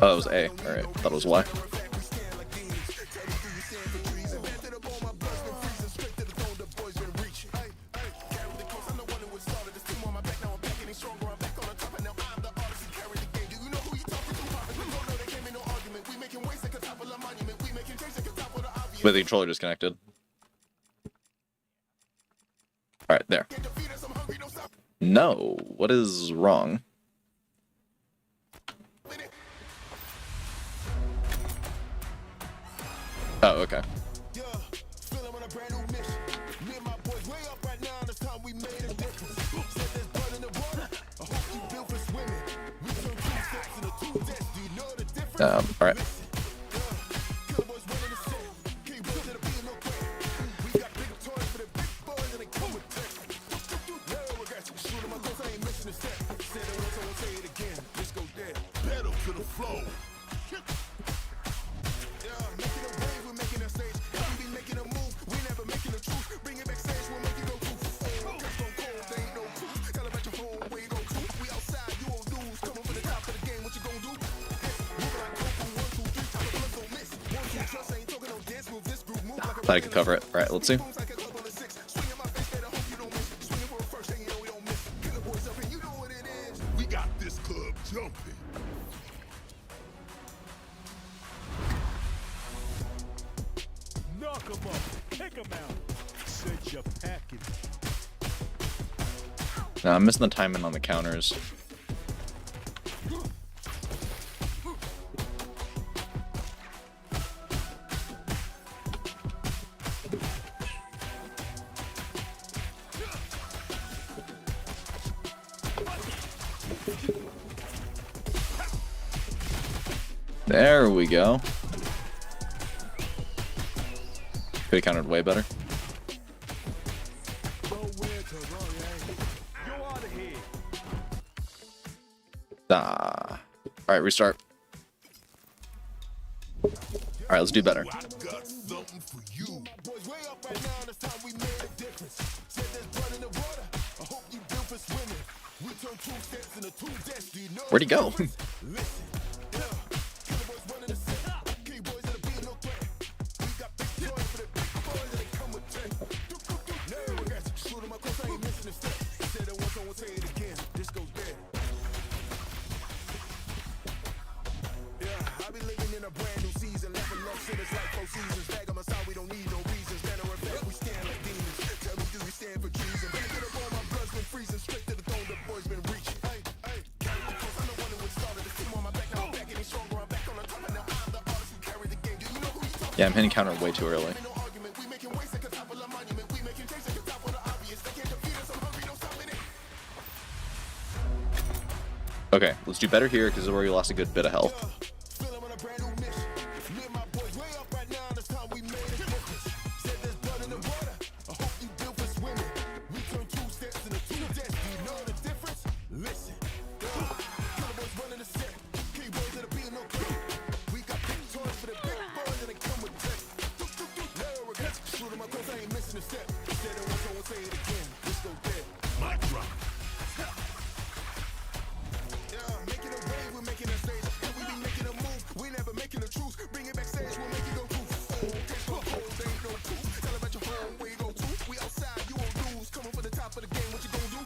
Oh, it was A. Alright. Thought it was Y. But the controller disconnected. Alright, there. No. What is wrong? Oh, okay. Alright. Thought I could cover it. All right, let's see. We got this club jumping. Knock 'em up, kick 'em out. Set your package. Nah, I'm missing the timing on the counters. There we go. Could have countered way better. Nowhere to run, eh? You're out of here. Ah. Alright, restart. Alright, let's do better. I got something for you. Boys, way up right now, this time we made a difference. Said there's blood in the water. I hope you built for swimming. We turn 2 steps into 2 deaths. Do you know? Where'd he go? Listen, yeah. Killer boys running the set. Key boys that'll be no threat. We got big joy for the big boys that they come with tech. Now we got shoot 'em up close, I ain't missing a step. Said it once, I won't say it again. This goes dead. Yeah, I be living in a brand new season. Level up, shit is like 4 seasons. Bag on my side, we don't need no reasons. Matter of fact, we stand like demons. Tell me, do you stand for treason? Better get up on my blood's been freezing. Straight to the throne, the boys been reaching. Hey, hey, carry the close, I'm the one who started the team on my back. Now I'm back getting stronger, I'm back on the top. And now I'm the artist who carry the game. Do you know who you talking? Yeah, I'm hitting counter way too early. No argument, we making waste like a top of the monument. We making takes like a top of the obvious. They can't defeat us, I'm hungry, don't stop it. Okay, let's do better here because this is where we lost a good bit of health. Feel I'm on a brand new mission. Me and my boys way up right now, this time we made a difference. Said there's blood in the water. I hope you built for swimming. We turn 2 steps into 2 deaths. Do you know the difference? Listen. Killer boys running the set. Key boys that'll be no threat. We got big toys for the big boys and they come with tech. No regrets. Shoot 'em up close, I ain't missing a step. Said it once, I won't say it again. This go dead. Mic drop. Yeah, making a wave, we're making a stage. And we be making a move, we never making a truce. Bring it backstage, we'll make it go poof. Case for hoes, there ain't no proof. Tell about your home, where you go to. We outside, you won't lose. Coming for the top of the game, what you gonna do?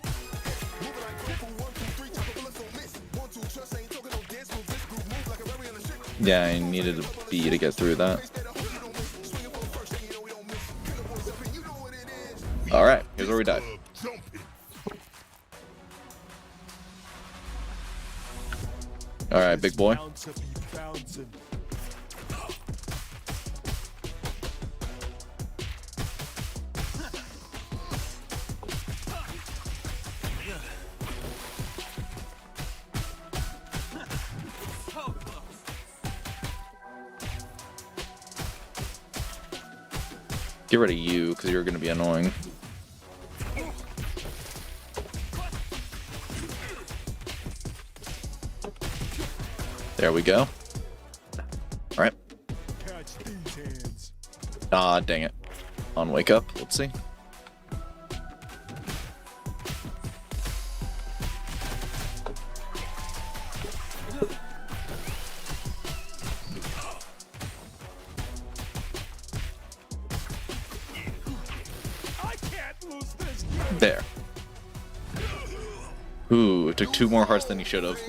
Moving like kung fu, 1, 2, 3, top of bullets, don't miss. 1, 2, trust, ain't talking no dance move. This group move like a rally on the ship. Yeah, I needed a B to get through that. Better hope you don't miss. Swinging for the first, and you know we don't miss. Killer boys up, and you know what it is. Alright, here's where we died. Club jumping. Alright, big boy. Bound to be bouncing. Get rid of you because you're going to be annoying. There we go. Alright. Catch these hands. Ah, dang it. On wake up. Let's see. I can't lose this game. There. Ooh, it took 2 more hearts than he should have.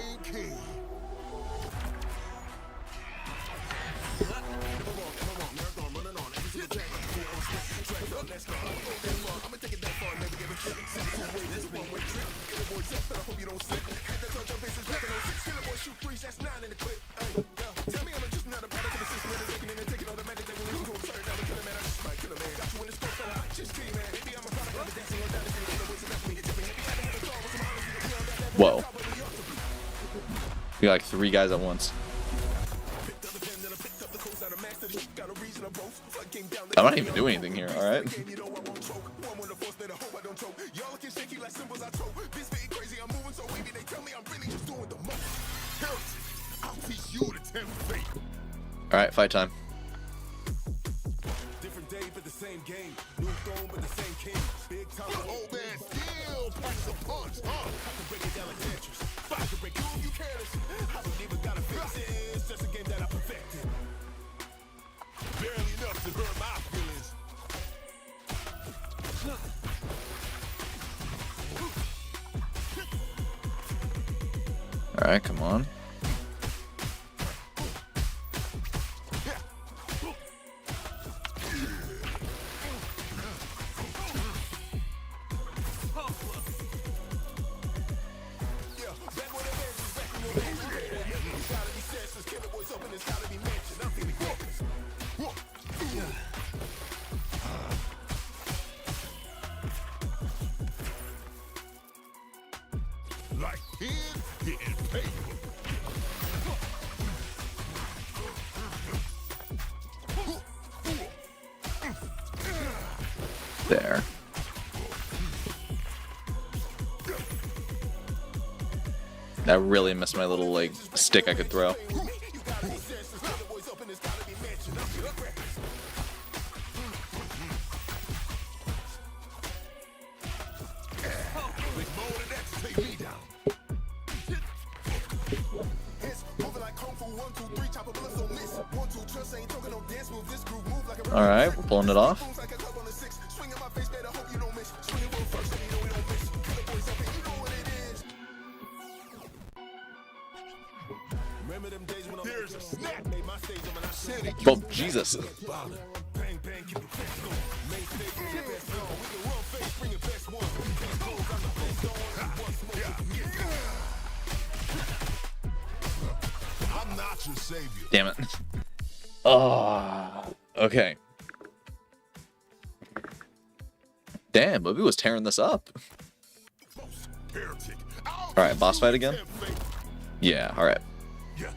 Whoa. We got like 3 guys at once. I'm not even doing anything here, alright? Alright, fight time. Different day, but the same game. New throne, but the same king. Big time, old man still packs a punch. I can break it down like Tetris. If I can break you, you careless. I don't even gotta fix it. It's just a game that I perfected. Barely enough to hurt my feelings. All right, come on. Like kids getting paid. There. I really missed my little like stick I could throw. All right, we're pulling it off. There's a snap. Oh, Jesus. I'm not your savior. Damn it. Oh, okay. Damn, Bobby was tearing this up. Heretic. All right, boss fight again? Yeah, all right. Yeah.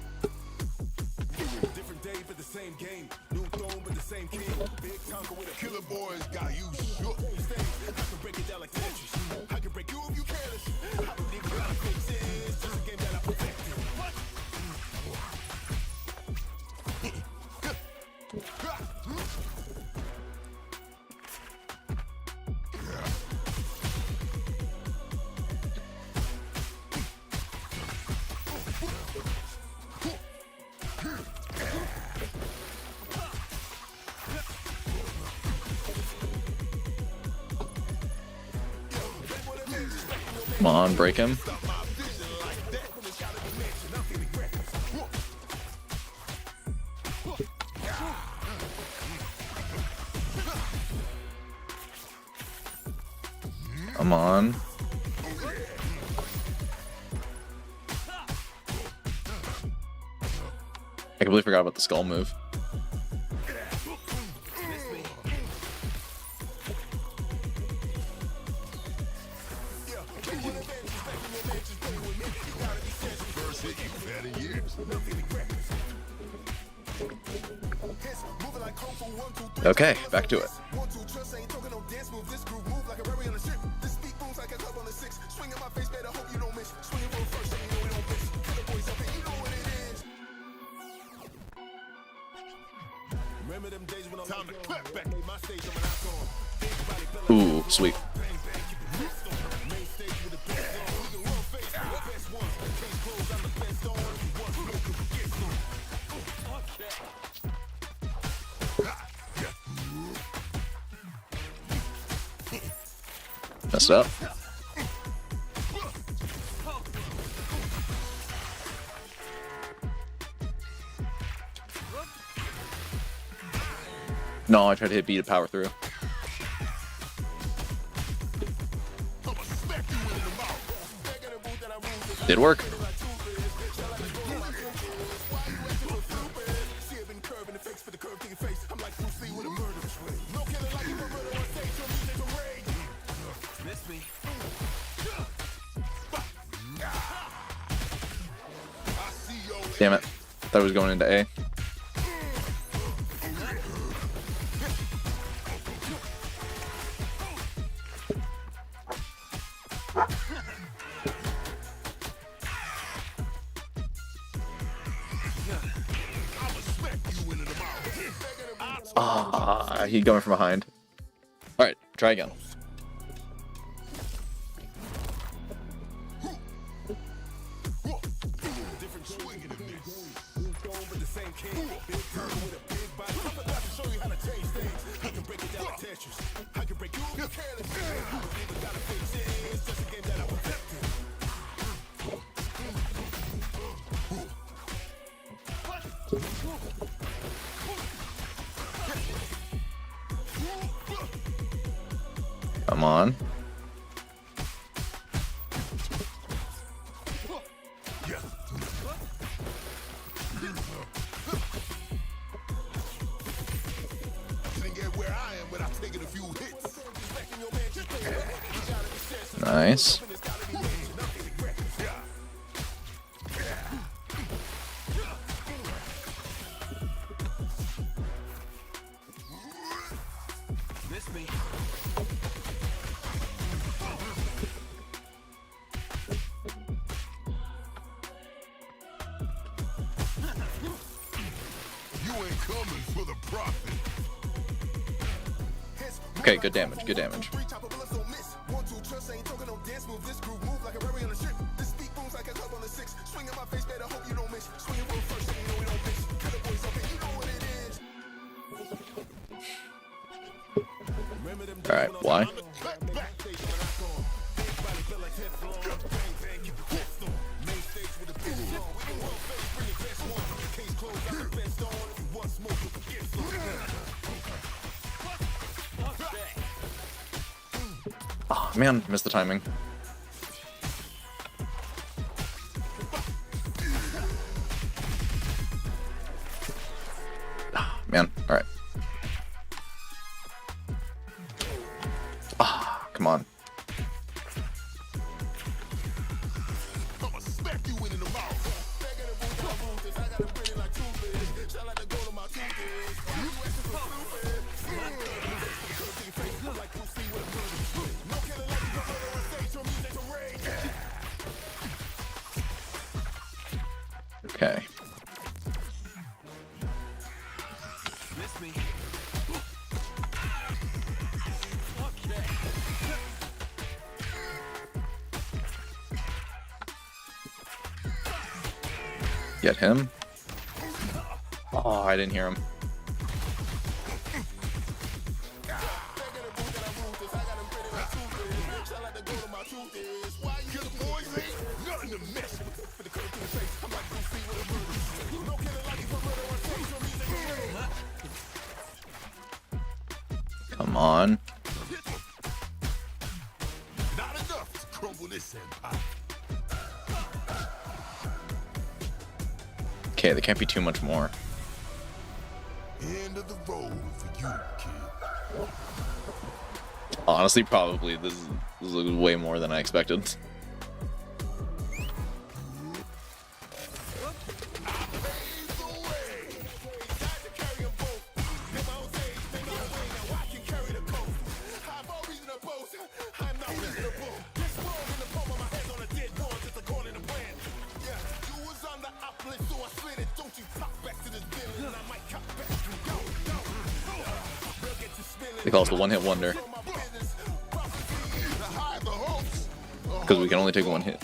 Different day, but the same game. New throne, but the same king. Big Tonka with a killer boys got you shook. I can break it down like Tetris. I can break you if you careless. I believe you gotta fix it. It's just a game that I perfected. What? Come on, break him. Come on. I completely forgot about the skull move. First hit you had in years. Okay, back to it. Time to clap back. My stage, I'm an icon. Ooh, sweet. Messed up. No, I tried to hit B to power through. Did work. Damn it. Thought it was going into A. Ah, he coming from behind. All right, try again. Come on. Didn't get where I am without taking a few hits. Nice. Miss me. You ain't coming for the profit. Okay, good damage, good damage. Alright, why? Oh man, missed the timing. Ah, man, alright. Ah, come on. I'ma smack you in the mouth. Okay. Miss me. Get him. Oh, I didn't hear him. Come on. Not enough to crumble this empire. Okay, there can't be too much more. End of the road for you, kid. Honestly, probably this is way more than I expected. They call us the one-hit wonder. Because we can only take one hit.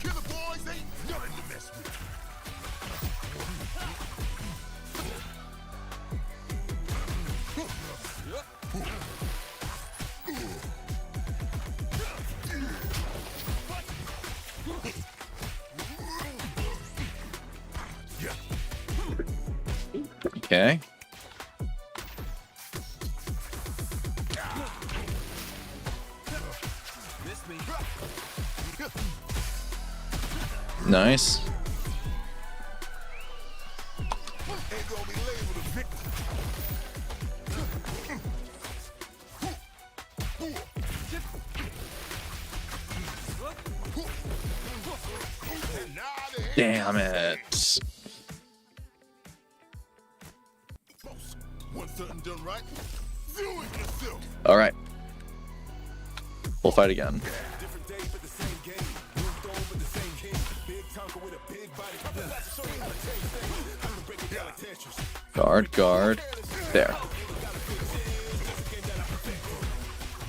Killer boys ain't nothing to mess with. Okay. Miss me. Nice. Ain't gonna be labeled a victim. And now they ain't Damn it. want something done right. Do it yourself. All right. We'll fight again. Different day, but the same game. Moved on with the same king. Big Tonka with a big body. I'm about to show you how to change things. How to break it down like Tetris. Guard, guard. There.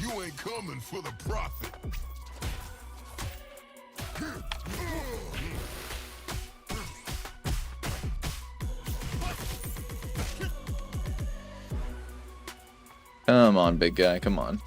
You ain't coming for the profit. Come on, big guy. Come on.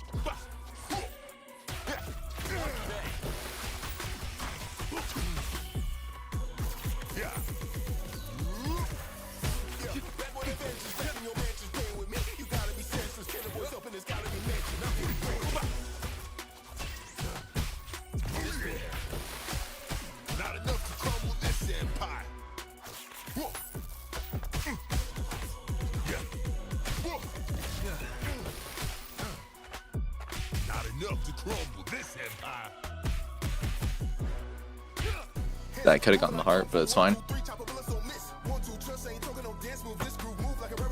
Not enough to crumble this empire. Whoa. Yeah. Whoa. Not enough to crumble this empire. That could have gotten the heart, but it's fine.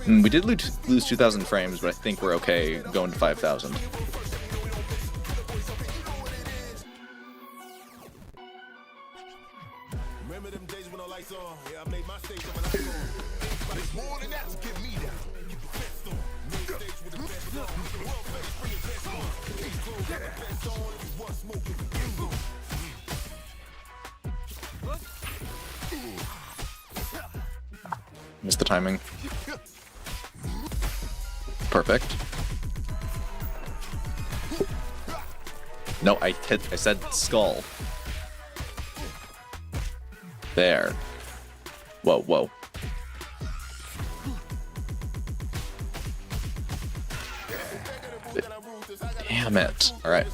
We did lose 2,000 frames, but I think we're okay going to 5,000. Remember them days when the lights on? Yeah, I made my stage when I saw. But it's more than that to get me down. Keep the best on. Main stage with the best on. World face, bring your best on. Case closed, got the best on. If you want smoking, bingo. Missed the timing. Perfect. No, I said skull. There. Whoa, whoa. Damn it. Alright.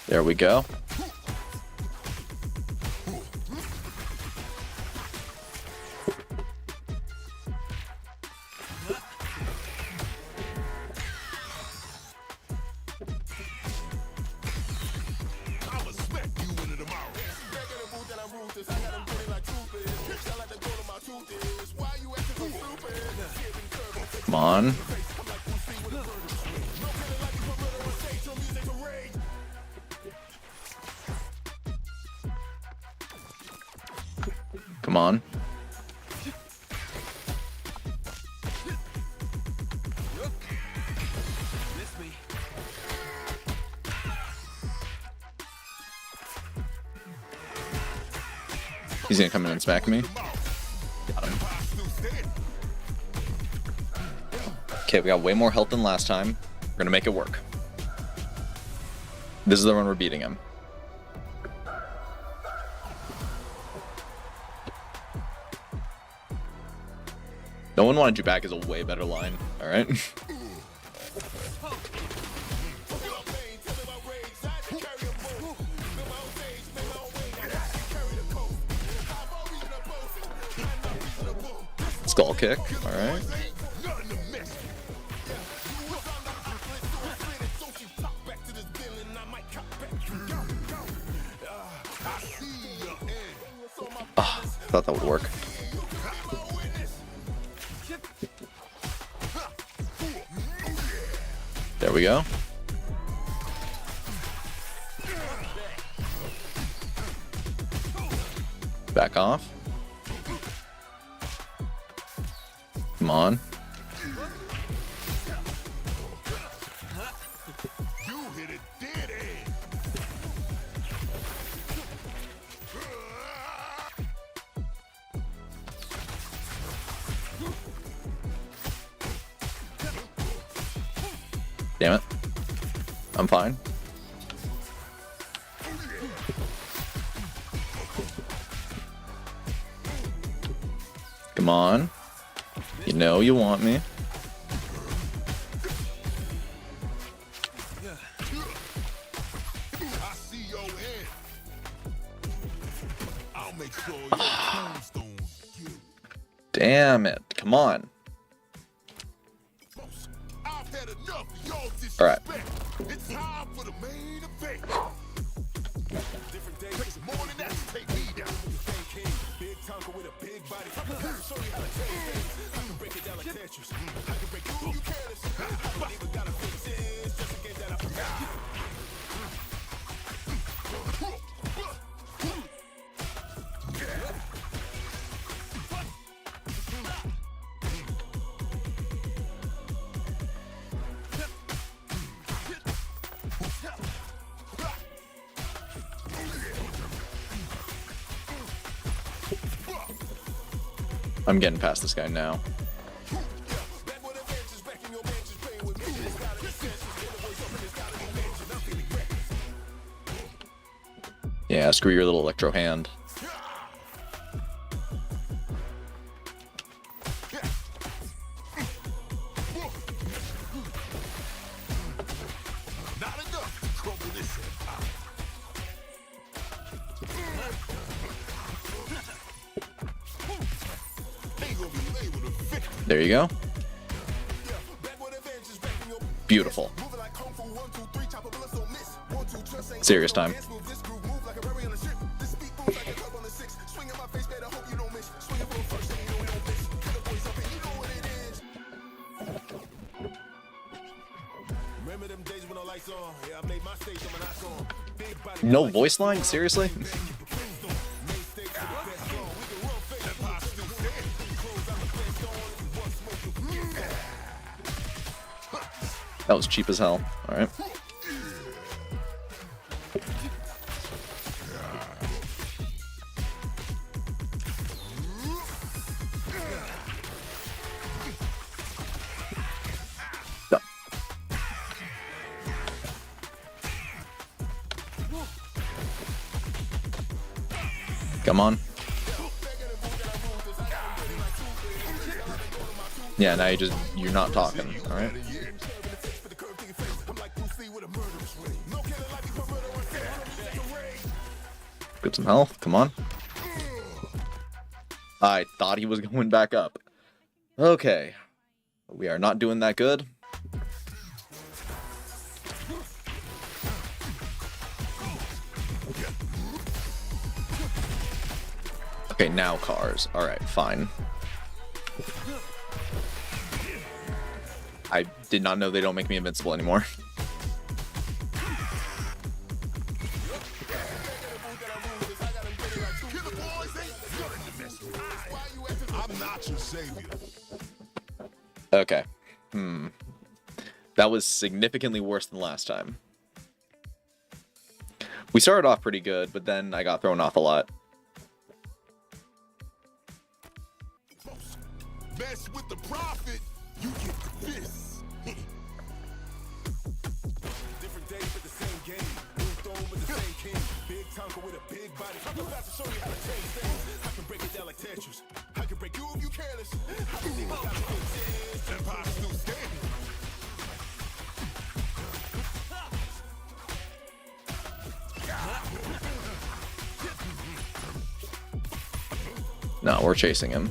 There we go. I'ma smack you into tomorrow. Back in the booth and I'm ruthless. I got them pretty like truth is. Shall like the goal of my truth is. Why you acting so stupid? Come on. Come on. He's gonna come in and smack me. Got him. Okay, we got way more health than last time. We're gonna make it work. This is the one we're beating him. No one wanted you back is a way better line. All right. Skull kick. All right. Ah, thought that would work. There we go. Back off. Come on. You hit it dead end. Damn it. I'm fine. Come on. You know you want me. I see your end. I'll make sure your tombstone. Damn it. Come on. I've had enough of your disrespect. All right. It's time for the main event. Different days, it's more than that to take me down. King, big tongue with a big body. Show you how to take things. I can break it down like Tetris. I can break you, you careless. I don't even gotta fix it. Just a game that I forgot. I'm getting past this guy now. Yeah, screw your little electro hand. Not enough to crumble this empire. Ain't gonna be labeled a victim. There you go. Back with advantage, back in your Beautiful. moving like kung fu, 1, 2, 3, chop a bullet, so miss. 1, 2, trust ain't Serious talking time. no dance move. This group move like a berry on a ship. This beat moves like a club on the 6. Swing in my face, better hope you don't miss. Swing it for first, and you know we don't miss. Killer boys up and you know what it is. Remember them days when the lights on? Yeah, I made my stage on my knock on. Big body. No voice line? Seriously? That was cheap as hell. Alright. Go. Come on. Yeah, now you're not talking, alright? Get some health, come on. I thought he was going back up. Okay. We are not doing that good. Okay, now cars. Alright, fine. I did not know they don't make me invincible anymore. I'm not your savior. Okay. That was significantly worse than last time. We started off pretty good, but then I got thrown off a lot. Mess with the prophet, you get this. Different days but the same game. New throne with the same king. Big Tonka with a big body. I'm about to show you how to change things. I can break it down like Tetris. I can break you if you careless. I can leave without a good chance. Empire's still standing. No, we're chasing him.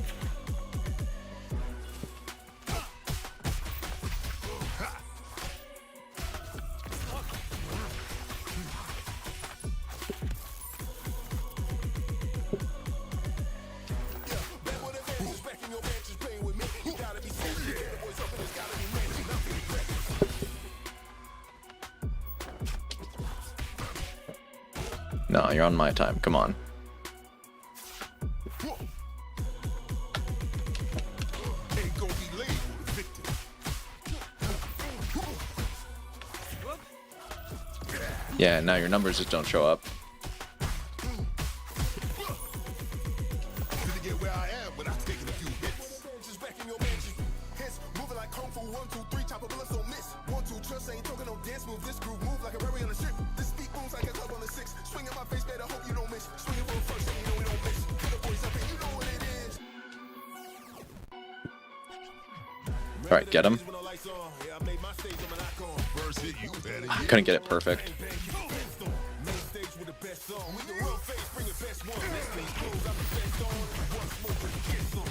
No, you're on my time. Come on. Ain't gonna be labeled a victim. Yeah, now your numbers just don't show up. To get where I am without taking a few hits. Just back in your mansion. Hits moving like kung fu, 1, 2, 3, chop a bullet, so miss. 1, 2, trust ain't talking no dance move. This group move like a berry on a ship. This beat moves like a club on the 6. Swing in my face, better hope you don't miss. Swing it for first, and you know we don't miss. Killer boys up and you know what it is. All right, get him. When the lights on, yeah, I made my stage on my knock on. First hit, you better. I couldn't get it perfect. Main stage with the best song. We the real face, bring the best one. Next thing goes, I'm the best on. One smoke with the kids on.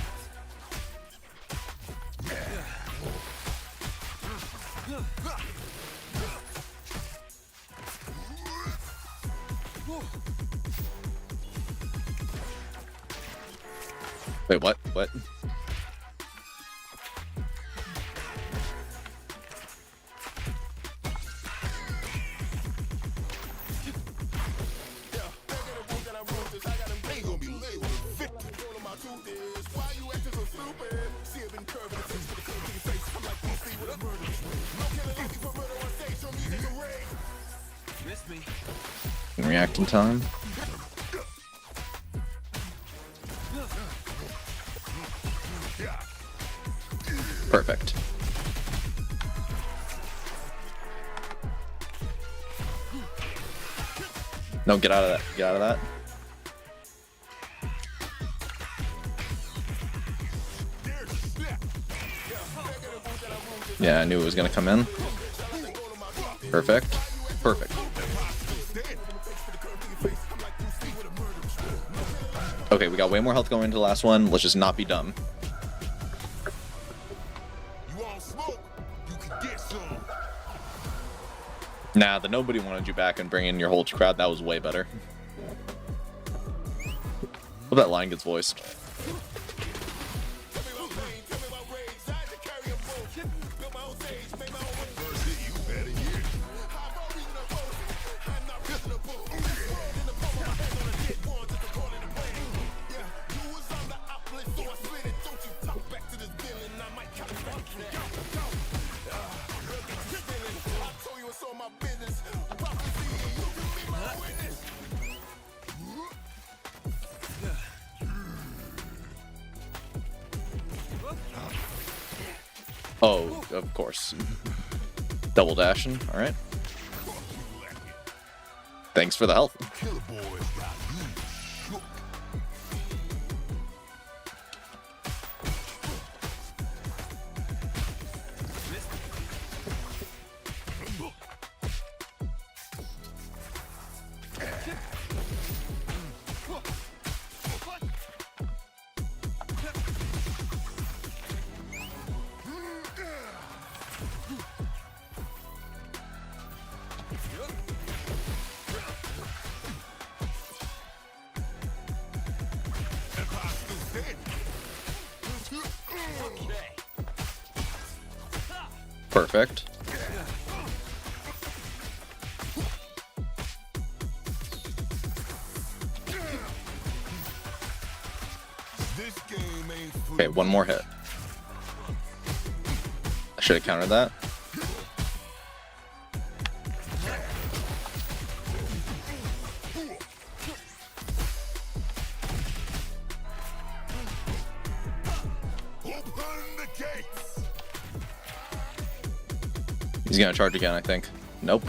Wait, what? What? Ain't gonna be labeled a victim. All of my truth is, why you acting so stupid? See it been curving the face with a curve to your face. I'm like Bruce Lee with a murder. No killing looking for murder on stage, so music array. Missed me. Reacting time. Perfect. No, get out of that. Get out of that. Yeah, I knew it was gonna come in. Perfect. Perfect. Okay, we got way more health going into the last one. Let's just not be dumb. You want smoke? You can get some. Nah, the nobody wanted you back and bring in your whole crowd. That was way better. Hope that line gets voiced. Oh, of course. Double dashing. All right. Thanks for the health. Killer boys got you shook. Perfect. This game ain't free. Okay, one more hit. I should have countered that. Open the gates. He's gonna charge again, I think. Nope.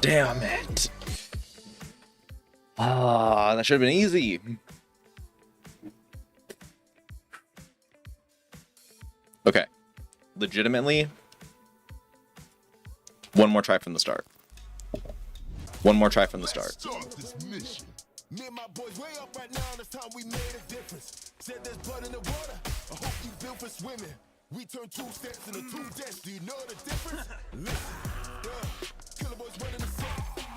Damn it. Ah, that should have been easy. Okay. Legitimately, one more try from the start. One more try from the start. Start this mission. Me and my boys way up right now. This time we made a difference. Said there's blood in the water. I hope you built for swimming. We turned 2 steps into 2 deaths. Do you know the difference? Listen, killer boys running the set.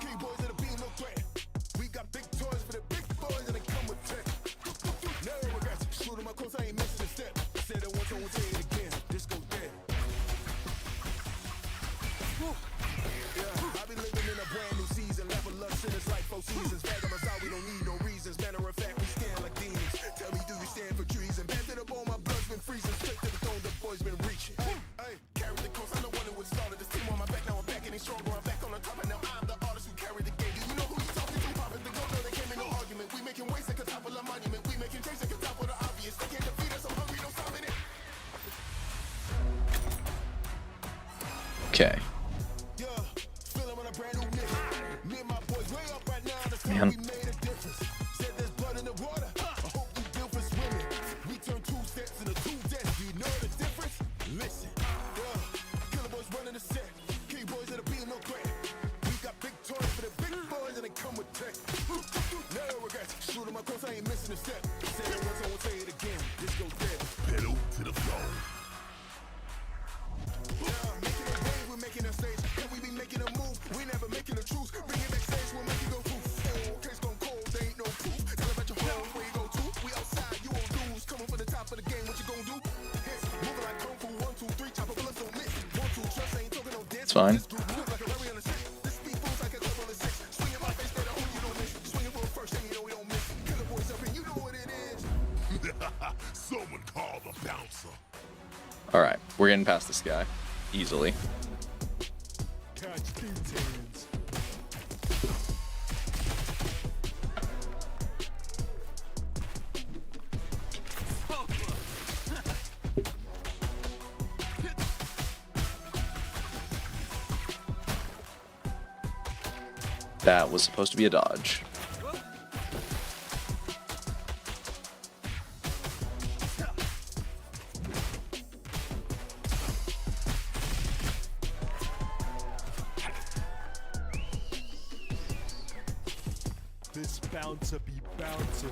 Key boys that'll be no threat. We got big toys for the big boys and they come with tech. No regrets. Shoot 'em up close, I ain't missing a step. Said it once, I won't say it again. This goes dead. Yeah, I be living in a brand new season. Level up sinners like 4 seasons. Bag us out, we don't need no reasons. Matter of fact, we stand like demons. Tell me, do you stand for treason? Back to the bone, my blood's been freezing. Straight to the throne, the boy's been reaching. Hey, carry the coast, I'm the one who would started this team on my back. Now I'm back getting stronger, I'm back on the top. And now I'm the artist who carry the game. Do you know who you talking to? Poppin' the gun, no, they came in no argument. We making waves like a top of a monument. We making change like a top of the obvious. They can't defeat us, I'm hungry, no stopping it. Okay. Yeah, feeling on a brand new mission. Me and my boys way up right now. That's why Man. we made a difference. Said there's blood in the water. I hope you built for swimming. We turned 2 steps into 2 deaths. Do you know the difference? Listen, killer boys running the set. Key boys that'll be no threat. We got big toys for the big boys and they come with tech. No regrets. Shoot 'em up close, I ain't missing a step. Said it once, I won't say it again. This goes dead. Pedal to the floor. Making a wave, we're making a stage. Can we be making a move? We never making a truce. Bring it backstage, we'll make it go through. Oh, case gone cold, there ain't no proof. Tell about your home, where you go to. We outside, you won't lose. Coming for the top of the game, what you gonna do? Hits, moving like Kung Fu, 1, 2, 3, chopper bullets don't miss. 1, 2, trust, ain't talking no dance. It's fine. This group move like a Larry on the set. This speed moves like a level of 6. Swing in my face, better hope you don't miss. Swinging for a first, and you know we don't miss. Killer boys up and you know what it is. Someone call the bouncer. Alright, we're getting past this guy. Easily. Catch details. That was supposed to be a dodge. This bouncer be bouncing.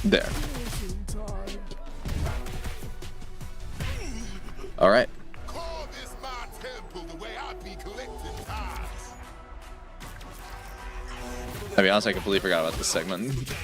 There. All right. Call this my temple the way I be collecting tithes. To be honest, I completely forgot about this segment.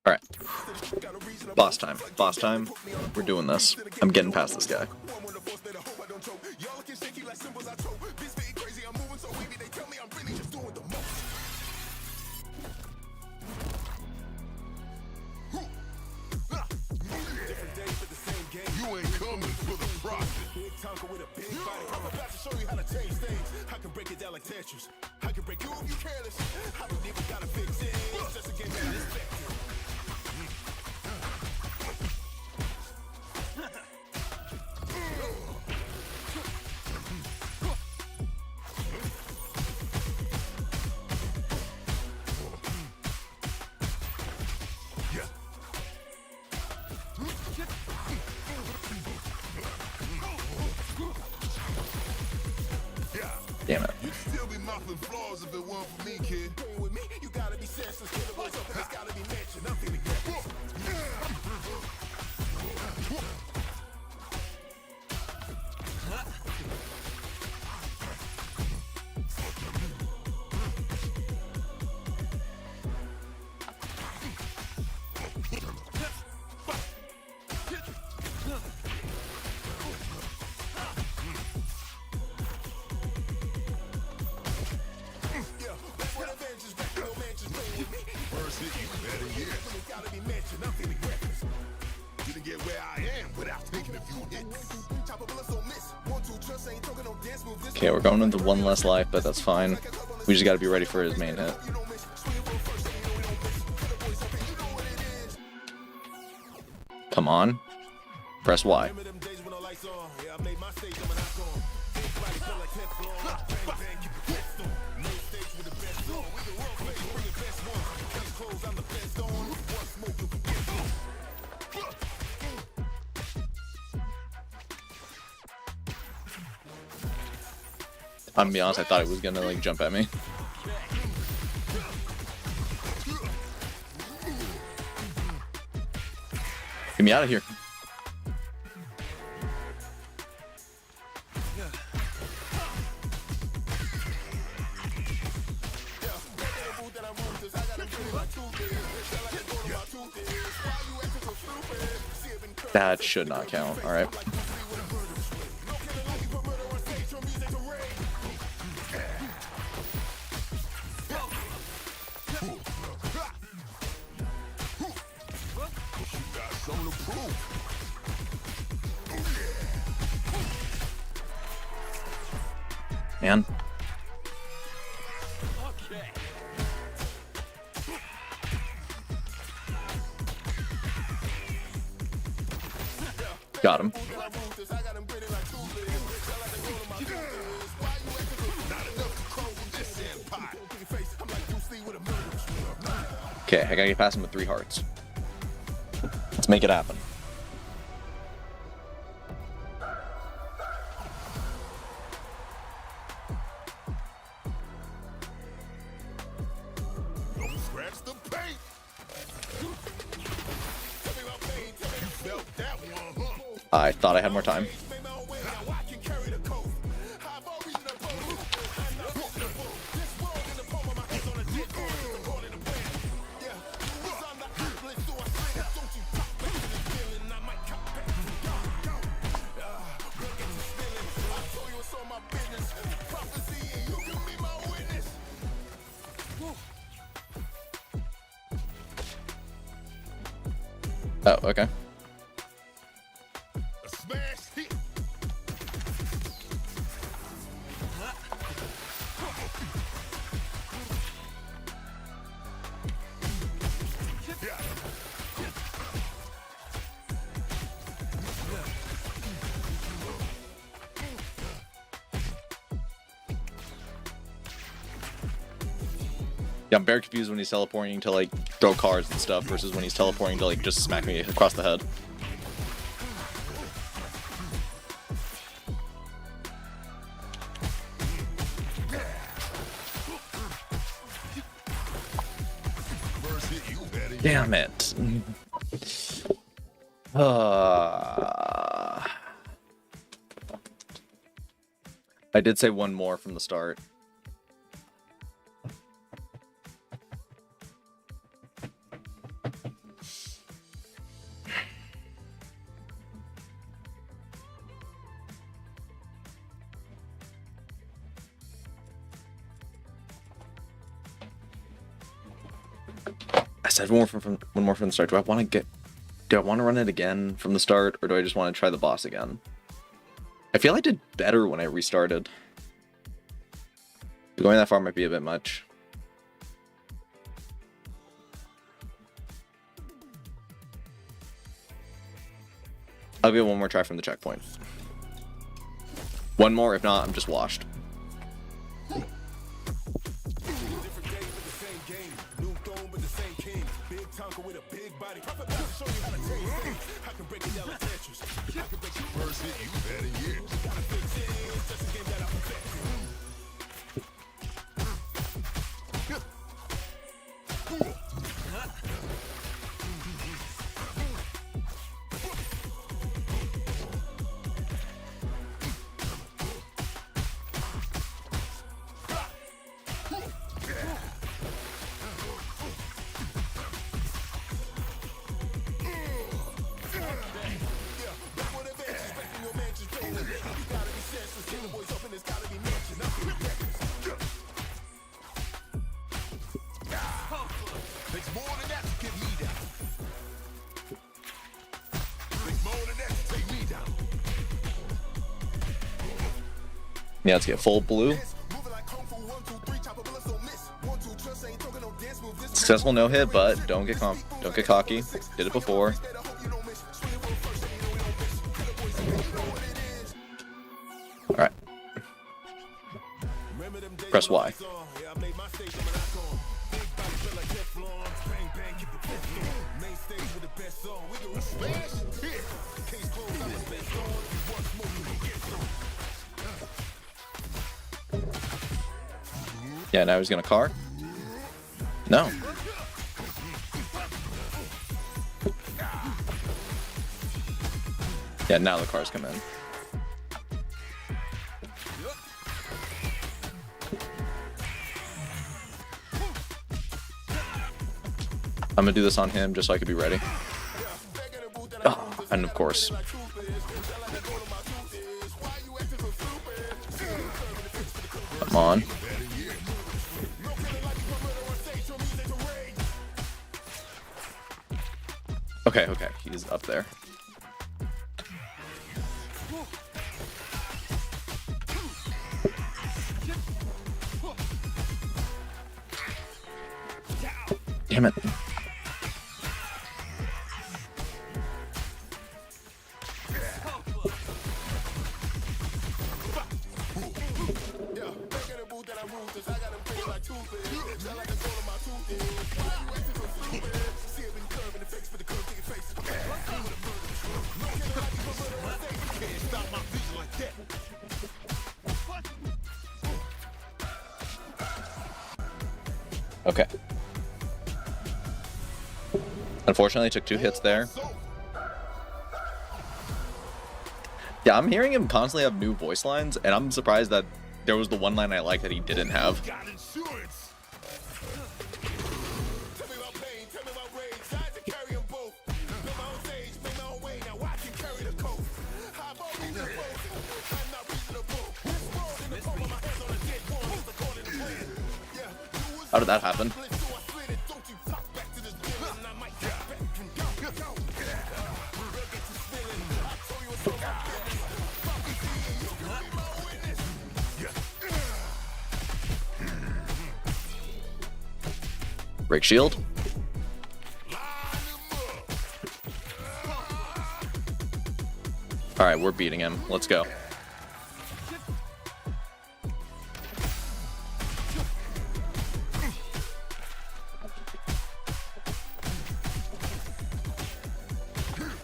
All right. Boss time. Boss time. We're doing this. I'm getting past this guy. You ain't coming for the profit. Big Tonka with a big body. I'm about to show you how to change things. I can break it down like Tetris. I can break you if you careless. I don't even gotta fix it. It's just a game of respect. Damn it. You'd still be muffling flaws if it weren't for me, kid. Playing with me, you gotta be senseless. Get the voice up, it's gotta be mentioned. I'm feeling first hit, you better yes. Gotta be mentioned. I'm feeling reckless. Didn't get where I am without taking a few hits. Okay, we're going into one less life, but that's fine. We just got to be ready for his main hit. Come on. Press Y. I'm gonna be honest, I thought it was gonna like jump at me. Get me out of here. That should not count. All right. Man. Got him. Okay, I gotta get past him with 3 hearts. Let's make it happen. Don't scratch the paint. I thought I had more time. Oh, okay. A smash hit. Yeah, I'm very confused when he's teleporting to like throw cards and stuff versus when he's teleporting to like just smack me across the head. First hit, you better. Damn it. I did say one more from the start. I said one more from the start. Do I want to run it again from the start, or do I just want to try the boss again? I feel I did better when I restarted. Going that far might be a bit much. I'll give it one more try from the checkpoint. One more, if not, I'm just washed. Different day with the same game. New throne with the same king. Big Tonka with a big body. I'll show you how to take things. I can break it down like Tetris. I can break your first hit, you better, yeah. Gotta fix it. That's a game that I perfect. Takes more than that to get me down. Takes more than that to take me down. Yeah, let's get full blue. Moving like Kung Fu, 1, 2, 3, chop a bullet, so miss. 1, 2, trust, ain't talking no dance move. This Successful no hit, but don't get cocky. Did it before. better hope you don't miss. Swing it first, and you know we don't miss. Kill the boys, you know what it is. All right, Remember them days press when I Y. was on? Yeah, I made my stage, I'm an icon. Big body feel like Teflon. Bang, bang, keep the best on. Main stage with the best song. We go smash here. Case closed, I'm the best on. You want smoke, you get some. Yeah, now he's gonna car. No. Yeah, now the cars come in. I'm gonna do this on him just so I could be ready. Oh, and of course. Come on. Okay, okay, he's up there. Damn it. Okay. Unfortunately, I took 2 hits there. Yeah, I'm hearing him constantly have new voice lines, and I'm surprised that there was the one line I liked that he didn't have. Got insurance. Tell me about pain, tell me about rage. Sides to carry them both. Build my own stage, make my own way. Now I can carry the coat. I've always been both. I'm not reasonable. This world in the palm of my hands on a dead one. It's according to plan. Yeah, you was How did that happen? so I slid it. Don't you talk back to this bill, and I might get back from go. Break shield. All right, we're beating him. Let's go.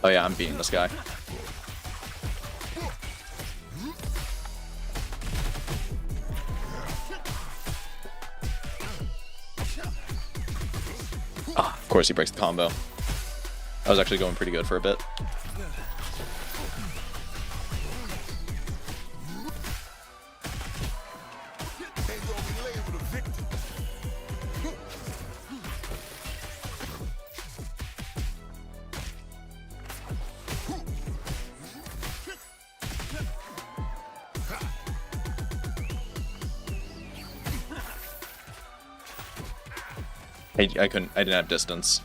Oh yeah, I'm beating this guy. Ah, of course he breaks the combo. I was actually going pretty good for a bit. I couldn't. I didn't have distance.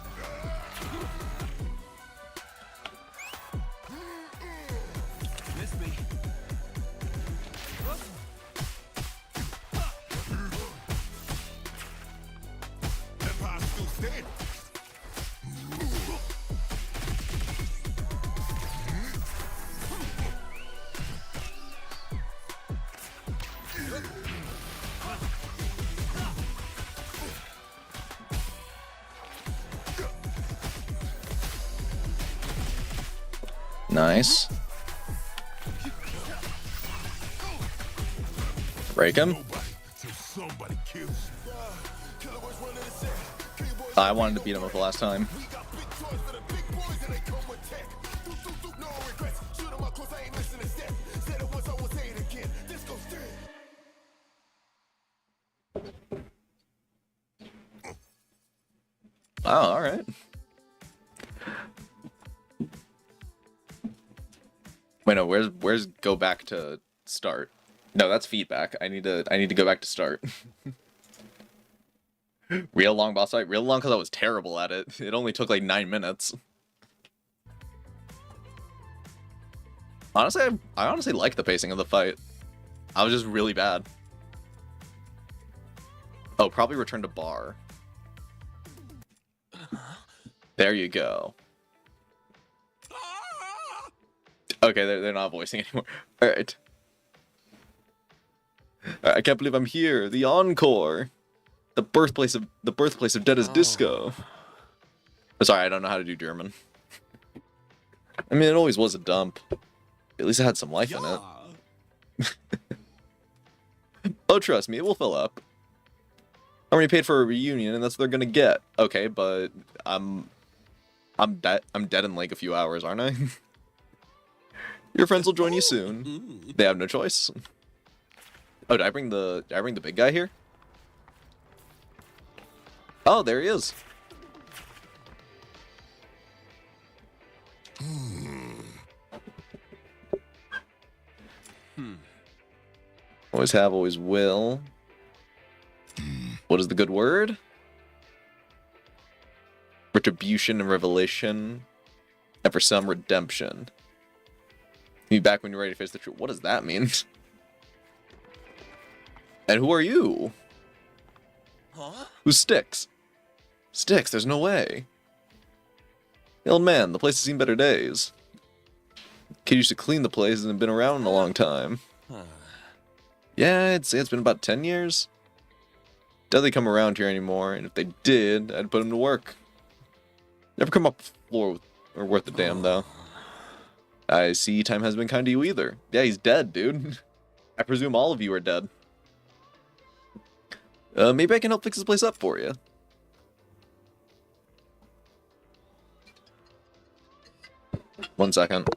Empire still standing. Nice. Break him. Till somebody kills. I wanted to beat him up the last time. We got big toys for the big boys and they come with tech. No regrets. Shoot 'em up close, I ain't missing a step. Said it once, I will say it again. This goes dead. Oh, all right. Wait, no. Where's go back to start? No, that's feedback. I need to go back to start. Real long boss fight. Real long because I was terrible at it. It only took like 9 minutes. Honestly, I honestly like the pacing of the fight. I was just really bad. Oh, probably return to bar. There you go. Okay, they're not voicing anymore. All right. I can't believe I'm here. The encore. The birthplace of Dead as Disco. Oh, sorry, I don't know how to do German. I mean, it always was a dump. At least it had some life in it. Oh, trust me, it will fill up. I already paid for a reunion, and that's what they're gonna get. Okay, but I'm dead in like a few hours, aren't I? Your friends will join you soon. They have no choice. Oh, did I bring the big guy here? Oh, there he is. Always have, always will. What is the good word? Retribution and revelation. And for some, redemption. Be back when you're ready to face the truth. What does that mean? And who are you? Huh? Who's Styx? Styx, there's no way. The old man, the place has seen better days. Kid used to clean the place and been around a long time. Yeah, it's been about 10 years. Doubt they come around here anymore, and if they did, I'd put them to work. Never come up the floor or worth a damn, though. I see time hasn't been kind to you either. Yeah, he's dead, dude. I presume all of you are dead. Maybe I can help fix this place up for you. One second.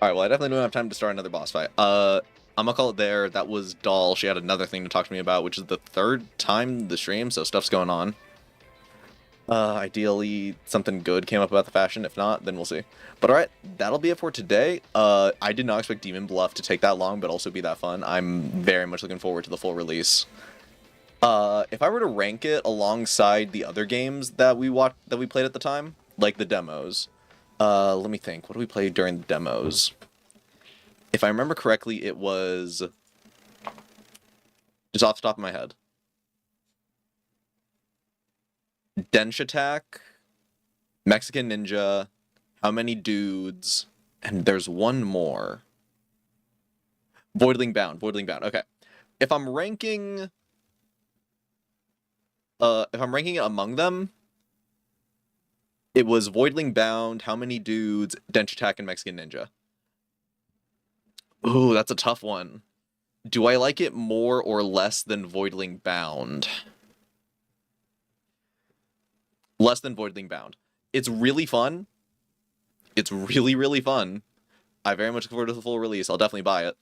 Alright, well, I definitely don't have time to start another boss fight. I'm gonna call it there. That was Doll. She had another thing to talk to me about, which is the third time the stream, so stuff's going on. Ideally, something good came up about the fashion. If not, then we'll see. But alright, that'll be it for today. I did not expect Demon Bluff to take that long, but also be that fun. I'm very much looking forward to the full release. If I were to rank it alongside the other games that we played at the time, like the demos, let me think. What did we play during the demos? If I remember correctly, it was just off the top of my head. Dench Attack, Mexican Ninja, How Many Dudes, and there's one more. Voidling Bound. Okay. If I'm ranking it among them, it was Voidling Bound, How Many Dudes, Dench Attack, and Mexican Ninja. Ooh, that's a tough one. Do I like it more or less than Voidling Bound? Less than Voidling Bound. It's really fun. It's really, really fun. I very much look forward to the full release. I'll definitely buy it.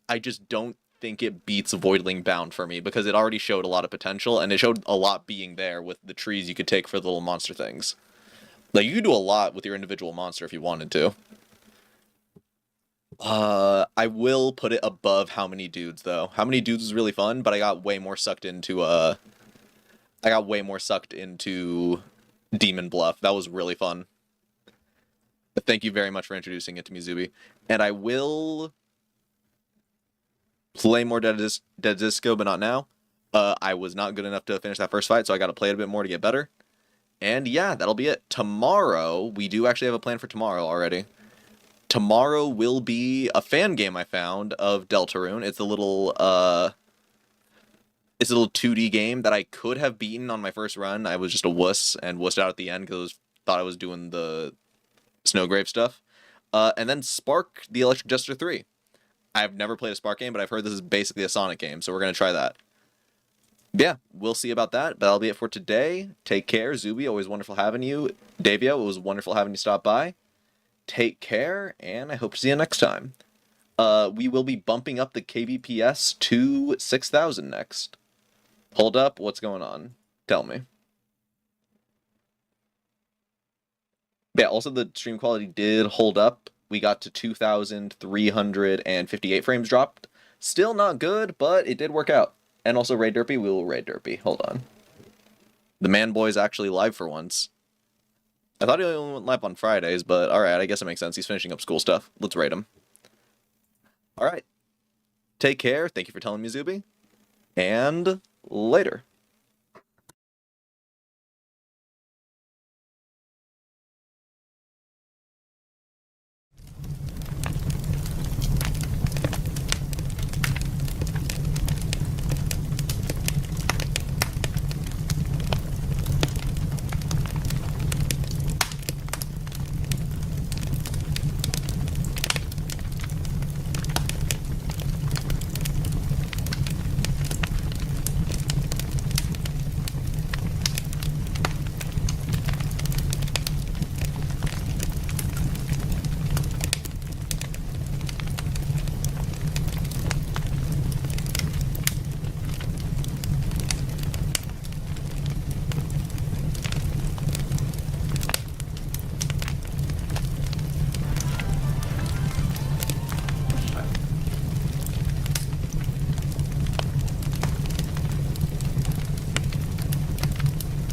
I just don't think it beats Voidling Bound for me, because it already showed a lot of potential, and it showed a lot being there with the trees you could take for the little monster things. Like, you could do a lot with your individual monster if you wanted to. I will put it above How Many Dudes, though. How Many Dudes was really fun, but I got way more sucked into, Demon Bluff. That was really fun. But thank you very much for introducing it to me, Zuby. And I will play more Dead Disco, but not now. I was not good enough to finish that first fight, so I gotta play it a bit more to get better. And yeah, that'll be it. Tomorrow, we do actually have a plan for tomorrow already. Tomorrow will be a fan game I found of Deltarune. It's a little 2D game that I could have beaten on my first run. I was just a wuss and wussed out at the end because thought I was doing the Snowgrave stuff. And then Spark the Electric Jester 3. I've never played a Spark game, but I've heard this is basically a Sonic game, so we're going to try that. Yeah, we'll see about that, but that'll be it for today. Take care, Zuby. Always wonderful having you. Davio, it was wonderful having you stop by. Take care, and I hope to see you next time. We will be bumping up the KBPS to 6,000 next. Hold up, what's going on? Tell me. Yeah, also the stream quality did hold up. We got to 2,358 frames dropped. Still not good, but it did work out. And also Raid Derpy, we will Raid Derpy. Hold on. The man boy's actually live for once. I thought he only went live on Fridays, but alright, I guess it makes sense. He's finishing up school stuff. Let's raid him. Alright. Take care. Thank you for telling me, Zuby. And later.